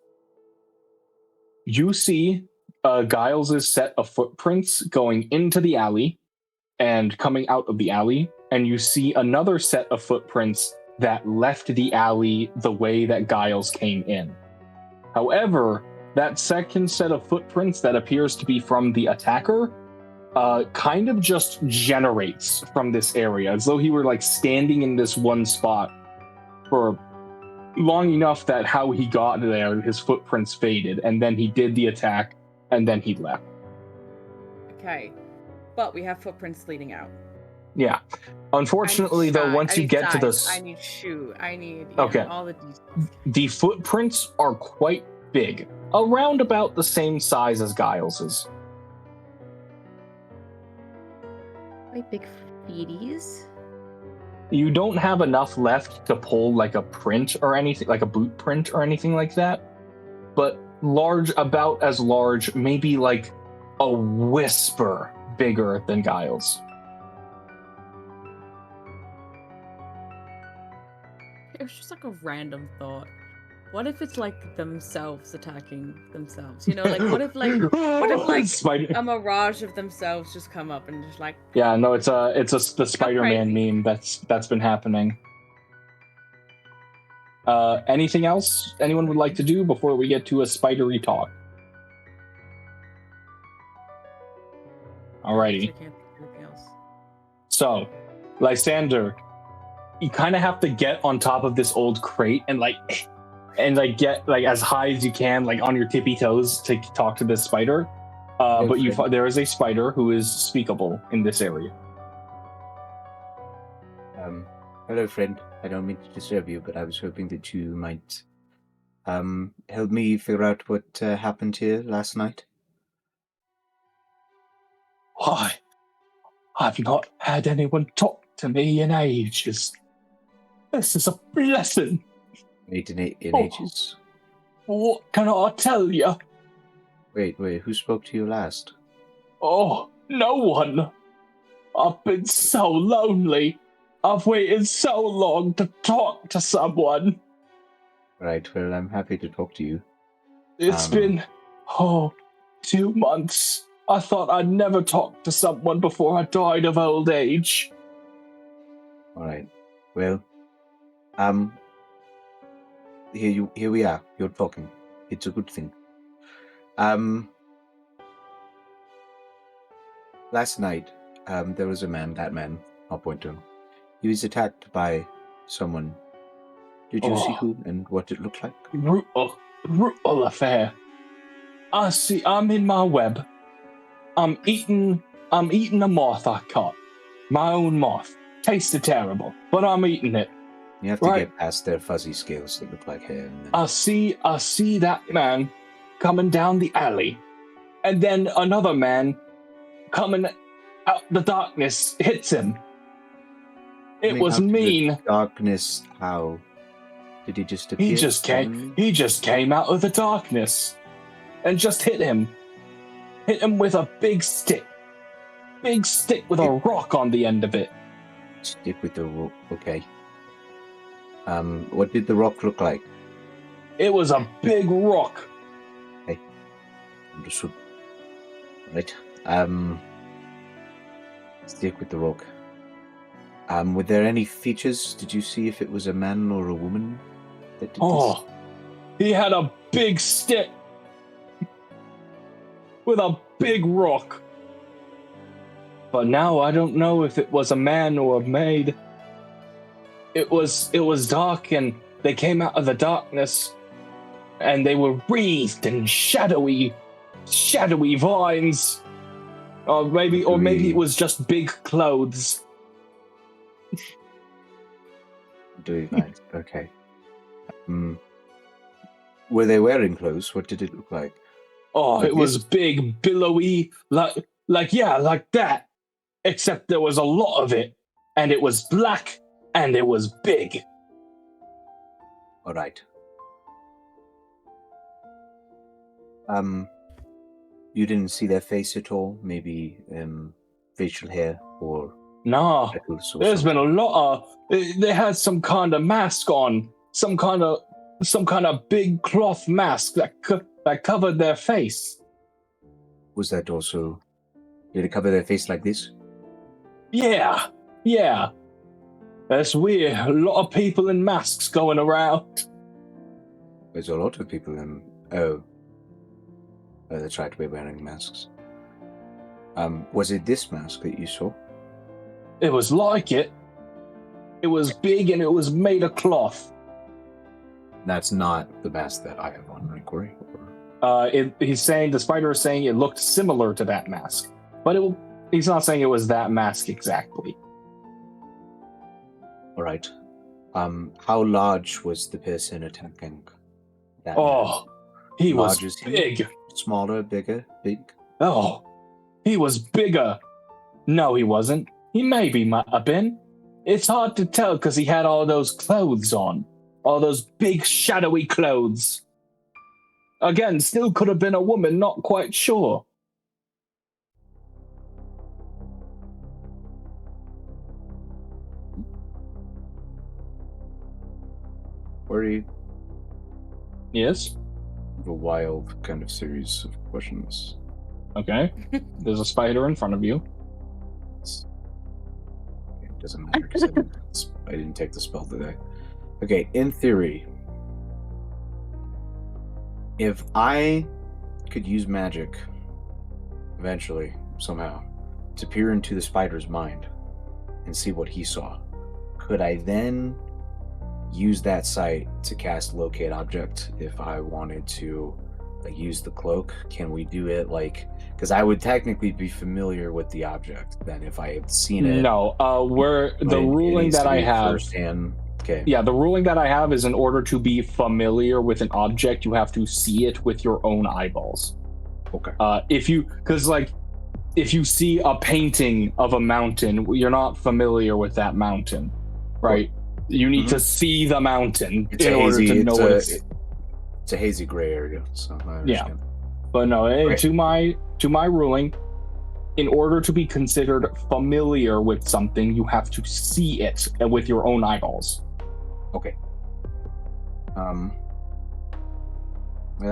You see Giles' set of footprints going into the alley and coming out of the alley, and you see another set of footprints that left the alley the way that Giles came in. However, that second set of footprints that appears to be from the attacker kind of just generates from this area, as though he were like standing in this one spot for long enough that how he got there, his footprints faded, and then he did the attack, and then he left. Okay. But we have footprints leading out. Yeah. Unfortunately, though, once you get to this... I need shoe. I need okay. All the details. The footprints are quite big, around about the same size as Giles's. Like big feeties? You don't have enough left to pull like a print or anything, like a boot print or anything like that. But large, about as large, maybe like a whisper bigger than Giles. It was just like a random thought. What if it's like themselves attacking themselves? You know, like what if a mirage of themselves just come up and just like... Yeah, no, it's the Spider-Man meme that's been happening. Anything else anyone would like to do before we get to a spidery talk? Alrighty. So, Lysander, you kind of have to get on top of this old crate and get like as high as you can, like on your tippy toes, to talk to this spider. But there is a spider who is speakable in this area. Hello, friend. I don't mean to disturb you, but I was hoping that you might help me figure out what happened here last night. I've not had anyone talk to me in ages. This is a blessing. In Oh. ages? What can I tell you? Wait, who spoke to you last? Oh, no one. I've been so lonely. I've waited so long to talk to someone. Right, well, I'm happy to talk to you. It's been, 2 months. I thought I'd never talk to someone before I died of old age. Alright, well, here we are. You're talking. It's a good thing. Last night, there was a man, that man, I'll point to him. He was attacked by someone. Did you see who and what it looked like? Brutal affair. I'm in my web. I'm eating a moth I caught. My own moth. Tasted terrible, but I'm eating it. You have to get past their fuzzy scales that look like hair. And then... I see that man coming down the alley, and then another man coming out the darkness hits him. It was mean. Darkness, how? Did he just appear? He just came out of the darkness and just hit him. Hit him with a big stick. Big stick with a rock on the end of it. Stick with the rock, okay. What did the rock look like? It was a big rock. Okay. Understood. Right. Stick with the rock. Were there any features? Did you see if it was a man or a woman that did this? He had a big stick with a big rock. But now I don't know if it was a man or a maid. It was dark, and they came out of the darkness, and they were wreathed in shadowy vines. Or maybe it was just big clothes. Vines. Okay. Were they wearing clothes? What did it look like? It was big, billowy, like that. Except there was a lot of it, and it was black, and it was big. All right. You didn't see their face at all? Maybe facial hair or... Nah, there's been a lot of... They had some kind of mask on, some kind of big cloth mask that covered their face. Was that also... Did it cover their face like this? Yeah. That's weird. A lot of people in masks going around. There's a lot of people in... Oh, that's right, we're wearing masks. Was it this mask that you saw? It was like it. It was big and it was made of cloth. That's not the mask that I have on, right, Corey? The spider is saying it looked similar to that mask. But he's not saying it was that mask exactly. All right. How large was the person attacking that mask? He was big. Smaller, bigger, big? Oh, he was bigger. No, he wasn't. He maybe might have been. It's hard to tell because he had all those clothes on. All those big, shadowy clothes. Again, still could have been a woman, not quite sure. Where are you? Yes? A wild kind of series of questions. Okay. There's a spider in front of you. It doesn't matter because I didn't take the spell today. Okay, in theory, if I could use magic eventually, somehow, to peer into the spider's mind and see what he saw, could I then use that sight to cast Locate Object if I wanted to use the cloak? Can we do it because I would technically be familiar with the object then if I had seen it. No, the ruling that I have firsthand. Okay. Yeah, the ruling that I have is in order to be familiar with an object, you have to see it with your own eyeballs. Okay. Because if you see a painting of a mountain, you're not familiar with that mountain, right? You need to see the mountain in order to know what it's. It's a hazy gray area, so I understand. But no, Right. to my ruling, in order to be considered familiar with something, you have to see it with your own eyeballs. Okay. Yeah,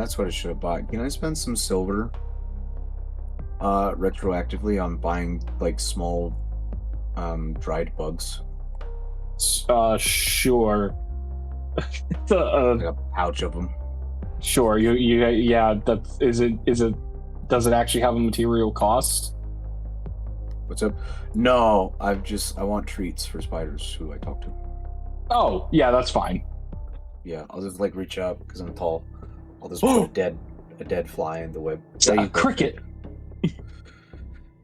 that's what I should have bought. Can I spend some silver retroactively on buying like small dried bugs? Sure. Like a pouch of them. Sure. Yeah. Is it? Does it actually have a material cost? What's up? No, I want treats for spiders who I talk to. Oh, yeah, that's fine. Yeah, I'll just like reach up because I'm tall. I'll just put a dead fly in the web. It's a cricket.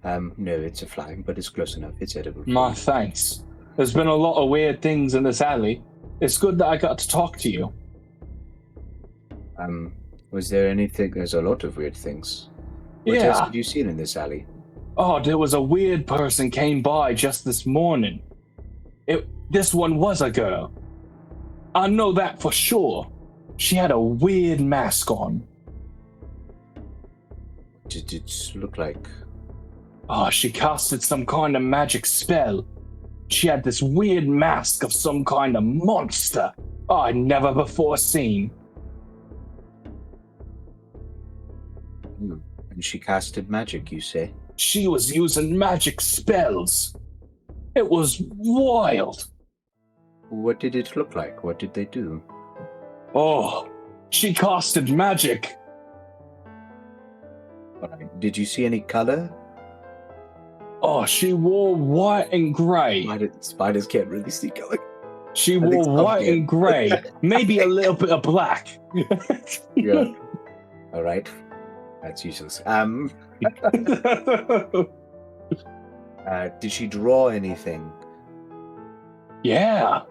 No, it's a fly, but it's close enough. It's edible. My thanks. There's been a lot of weird things in this alley. It's good that I got to talk to you. Was there anything? There's a lot of weird things. What else have you seen in this alley? Oh, there was a weird person came by just this morning. This one was a girl. I know that for sure. She had a weird mask on. What did it look like? Oh, she casted some kind of magic spell. She had this weird mask of some kind of monster I'd never before seen. And she casted magic, you say? She was using magic spells. It was wild. What did it look like? What did they do? Oh, she casted magic. Did you see any color? Oh, she wore white and grey. Spiders can't really see color. She wore white and grey, maybe a little bit of black. Yeah. All right. That's useless. Did she draw anything? Yeah,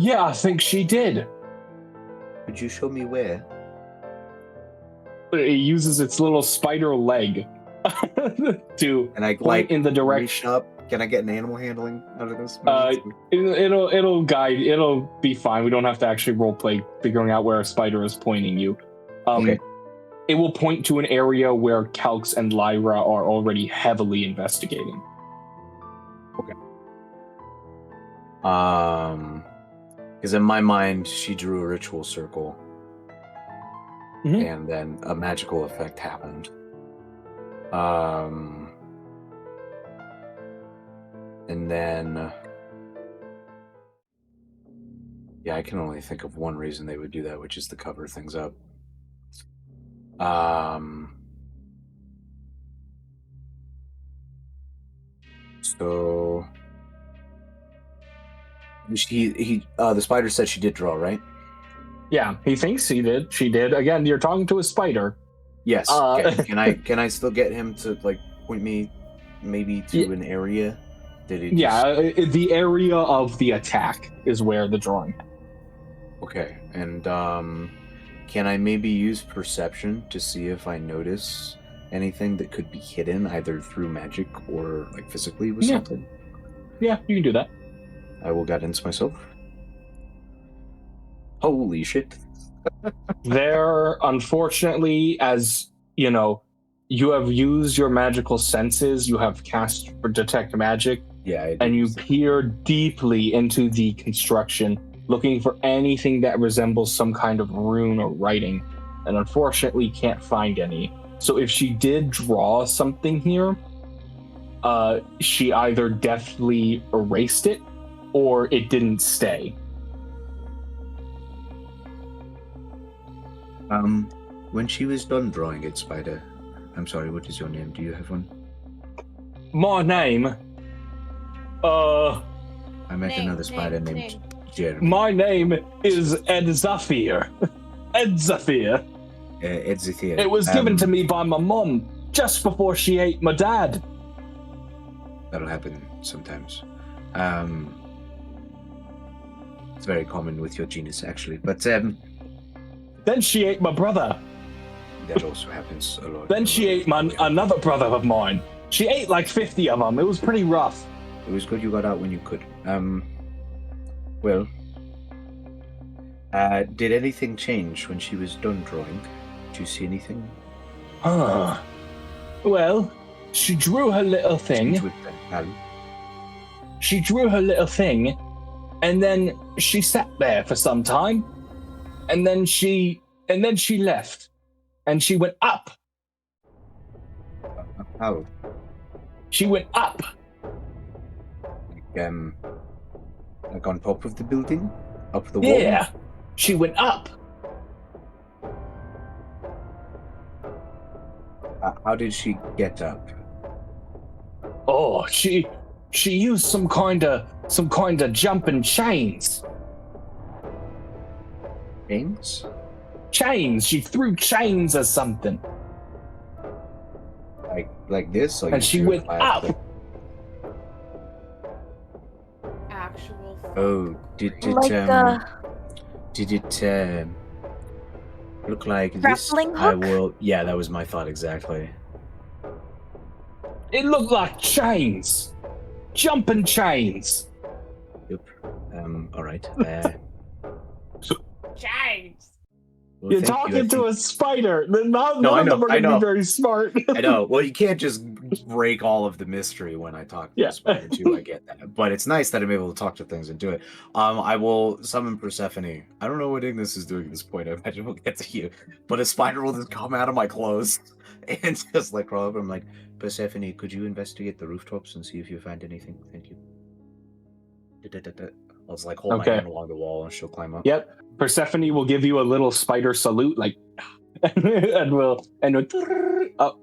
I think she did. Could you show me where? It uses its little spider leg to point in the direction. Up? Can I get an animal handling out of this? It'll guide. It'll be fine. We don't have to actually roleplay figuring out where a spider is pointing you. Okay. It will point to an area where Calx and Lyra are already heavily investigating. Okay. Because in my mind, she drew a ritual circle, and then a magical effect happened. And then, yeah, I can only think of one reason they would do that, which is to cover things up. So the spider said she did draw, right? Yeah, he thinks he did. She did. Again, you're talking to a spider. Yes. Okay. Can I still get him to like point me maybe to an area? Did he? Yeah, the area of the attack is where the drawing. Okay, and can I maybe use perception to see if I notice anything that could be hidden either through magic or like physically with something? Yeah, you can do that. I will guidance myself. Holy shit. There, unfortunately, as you know, you have used your magical senses, you have cast for detect magic, and you peer deeply into the construction, looking for anything that resembles some kind of rune or writing, and unfortunately can't find any. So if she did draw something here, she either deftly erased it or it didn't stay. When she was done drawing it, Spider, I'm sorry, what is your name? Do you have one? My name? I met another spider named Jeremy. My name is Ed Zafir. Ed Zafir. Ed Zafir. It was given to me by my mom just before she ate my dad. That'll happen sometimes. It's very common with your genus, actually. But then she ate my brother. That also happens a lot. Then she ate another brother of mine. She ate like 50 of them. It was pretty rough. It was good you got out when you could. Well, did anything change when she was done drawing? Did you see anything? Well, she drew her little thing. She drew her little thing, and then she sat there for some time, and then she left, and she went up. How? She went up. Like on top of the building? Up the wall? Yeah, she went up. How did she get up? Oh, she used some kind of jumping chains. Chains? Chains. She threw chains or something, Like this? Like and she went up. Actual. Oh, did it look like this? grappling I hook? will. Yeah, that was my thought exactly. It looked like chains, jumping chains. Yep. All right. James. Well, You're thank you. talking to a spider. None No, of I them know, are I going to know. be very smart. I know. Well, you can't just break all of the mystery when I talk to Yeah. the spider too. I get that, but it's nice that I'm able to talk to things and do it. I will summon Persephone. I don't know what Ignis is doing at this point. I imagine we'll get to you, but a spider will just come out of my clothes and just like crawl up. I'm like, Persephone, could you investigate the rooftops and see if you find anything? Thank you. I'll just like hold my Okay. hand along the wall and she'll climb up. Yep. Persephone will give you a little spider salute, like, and will up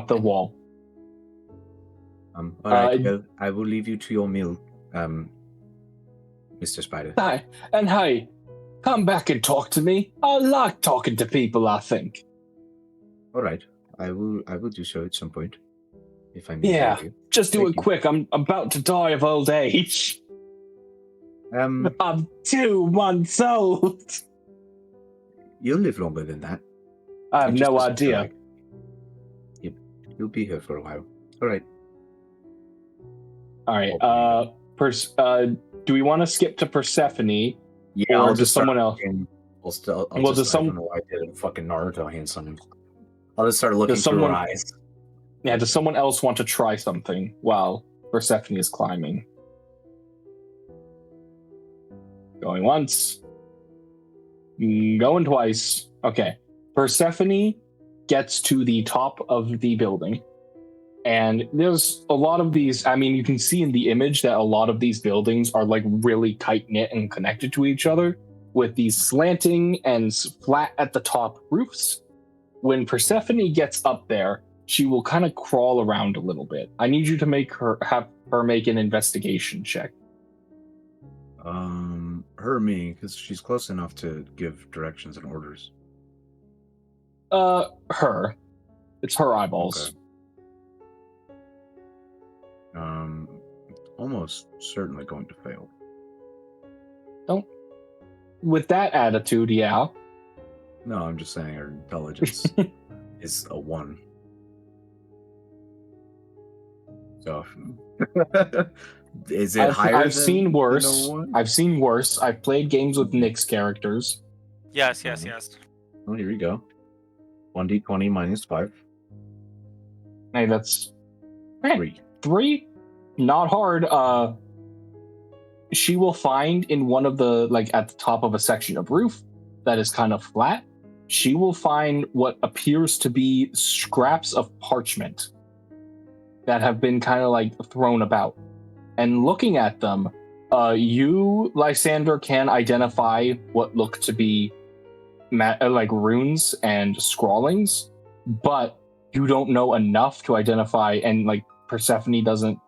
the wall. All right. Well, I will leave you to your meal, Mr. Spider. Hi, and hey, come back and talk to me. I like talking to people, I think. All right. I will do so at some point. If I may. Yeah. Thank you. Just do Thank it you. quick. I'm about to die of old age. Um, I'm 2 months old. you'll live longer than that. I have It just no doesn't feel idea. like- Yep. You'll be here for a while. All right. All right. Do we want to skip to Persephone? Yeah. Or I'll does someone else? I'll Well, just, does I don't know why I did a fucking Naruto hand summon. I'll just start looking through someone- her eyes. Yeah, does someone else want to try something while Persephone is climbing? Going once. Going twice. Okay. Persephone gets to the top of the building. And there's a lot of these. I mean, you can see in the image that a lot of these buildings are like really tight knit and connected to each other with these slanting and flat at the top roofs. When Persephone gets up there, she will kind of crawl around a little bit. I need you to have her make an investigation check. Her or me, because she's close enough to give directions and orders. Her. It's her eyeballs. Okay. Almost certainly going to fail. With that attitude, yeah. No, I'm just saying her intelligence is a 1. So, is it higher? I've seen worse. than a 1? I've seen worse. I've played games with Nick's characters. Yes. Oh, here we go. 1d20 minus 5. Hey, that's 3. 3. Not hard. She will find in one of the, like, at the top of a section of roof that is kind of flat, she will find what appears to be scraps of parchment that have been kind of like thrown about. And looking at them, you, Lysander, can identify what look to be like runes and scrawlings, but you don't know enough to identify, and like Persephone doesn't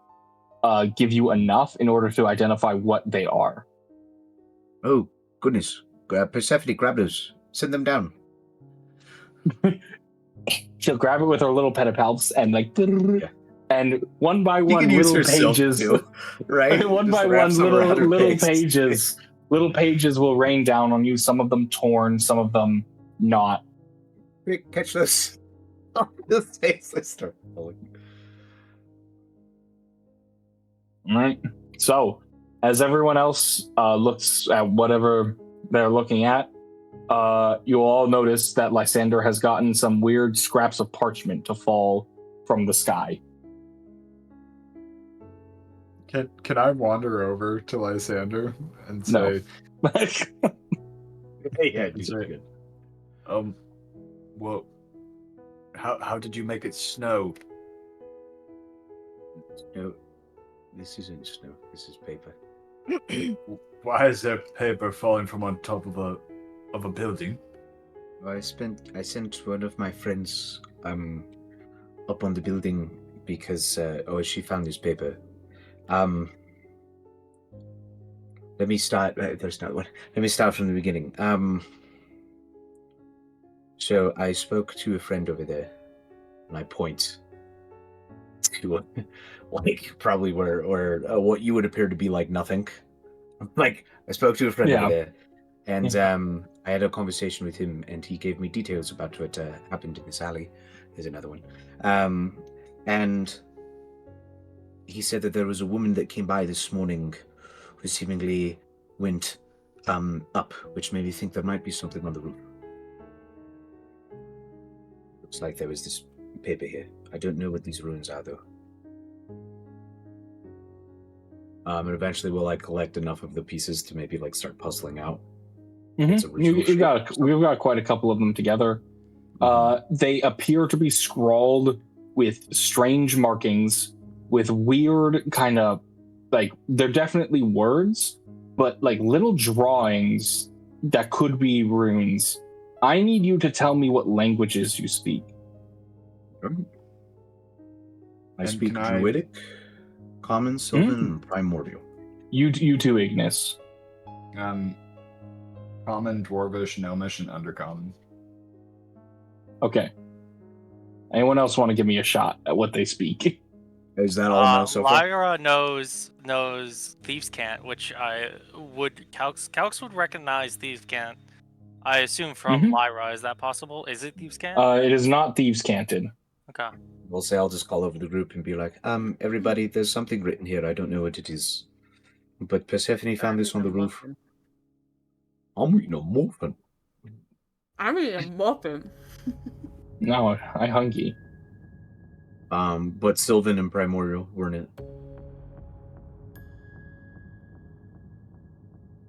give you enough in order to identify what they are. Oh, goodness. Persephone, grab those. Send them down. She'll grab it with her little pedipalps and like, and one by You one can use little herself pages, too, right? one Just by wrap one some around her little face. pages, little pages will rain down on you. Some of them torn, some of them not. Quick, catch this. This face, I start falling. All right. So, as everyone else looks at whatever they're looking at, you all notice that Lysander has gotten some weird scraps of parchment to fall from the sky. Can I wander over to Lysander and No. say, Yeah, and say, well, how did you make it snow? No, this isn't snow. This is paper. Why is there paper falling from on top of a building? Well, I sent one of my friends up on the building because she found this paper. Let me start. There's not one. Let me start from the beginning. So I spoke to a friend over there, and I point to like probably where what you would appear to be like nothing. Like I spoke to a friend over there, and I had a conversation with him, and he gave me details about what happened in this alley. There's another one, and he said that there was a woman that came by this morning who seemingly went up, which made me think there might be something on the roof. Looks like there was this paper here. I don't know what these runes are, though. And eventually we'll like collect enough of the pieces to maybe like start puzzling out. We've got quite a couple of them together. They appear to be scrawled with strange markings, with weird kind of like they're definitely words, but like little drawings that could be runes. I need you to tell me what languages you speak. I speak Druidic, Common, Sylvan, and Primordial. You too, Ignis. Common, Dwarvish, Gnomish, and Undercommon. Okay. Anyone else want to give me a shot at what they speak? Is that all now so far? Lyra knows Thieves' Cant, which Calx would recognize Thieves' Cant. I assume from Lyra. Is that possible? Is it Thieves' Cant? It is not Thieves' Canted. Okay. We'll say I'll just call over the group and be like, everybody, there's something written here. I don't know what it is. But Persephone found this on the roof. I'm eating a muffin. I'm eating a muffin. No, I hungry. But Sylvan and Primordial weren't it.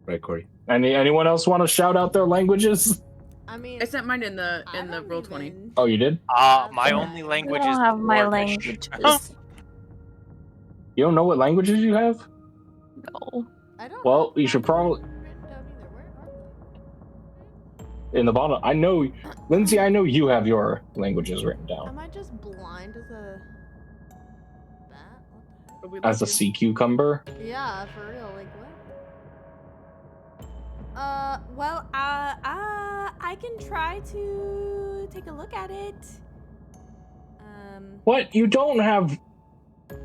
Right, Corey? Anyone else want to shout out their languages? I mean, I sent mine in the roll 20. Oh, you did? My only language I is don't have my Dwarvish. languages. You don't know what languages you have? No. I don't. Well, you should probably written down either. Where are they? in the bottom. I know, Lyndsie. I know you have your languages written down Am I just blind as a bat? What the heck? as a sea cucumber. Yeah, for real. Like what? Well, I can try to take a look at it. What? You don't have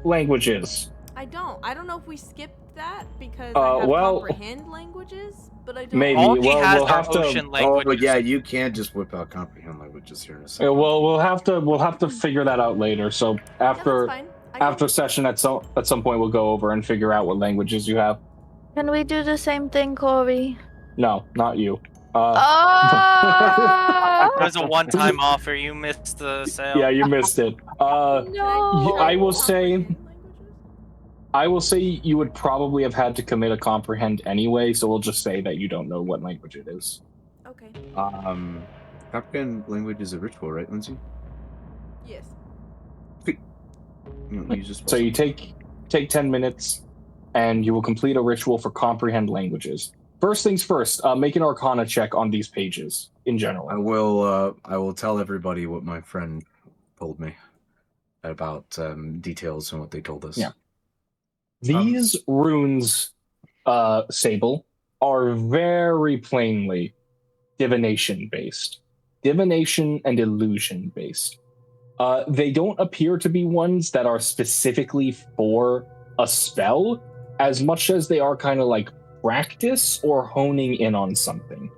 languages? I don't know if we skipped that because I have comprehend languages, but I don't. Maybe. All he Well, has we'll are have to. ocean languages. Oh, yeah, you can't just whip out comprehend languages here in a second. Well, we'll have to figure that out later. So after Yeah, after session at some point we'll go over and figure out what languages you have. Can we do the same thing, Corey? No, not you. Oh! There's a one-time offer. You missed the sale. Yeah, you missed it. No. I will say you would probably have had to commit a comprehend anyway, so we'll just say that you don't know what language it is. Okay. Comprehend language is a ritual, right, Lyndsie? Yes. You don't use this So you take 10 minutes, and you will complete a ritual for comprehend languages. First things first, make an Arcana check on these pages in general. I will tell everybody what my friend told me about details and what they told us. Yeah. These runes, Sable, are very plainly divination-based. Divination and illusion-based. They don't appear to be ones that are specifically for a spell, as much as they are kind of like practice or honing in on something.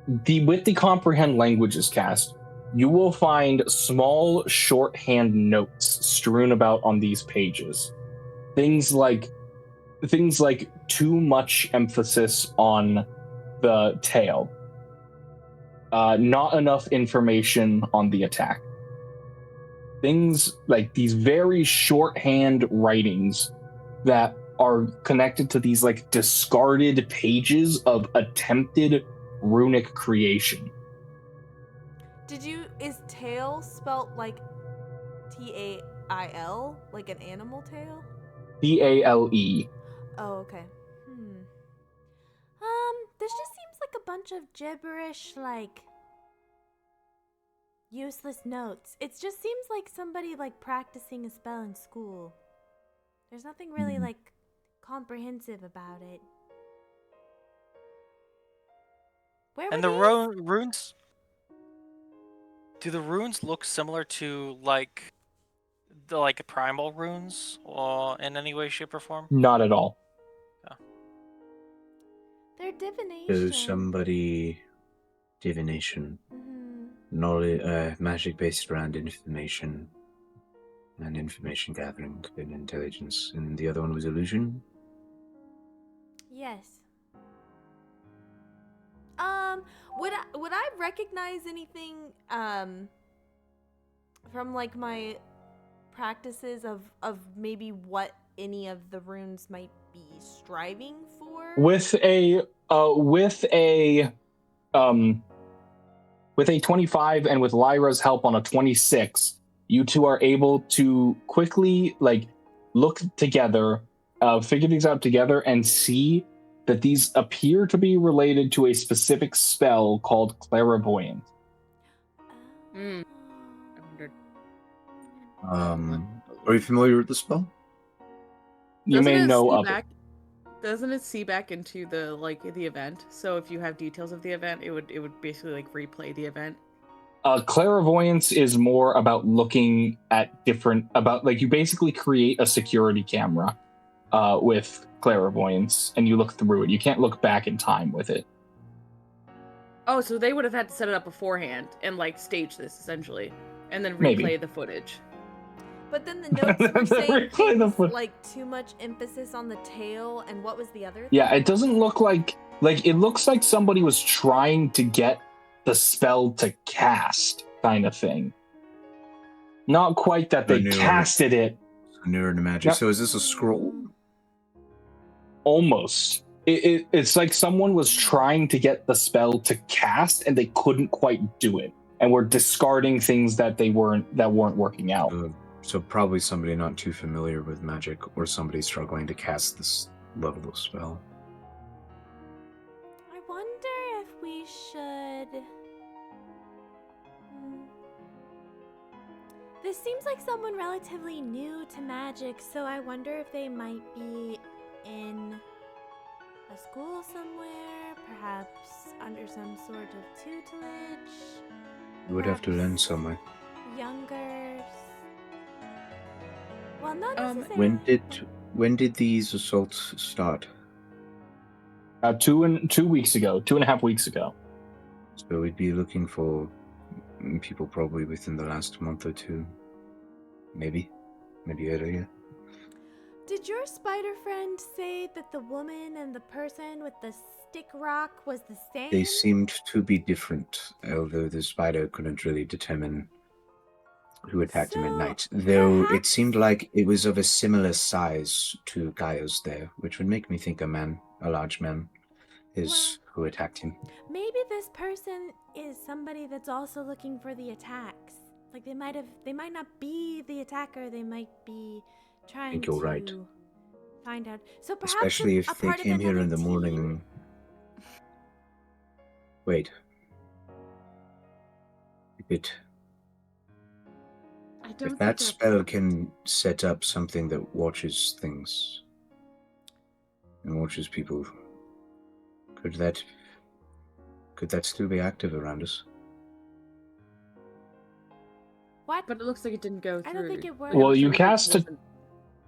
with the comprehend languages cast, you will find small shorthand notes strewn about on these pages. Things like too much emphasis on the tail. Not enough information on the attack. Things like these very shorthand writings that are connected to these like discarded pages of attempted runic creation. Is tail spelt like Tail? Like an animal tail? Tale. Oh, okay. This just seems like a bunch of gibberish, like useless notes. It just seems like somebody like practicing a spell in school. There's nothing really like comprehensive about it. Where And were the these? runes. Do the runes look similar to like the primal runes, or in any way, shape, or form? Not at all. They're divination. There's somebody divination, knowledge, magic based around information and information gathering and intelligence, and the other one was illusion. Yes. Would I recognize anything from like my practices of maybe what any of the runes might be striving for? With a 25 and with Lyra's help on a 26, you two are able to quickly like look together, figure these out together, and see that these appear to be related to a specific spell called clairvoyance. I wondered. Are you familiar with the spell? You may know of it. Doesn't it see back into the event? So if you have details of the event, it would basically like replay the event. Clairvoyance is more about looking at different, you basically create a security camera with clairvoyance, and you look through it. You can't look back in time with it. Oh, so they would have had to set it up beforehand and like stage this essentially, and then replay Maybe. the footage. But then the notes were saying Replay the things like too much emphasis on the tail, and what was the other thing? Yeah, it doesn't look like it looks like somebody was trying to get the spell to cast, kind of thing. Not quite that they casted it. Newer to magic. Yep. So is this a scroll? Almost. It's like someone was trying to get the spell to cast and they couldn't quite do it, and were discarding things that weren't working out. So probably somebody not too familiar with magic, or somebody struggling to cast this level of spell. I wonder if we should. This seems like someone relatively new to magic, so I wonder if they might be in a school somewhere, perhaps under some sort of tutelage. You would have to learn somewhere. Younger. Well, not necessarily. When did these assaults start? 2.5 weeks ago. So we'd be looking for people probably within the last month or two. Maybe earlier. Did your spider friend say that the woman and the person with the stick rock was the same? They seemed to be different, although the spider couldn't really determine who attacked him at night. Though it seemed like it was of a similar size to Gaia's there, which would make me think a large man, is who attacked him. Maybe this person is somebody that's also looking for the attacks. Like they might not be the attacker, they might be trying you're to right. find out. So perhaps Especially if they came here in the morning. Wait. If that spell can set up something that watches things and watches people, could that still be active around us? What? But it looks like it didn't go through. I don't think it worked. Well, you cast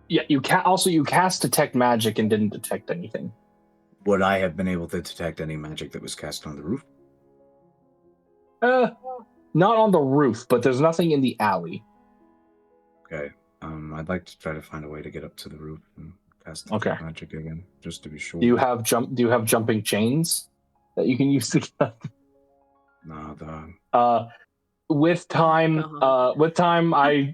you cast detect magic and didn't detect anything. Would I have been able to detect any magic that was cast on the roof? Not on the roof, but there's nothing in the alley. Okay. I'd like to try to find a way to get up to the roof and cast Okay. magic again, just to be sure. Do you have jumping chains that you can use to get? No, With time, I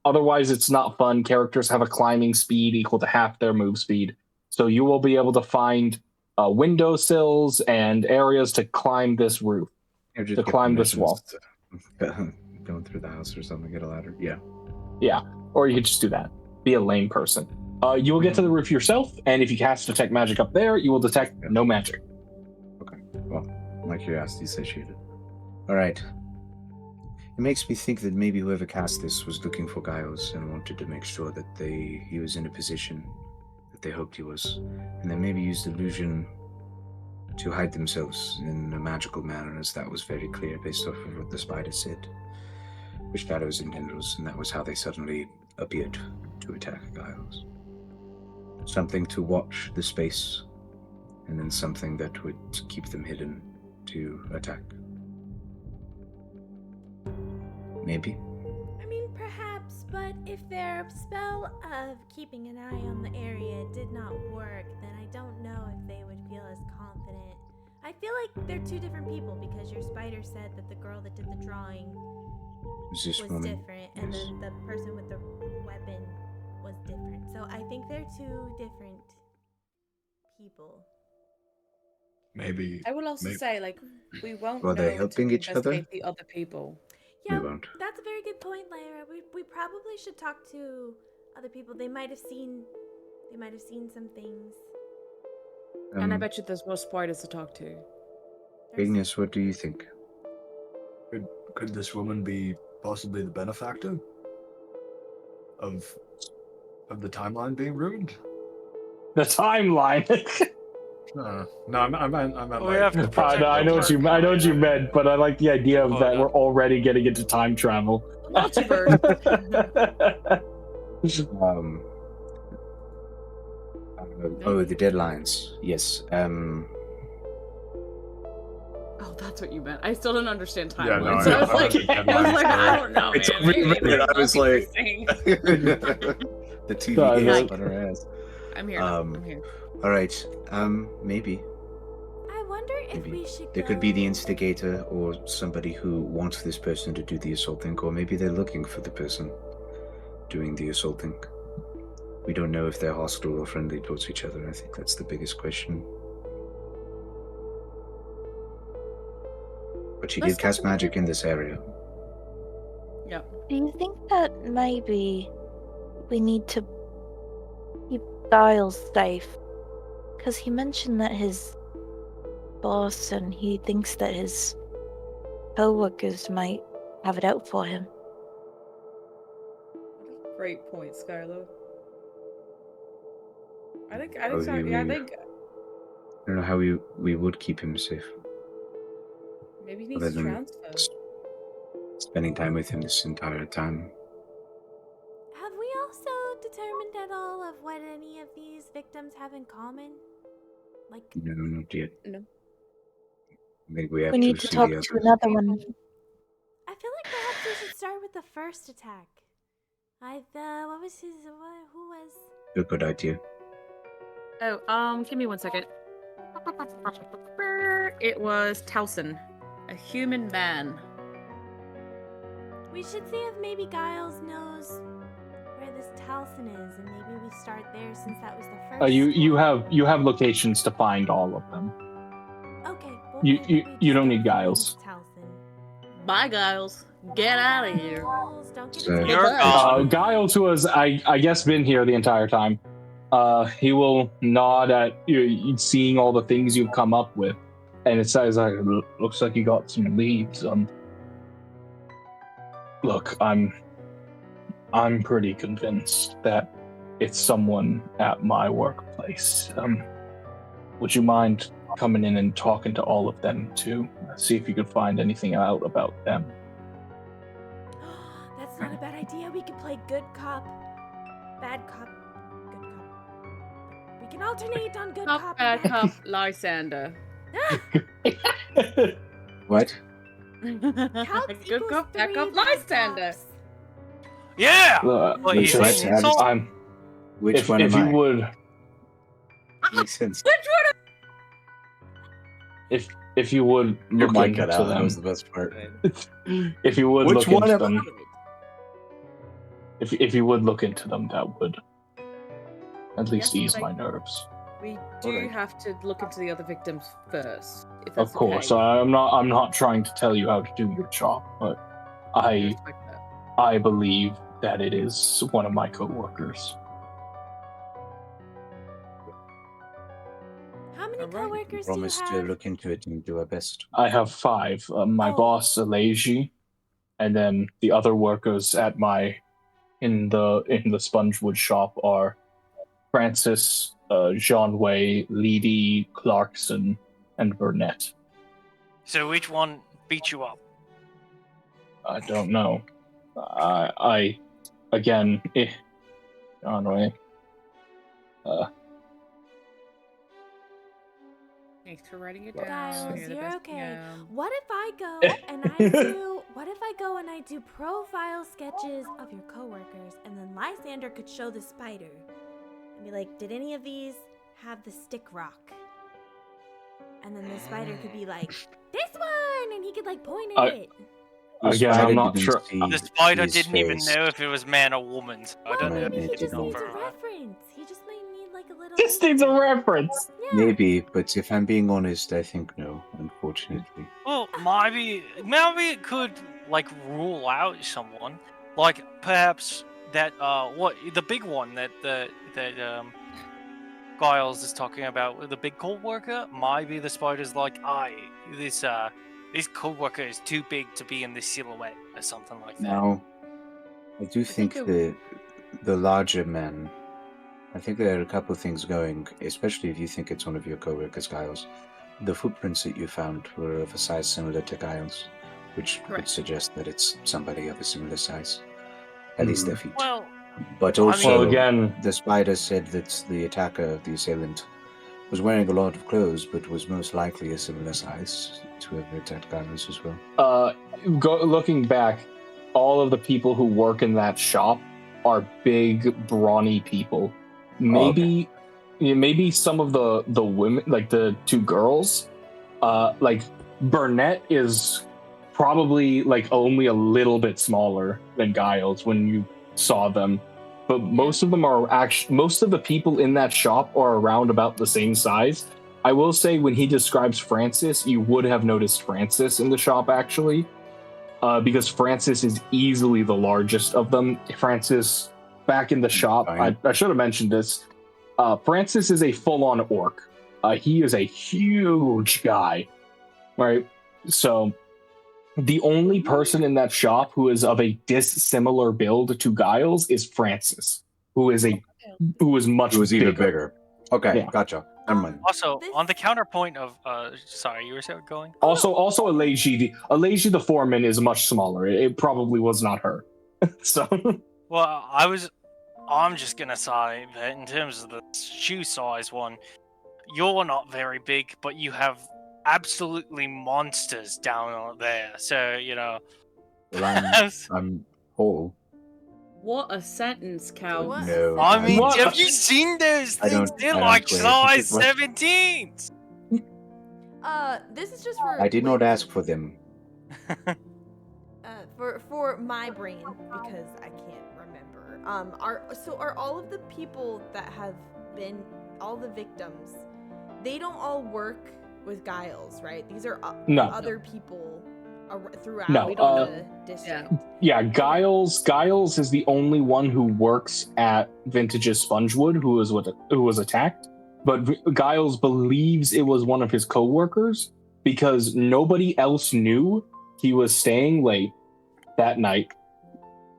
otherwise it's not fun. Characters have a climbing speed equal to half their move speed, so you will be able to find windowsills and areas to climb this roof, to climb this wall. Going through the house or something, get a ladder. Yeah. Yeah, or you could just do that. Be a lame person. You will get to the roof yourself, and if you cast detect magic up there, you will detect no magic. Okay. Well, my curiosity satiated. All right. It makes me think that maybe whoever cast this was looking for Giles and wanted to make sure that he was in a position that they hoped he was, and then maybe used illusion to hide themselves in a magical manner, as that was very clear based off of what the spider said, with shadows and tendrils, and that was how they suddenly appeared to attack Giles. Something to watch the space, and then something that would keep them hidden to attack. Maybe. I mean, perhaps, but if their spell of keeping an eye on the area did not work, then I don't know if they would feel as confident. I feel like they're two different people, because your spider said that the girl that did the drawing was different, and then the person with the weapon was different. So I think they're two different people. Maybe. I will also say, like, we won't Were know they helping until we each other? investigate the other people. Yeah, We won't. that's a very good point, Lyra. We probably should talk to other people. They might have seen some things. And I bet you there's more spiders to talk to. Ignis, what do you think? Could this woman be possibly the benefactor of the timeline being ruined? The timeline. No, I meant We like, have to protect I know what you meant, but I like the idea of that we're already getting into time travel. Multiverse. The deadlines. Yes. Oh, that's what you meant. I still don't understand Yeah, no, timelines. So I was like, I don't know, It's man. every Maybe minute I was like- multiverse. The TV Nice. is on her ass. I'm here. I'm here. All right. Maybe. I wonder if Maybe. we should There go... could be the instigator or somebody who wants this person to do the assaulting, or maybe they're looking for the person doing the assaulting. We don't know if they're hostile or friendly towards each other. I think that's the biggest question. But she Let's did cast talk about magic it. in this area. Yep. Do you think that maybe we need to keep Giles safe? Because he mentioned that his boss and he thinks that his co-workers might have it out for him. Great point, Skyler. I think Oh, so. you Yeah, I mean- think I don't know how we would keep him safe. maybe he needs Other to than transfer. spending time with him this entire time. Have we also determined at all of what any of these victims have in common? Like, No, not yet. No. I think we have We need to to see talk the to others. another one. I feel like perhaps we should start with the first attack. What was his? Who was? A good idea. Oh, give me 1 second. It was Towson, a human man. We should see if maybe Giles knows where this Talson is, and maybe we start there since that was the first. You one. have locations to find all of them. Okay. Well, You- maybe you- we you just don't go need for Giles. Talson. Bye, Giles. Get out of here. Giles, don't get So- into You're trouble. gone. Giles, who has I guess been here the entire time, he will nod at you, seeing all the things you've come up with, and it says, "Looks like you got some leads." Look, I'm pretty convinced that it's someone at my workplace. Would you mind coming in and talking to all of them too? See if you could find anything out about them. That's not a bad idea. We could play good cop, bad cop, good cop. We can alternate on good cop. Cop, bad and cop, Lysander. Ah! What? Calx Good equals cop, back 3 up, Lysander. Cyclops. Yeah. Look, you say? so- Which one if am you I? would, Makes sense. if you would Your look mic into cut out. That them, was the best part. if you would Which look one into am them, if you would look into them, that would at least Yes, ease thank my you. nerves. We do Alright. have to look into the other victims first. If Of that's course, okay. I'm not trying to tell you how to do your job, but I I respect that. I believe that it is one of my coworkers. How many Alright. coworkers do you Promise to have? look into it and do our best. I have 5. My Oh. boss, Alegi, and then the other workers at in the Spongewood shop are Francis, Jean Way, Leedy, Clarkson, and Burnett. So which one beat you up? I don't know. I again, Jean Way. Thanks for writing it down. Giles, You're the you're best okay. DM. What if I go and I do profile sketches of your coworkers, and then Lysander could show the spider and be like, "Did any of these have the stick rock?" And then the spider could be like, "This one," and he could like point at it. The Again, I'm spider not didn't sure. see The spider his didn't even face. know if it was man or woman. So I Well, don't know. maybe it he if just didn't. needs a for- reference. He just might need like a little. Just needs a reference. Yeah. Maybe, but if I'm being honest, I think no, unfortunately. Well, maybe it could like rule out someone, like perhaps that what the big one that Giles is talking about with the big co-worker. Maybe the spider's like, this co-worker is too big to be in this silhouette or something like that. Now, I do think think the larger men, I think there are a couple of things going, especially if you think it's one of your co-workers, Giles. The footprints that you found were of a size similar to Giles, which would Correct. suggest that it's somebody of a similar size. At least their feet. Well, But I mean- also, Well, again, the spider said that the attacker, the assailant, was wearing a lot of clothes, but was most likely a similar size to whoever attacked Giles as well. looking back, all of the people who work in that shop are big, brawny people. Maybe, maybe some of the women, like the 2 girls, like Burnett is probably like only a little bit smaller than Giles when you saw them, but most of them are most of the people in that shop are around about the same size. I will say, when he describes Francis, you would have noticed Francis in the shop actually, because Francis is easily the largest of them. Francis, back in the shop, I should have mentioned this. Francis is a full-on orc. He is a huge guy, right? So the only person in that shop who is of a dissimilar build to Giles is Francis, who is much It was even bigger. bigger. Okay, Yeah. gotcha. Never mind. also This- on the counterpoint of sorry, you were going. Also, Alegi the foreman is much smaller. It probably was not her. So Well, I'm just gonna say that in terms of the shoe size one, you're not very big, but you have absolutely monsters down there. So Well, I'm whole. What a sentence, Cal. What? No. I mean, What? have you seen those I things? don't- They're I don't like swear. size What? 17s. This is just for. I did not ask for them. For my brain, because I can't remember. Are all of the people that have been all the victims? They don't all work with Giles, right? These are No. other people throughout No, the district. yeah, Giles is the only one who works at Vintage's Spongewood who was attacked. But Giles believes it was one of his coworkers because nobody else knew he was staying late that night,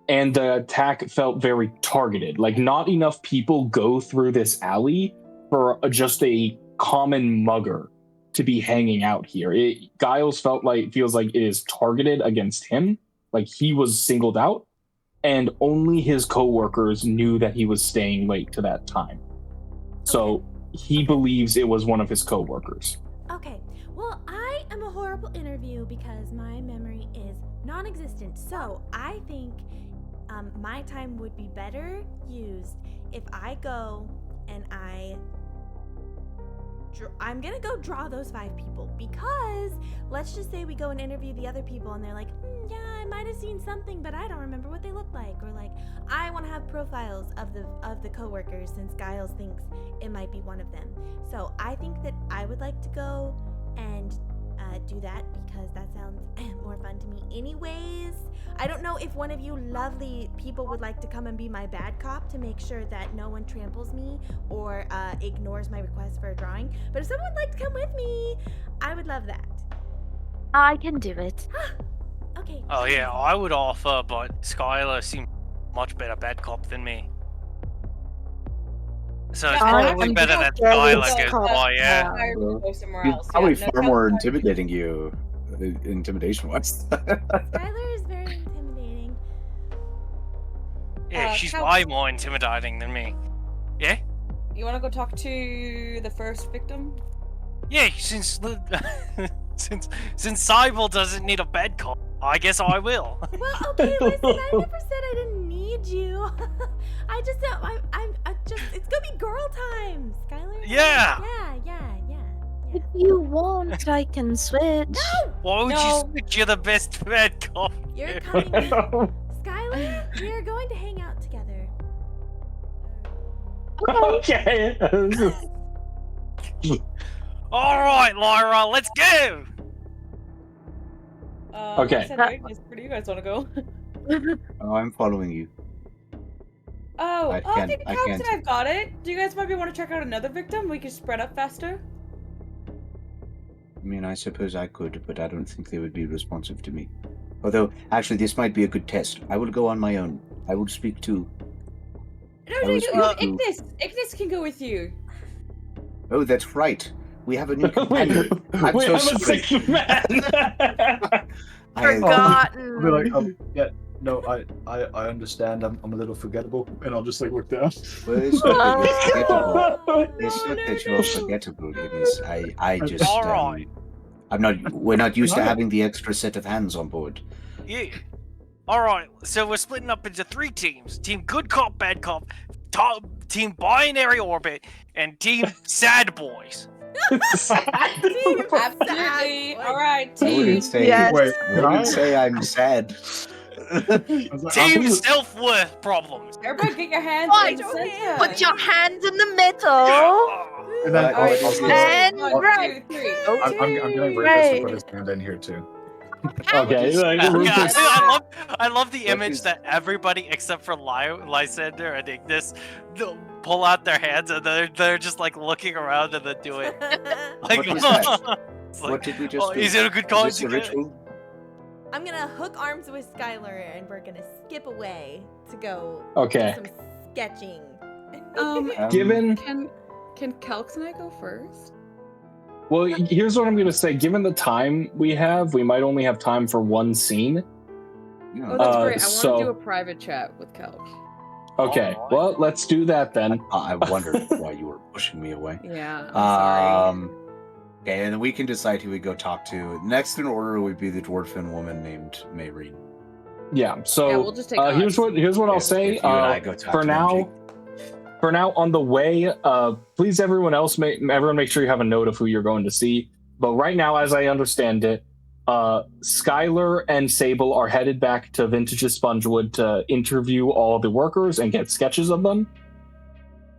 and the attack felt very targeted. Like, not enough people go through this alley for just a common mugger to be hanging out here. Giles feels like it is targeted against him, like he was singled out, and only his coworkers knew that he was staying late to that time. So he believes it was one of his coworkers. Okay. Well, I am a horrible interview because my memory is non-existent. So I think my time would be better used if I go and I'm gonna go draw those 5 people, because let's just say we go and interview the other people and they're like, yeah, I might have seen something, but I don't remember what they look like. Or like, I want to have profiles of the coworkers since Giles thinks it might be one of them. So I think that I would like to go and do that because that sounds more fun to me anyways. I don't know if one of you lovely people would like to come and be my bad cop to make sure that no one tramples me or ignores my request for a drawing. But if someone would like to come with me, I would love that. I can do it. Okay. Oh yeah, I would offer, but Skyler seems much better bad cop than me. So it's probably better that Skyler goes by, yeah. Go somewhere He's else. probably Yeah, no, far more Calx- intimidating you, intimidation-wise. Skyler is very intimidating. Yeah, she's Calx- way more intimidating than me. Yeah? You want to go talk to the first victim? Yeah, since Sable doesn't need a bad cop, I guess I will. Well, okay, listen, I never said I didn't need you. I just don't, I'm just, it's gonna be girl time, Skyler. Yeah. Yeah. If you want, I can switch. Why would No. you switch? You're the best bad cop. You're coming with Skyler, we are going to hang out together. Okay. Alright, Lyra, let's go! Okay. Where do you guys want to go? Oh, I'm following you. I can't- think I Calx can't. and I've got it. Do you guys maybe want to check out another victim? We could spread up faster. I mean, I suppose I could, but I don't think they would be responsive to me. Although, actually, this might be a good test. I will go on my own. I will speak to... No, was speaking to- Ignis can go with you. Oh, that's right. We have a new companion. I'm we so have a sorry. sixth man. Forgotten. I'll be like, yeah, no, I understand. I'm a little forgettable, and I'll just like look down. Well, it's not that you're forgettable. Oh, It's not that you're forgettable, Ignis. I just... Alright. We're not used to Alright. having the extra set of hands on board. Yeah. Alright, so we're splitting up into 3 teams. Team Good Cop, Bad Cop, Team Binary Orbit, and Team Sad Boys. Absolutely. All right, I team. wouldn't say, Yes. Wait, I wouldn't say I'm sad. Team Self-Worth Problems. Everybody get your hands Right, in the center. Put your hands in the middle. And then All right, I'll see. and One, right. 2, 3. I'm getting Rufus to Right. put his hand in here too. Okay, like, Rufus. I love the What image is- that everybody except for Lysander and Ignis they'll pull out their hands and they're just like looking around and then do it. Like, What was that? it's What like, did we just do? is it a good Is call? this a ritual? I'm gonna hook arms with Skyler and we're gonna skip away to go Okay. do some sketching. Given Can Calx and I go first? Well, here's what I'm going to say. Given the time we have, we might only have time for one scene. Yeah. Oh, that's great. I want so- to do a private chat with Calx. Okay, Alright. well, let's do that then. I wondered why you were pushing me away. Yeah, I'm sorry. Okay, and then we can decide who we go talk to. Next in order would be the dwarfen woman named Mayreen. Yeah. So Yeah, we'll just take here's odds. what I'll If say. you and I go talk For to now, MG. on the way, please everyone make sure you have a note of who you're going to see. But right now, as I understand it, Skyler and Sable are headed back to Vintage's Spongewood to interview all the workers and get sketches of them.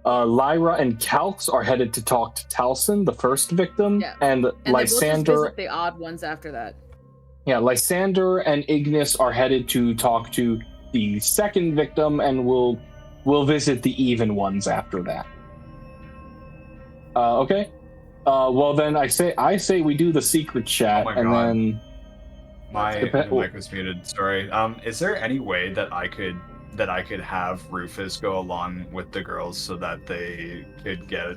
Lyra and Calx are headed to talk to Taliesin, the first victim, Yeah. and And then we'll just Lysander. visit the odd ones after that. Yeah, Lysander and Ignis are headed to talk to the second victim, and we'll visit the even ones after that. Okay. Well then, I say we do the secret chat, Oh my and God. then My Dep- mic was muted. Sorry. Is there any way that I could have Rufus go along with the girls so that they could get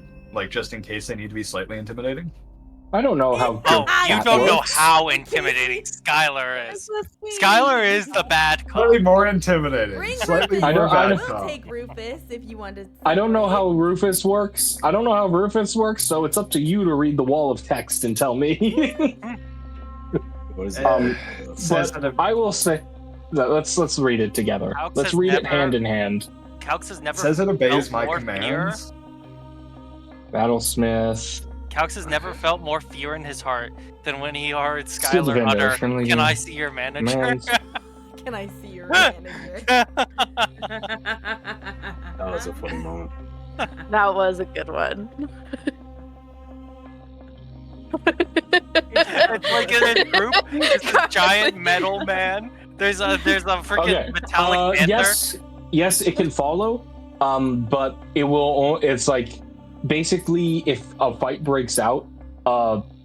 just in case they need to be slightly intimidating? I don't know how. Oh, you that don't know works. how intimidating Skyler is. Skyler is the bad cop. Slightly more intimidating. Bring Slightly Rufus. I more don't- I bad don't- We'll cop. take Rufus if you want to. I don't know how Rufus works. So it's up to you to read the wall of text and tell me. What is it? Says But that I will say, let's read it together. Calx Let's has read it never- hand in hand. Calx has never says it obeys felt my more fear. commands. Battlesmith. Calx has never felt more fear in his heart than when he heard Still Skyler defend utter, us, friendly "Can I game. see your manager?" Commands. Can I see your manager? That was a funny moment. That was a good one. It's like in a group, it's a giant metal man. There's a freaking metallic panther. Yes, it can follow. But it will. It's like basically if a fight breaks out,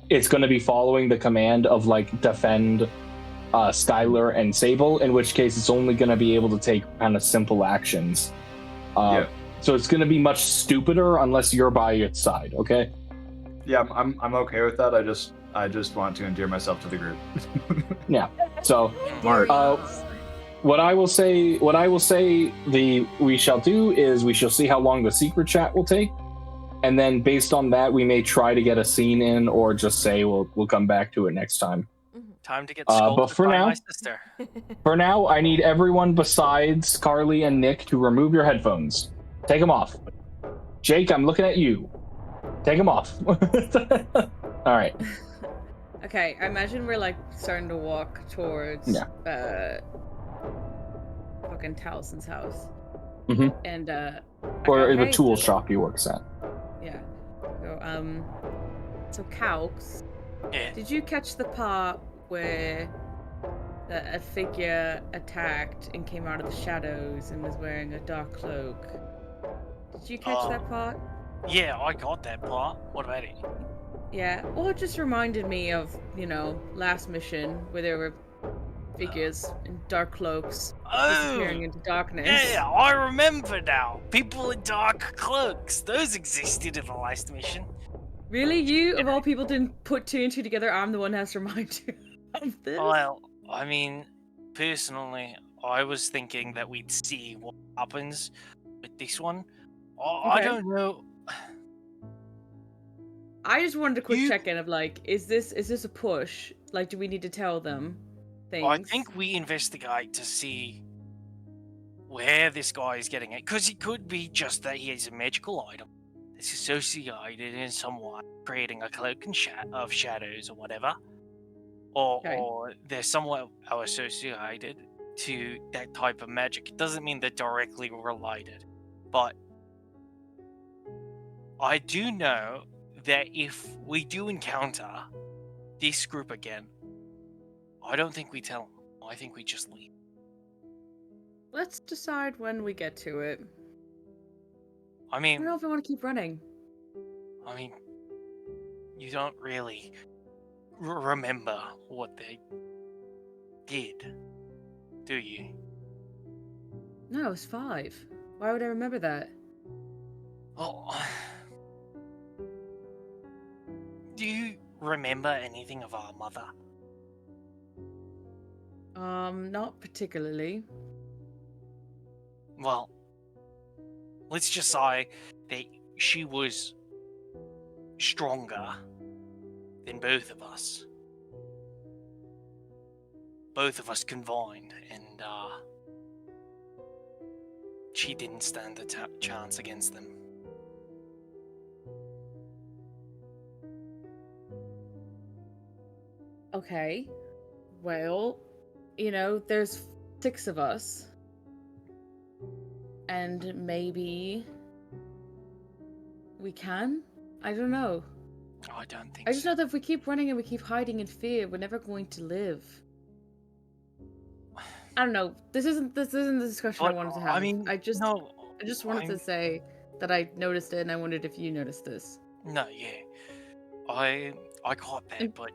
it's going to be following the command of like defend Skyler and Sable. In which case, it's only going to be able to take kind of simple actions. So it's going to be much stupider unless you're by its side. Okay. Yeah, I'm okay with that. I just want to endear myself to the group. Yeah. So Mark. what I will say we shall do is we shall see how long the secret chat will take, and then based on that we may try to get a scene in or just say we'll come back to it next time. Time to get but scolded for by now- my sister. For now, I need everyone besides Karleigh and Nick to remove your headphones. Take them off. Jake, I'm looking at you. Take them off. All right. Okay, I imagine we're like starting to walk towards fucking Talison's house. Mhm. And I Or go, the "Hey, tool so-" shop he works at. Yeah. So Calx, Yeah. did you catch the part where a figure attacked and came out of the shadows and was wearing a dark cloak? Did you catch that part? Yeah, I got that part. What about it? Yeah. Well, it just reminded me of, last mission where there were figures in dark cloaks disappearing into darkness. Yeah, I remember now. People in dark cloaks. Those existed in the last mission. Really? You, of all people, didn't put two and two together? I'm the one who has to remind you of this? Well, I mean, personally, I was thinking that we'd see what happens with this one. I Okay. don't know. I just wanted a quick You- check-in of is this a push? Like, do we need to tell them things? I think we investigate to see where this guy is getting it. Because it could be just that he has a magical item that's associated in some way, creating a cloak and of shadows or whatever. Or they're somewhat associated to that type of magic. It doesn't mean they're directly related. But I do know that if we do encounter this group again, I don't think we tell them. I think we just leave. Let's decide when we get to it. I I mean, don't know if I want to keep running. you don't really remember what they did, do you? No, it was 5. Why would I remember that? Oh, do you remember anything of our mother? Not particularly. Well, let's just say that she was stronger than both of us. Both of us combined, and she didn't stand a chance against them. Okay. Well, there's 6 of us. And maybe we can? I don't know. I don't think I just so. know that if we keep running and we keep hiding in fear, we're never going to live. I don't know. This isn't the discussion I But, wanted to have. I mean, I just wanted to say that I noticed it, and I wondered if you noticed this. No, yeah. I caught that, And- but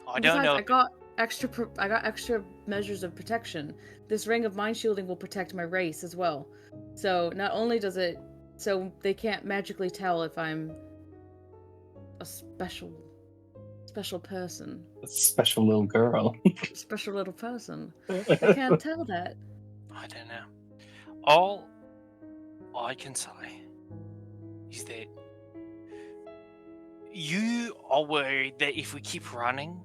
I And don't besides, know. I got extra measures of protection. This ring of mind shielding will protect my race as well. So not only does it, so they can't magically tell if I'm a special person, A special little girl. special little person. They can't tell that. I don't know. All I can say is that you are worried that if we keep running,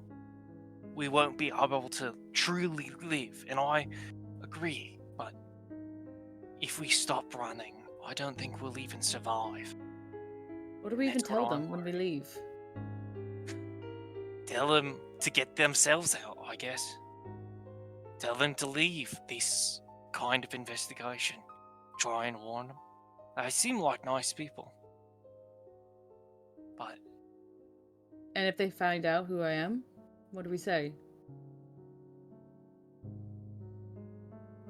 we won't be able to truly live, and I agree, but if we stop running, I don't think we'll even survive. What do we even That's what tell I'm them when we worried. leave? Tell them to get themselves out, I guess. Tell them to leave this kind of investigation. Try and warn them. They seem like nice people. But And if they find out who I am, what do we say?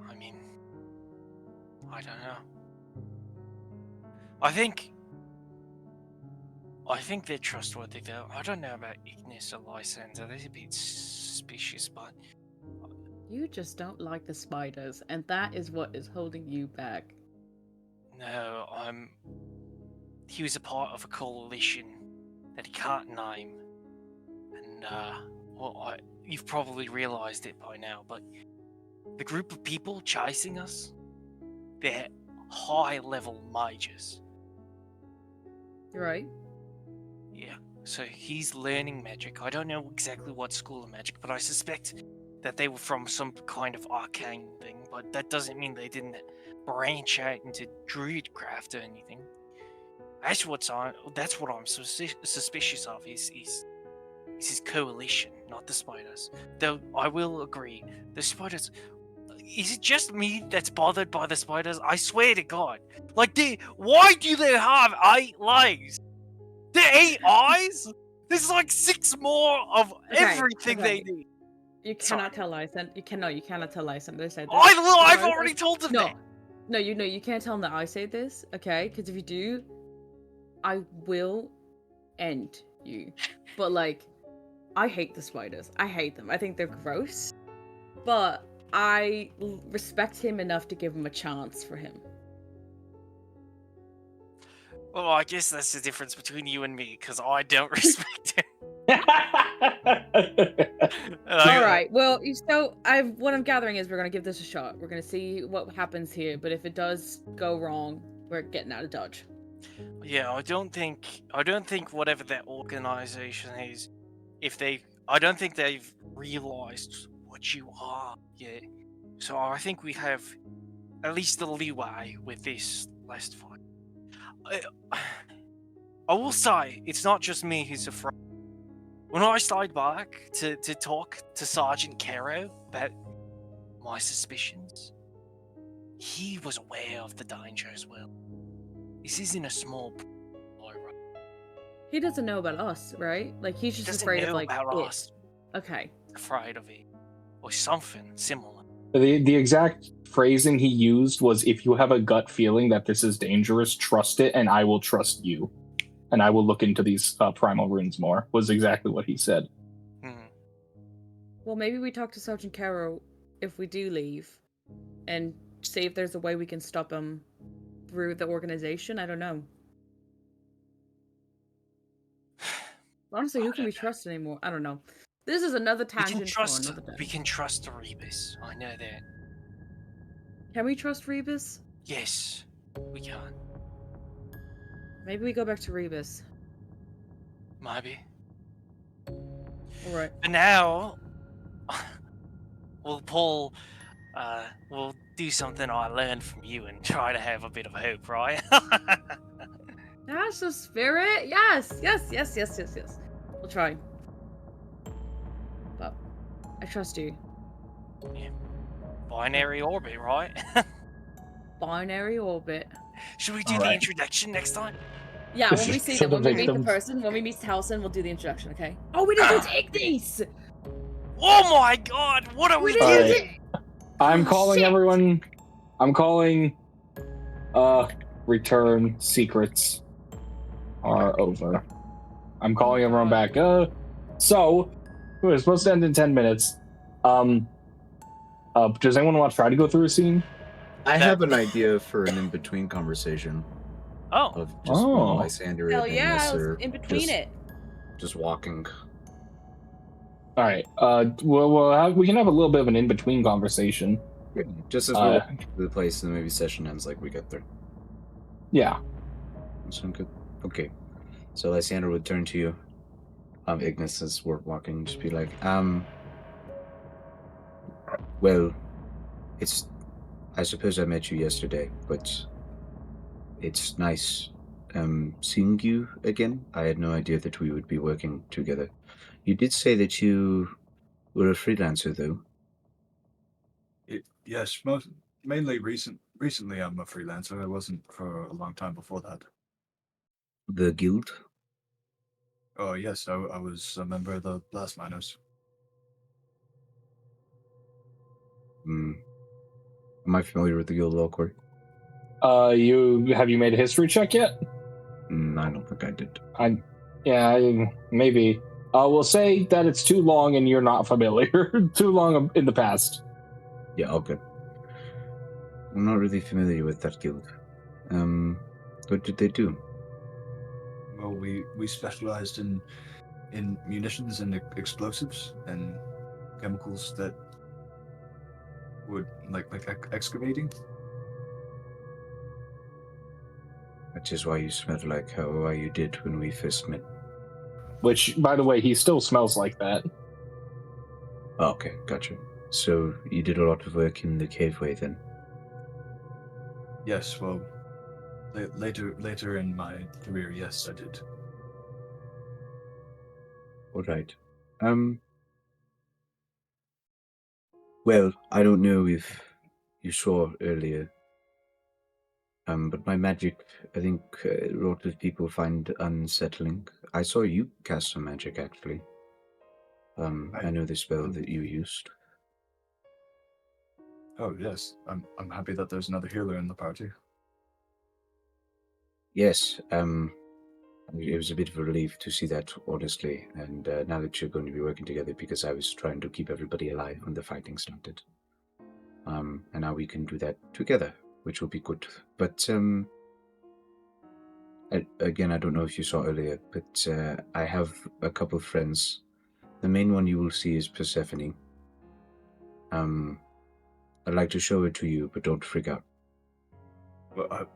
I mean, I don't know. I think they're trustworthy though. I don't know about Ignis or Lysander. They're a bit suspicious, but You just don't like the spiders, and that is what is holding you back. no, he was a part of a coalition that he can't name. And well, you've probably realized it by now, but the group of people chasing us, they're high-level mages. You're right. Yeah, so he's learning magic. I don't know exactly what school of magic, but I suspect that they were from some kind of arcane thing, but that doesn't mean they didn't branch out into druidcraft or anything. That's what I'm suspicious of, is his coalition, not the spiders. Though I will agree, the spiders... Is it just me that's bothered by the spiders? I swear to God. Like, why do they have 8 legs? They're 8 eyes? There's like 6 more of everything they need. You cannot tell Lysander. You cannot tell Lysander. They said this. I've already told them that. No, you can't tell them that I say this, okay? Because if you do, I will end you. But like, I hate the spiders. I hate them. I think they're gross. But I respect him enough to give him a chance for him. Well, I guess that's the difference between you and me, because I don't respect him. All right. Well, what I'm gathering is we're gonna give this a shot. We're gonna see what happens here. But if it does go wrong, we're getting out of Dodge. Yeah, I don't think whatever that organization is, I don't think they've realized what you are yet. So I think we have at least the leeway with this last fight. I will say, it's not just me who's afraid. When I stayed back to talk to Sergeant Caro about my suspicions, he was aware of the danger as well. This isn't a small Lyra. He doesn't know about us, right? Like he's just afraid of like about it. us. Okay. Afraid of it, or something similar. The exact phrasing he used was, if you have a gut feeling that this is dangerous, trust it, and I will trust you. And I will look into these primal runes more, was exactly what he said. Well, maybe we talk to Sergeant Caro if we do leave, and see if there's a way we can stop him through the organization. I don't know. Honestly, who can we trust anymore? I don't know. This is another tangent for another day. We can trust Rebus. I know that. Can we trust Rebus? Yes, we can. Maybe we go back to Rebus. Maybe. Alright. And now, we'll do something I learned from you and try to have a bit of hope, right? That's the spirit. Yes. We'll try. But I trust you. Yeah. Binary orbit, right? Binary orbit. Should we do the introduction next time? Yeah, when we see them, when we meet the person, when we meet Allison, we'll do the introduction, okay? Oh, we didn't do Ignis! Oh my God! What are we doing? I'm calling everyone. I'm calling. Return secrets are over. I'm calling everyone back. So we're supposed to end in 10 minutes. Does anyone want to try to go through a scene? I have an idea for an in-between conversation. Oh. Of just when Lysander Hell and yeah, Ignis are in between it. just walking. All right. We can have a little bit of an in-between conversation. Just as we're walking to the place and maybe session ends, like we get there. Yeah. That sound good. Okay. So Lysander would turn to you, Ignis, as we're walking, just be like, Well, I suppose I met you yesterday, but it's nice seeing you again. I had no idea that we would be working together. You did say that you were a freelancer, though. Yes, mainly recently I'm a freelancer. I wasn't for a long time before that. The guild? Oh, yes, I was a member of the Blast Miners. Am I familiar with the guild at all, Corey? Have you made a history check yet? I don't think I did. Maybe. We'll say that it's too long and you're not familiar. Too long in the past. Yeah, okay. I'm not really familiar with that guild. What did they do? Well, we specialized in munitions and explosives and chemicals that would like excavating. That is why you smelled like how you did when we first met. Which, by the way, he still smells like that. Oh, okay, gotcha. So you did a lot of work in the caveway then? Yes, well, later in my career, yes, I did. All right. Well, I don't know if you saw earlier, but my magic, I think, a lot of people find unsettling. I saw you cast some magic, actually. I know the spell that you used. Oh yes, I'm happy that there's another healer in the party. Yes, it was a bit of a relief to see that, honestly, and now that you're going to be working together, because I was trying to keep everybody alive when the fighting started. And now we can do that together, which will be good. But, again, I don't know if you saw earlier, but I have a couple of friends. The main one you will see is Persephone. I'd like to show it to you, but don't freak out. Well,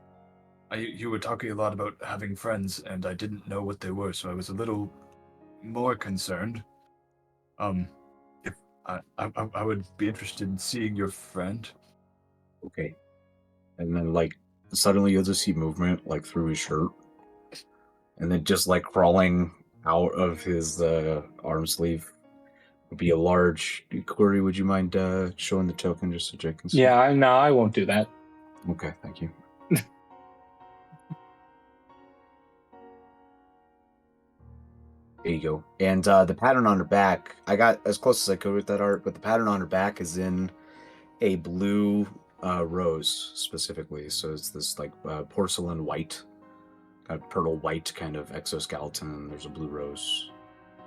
you were talking a lot about having friends, and I didn't know what they were, so I was a little more concerned. If I would be interested in seeing your friend. Okay. And then, like, suddenly you'll just see movement, like, through his shirt. And then just, like, crawling out of his arm sleeve would be a large... Corey, would you mind showing the token just so Jake can see? Yeah, no, I won't do that. Okay, thank you. There you go. And the pattern on her back, I got as close as I could with that art, but the pattern on her back is in a blue rose specifically. So it's this like porcelain white, kind of pearl white kind of exoskeleton, and there's a blue rose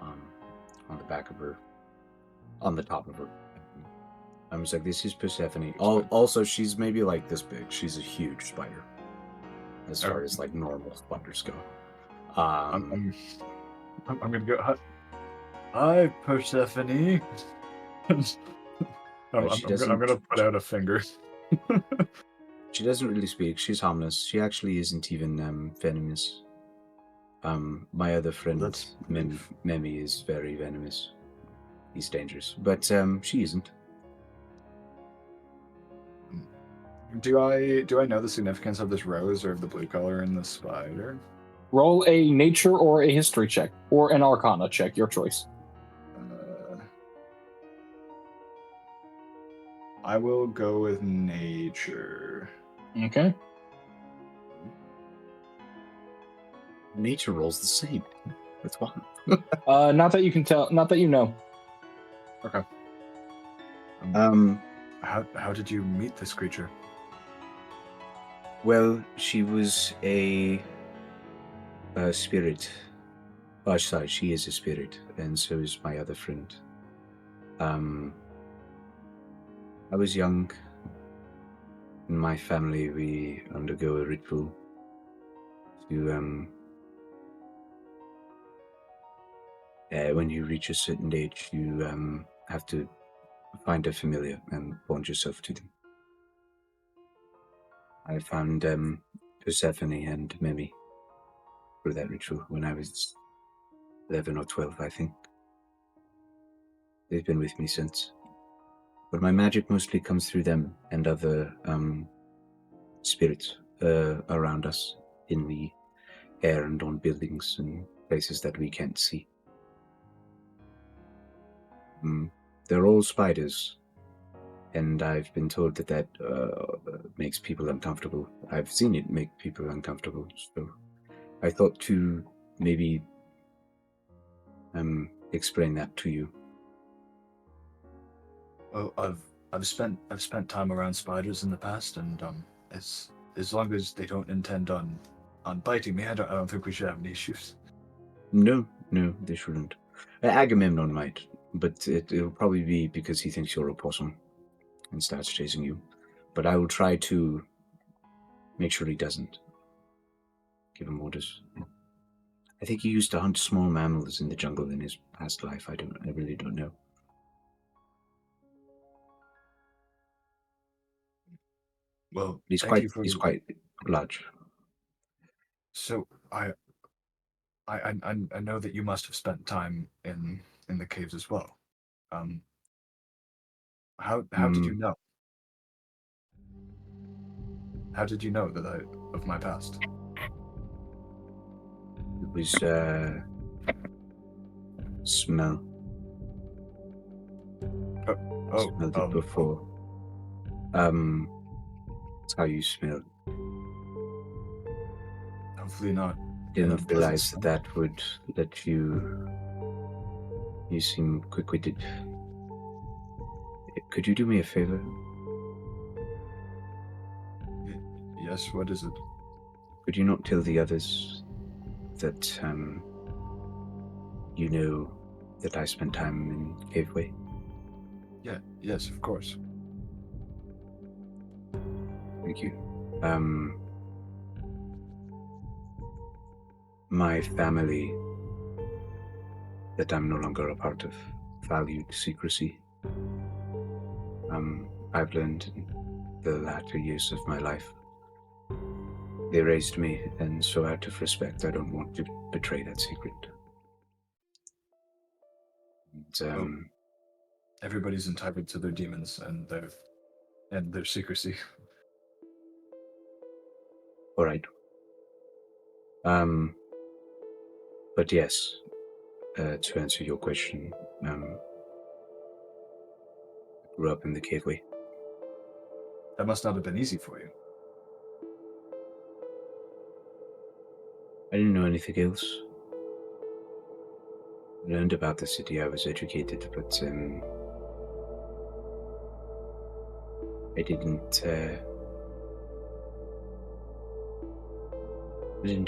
on the back of her, on the top of her. I was like, this is Persephone. Also, she's maybe like this big. She's a huge spider, as far as like normal spiders go. I'm gonna go. Hi, Persephone. I'm gonna put out a finger. She doesn't really speak. She's harmless. She actually isn't even venomous. My other friend, Memi, is very venomous. He's dangerous, but she isn't. Do I know the significance of this rose or of the blue color in the spider? Roll a nature or a history check, or an arcana check, your choice. I will go with nature. Okay. Nature rolls the same. That's fine. Not that you can tell. Not that you know. Okay. How did you meet this creature? Well, she was a spirit. Oh, sorry, she is a spirit, and so is my other friend. I was young. In my family, we undergo a ritual to, when you reach a certain age, you have to find a familiar and bond yourself to them. I found Persephone and Memi through that ritual when I was 11 or 12, I think. They've been with me since. but my magic mostly comes through them and other spirits around us in the air and on buildings and places that we can't see. They're all spiders, and I've been told that makes people uncomfortable. I've seen it make people uncomfortable, so I thought to maybe explain that to you. Well, I've spent time around spiders in the past, and as long as they don't intend on biting me, I don't think we should have any issues. No, they shouldn't. Agamemnon might, but it'll probably be because he thinks you're a possum and starts chasing you. But I will try to make sure he doesn't. Give him orders. I think he used to hunt small mammals in the jungle in his past life. I really don't know. Well, He's thank quite large. So I know that you must have spent time in the caves as well. How did you know? How did you know of my past? It was smell. Smelled it before. That's how you smell. Hopefully not. Didn't realize that would let you. You seem quick-witted. Could you do me a favor? Yes, what is it? Could you not tell the others that you know that I spent time in Caveway? Yeah, yes, of course. Thank you. My family, that I'm no longer a part of, valued secrecy. I've learned in the latter years of my life. They raised me, and so out of respect, I don't want to betray that secret. And, everybody's entitled to their demons and their secrecy. All right. But yes, to answer your question, I grew up in the Caveway. That must not have been easy for you. I didn't know anything else. I learned about the city, I was educated, but I didn't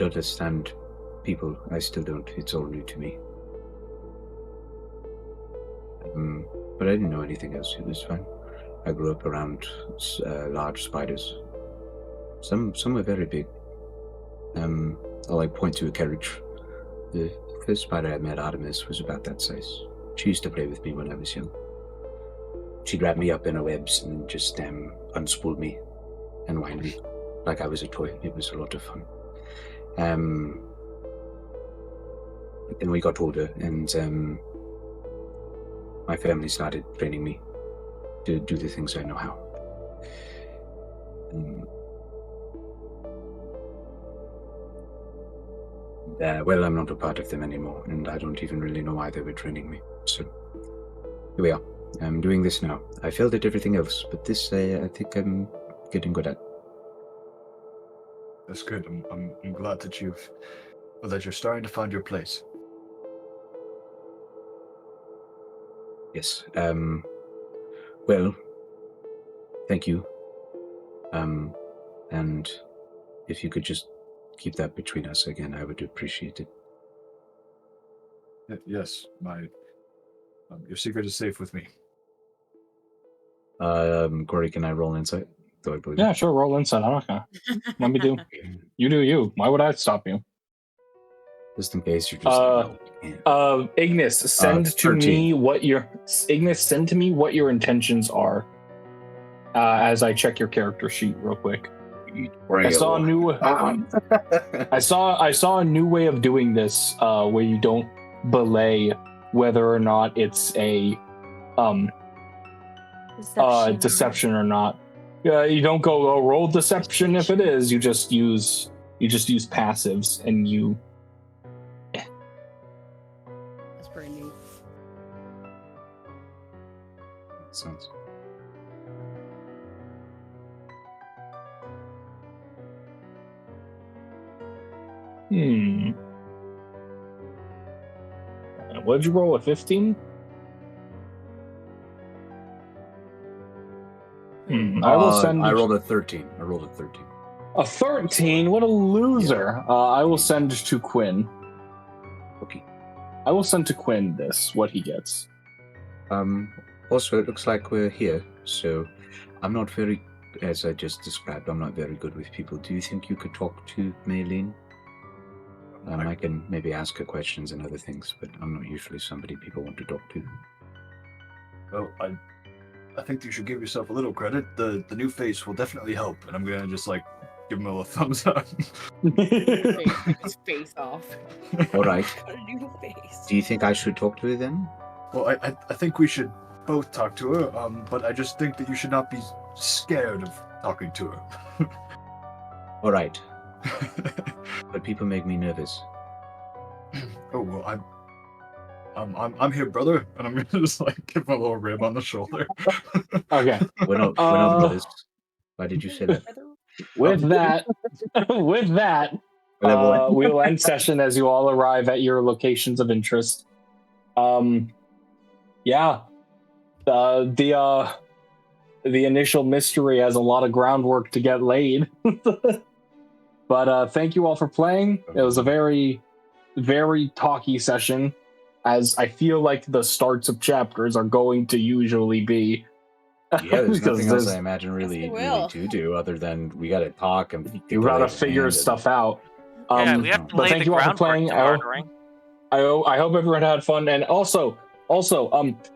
understand people. I still don't. It's all new to me. But I didn't know anything else. It was fine. I grew up around large spiders. Some were very big. I'll point to a carriage. The first spider I met, Artemis, was about that size. She used to play with me when I was young. She grabbed me up in her webs and just unspooled me and whined me like I was a toy. It was a lot of fun. But then we got older, and my family started training me to do the things I know how. Well, I'm not a part of them anymore, and I don't even really know why they were training me. So here we are. I'm doing this now. I failed at everything else, but this I think I'm getting good at. That's good. I'm glad that you're starting to find your place. Yes. Well, thank you. And if you could just keep that between us again, I would appreciate it. Yes, your secret is safe with me. Corey, can I roll insight? Do I believe? Yeah, sure. Roll insight. I'm not gonna. Let me do. You do you. Why would I stop you? Just in case you're just. Ignis, send to 13. me what your Send to me what your intentions are. As I check your character sheet real quick. I saw a new. I saw a new way of doing this, where you don't belay whether or not it's a deception or not. You don't go roll deception if it is. You just use passives, and you. That's pretty neat. Makes sense. What did you roll? A 15? I will send. I rolled a 13. A 13? What a loser! I will send to Quin. Okay. I will send to Quin what he gets. Also, it looks like we're here, so I'm not very, as I just described, I'm not very good with people. Do you think you could talk to Maylene? I can maybe ask her questions and other things, but I'm not usually somebody people want to talk to. Well, I think you should give yourself a little credit. The new face will definitely help, and I'm gonna just like give him a little thumbs up. Take his face off. All right. A new face. Do you think I should talk to her then? Well, I think we should both talk to her, but I just think that you should not be scared of talking to her. All right. But people make me nervous. Oh well, I'm here, brother, and I'm gonna just like give him a little rib on the shoulder. Okay. We're not brothers. Why did you say that? With that, we'll end session as you all arrive at your locations of interest. Yeah. The initial mystery has a lot of groundwork to get laid. But thank you all for playing. It was a very, very talky session, as I feel like the starts of chapters are going to usually be. Yeah, there's nothing else I imagine really to do other than we got to talk and you got to figure stuff out. Yeah, we have to but lay thank the you all for groundwork playing. to murdering. I hope everyone had fun, and also,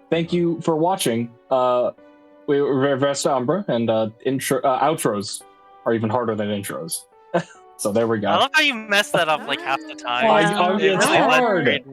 thank you for watching. We were Vesta Umbra, and outros are even harder than intros. So there we go. I love how you messed that up like half the time. It's hard.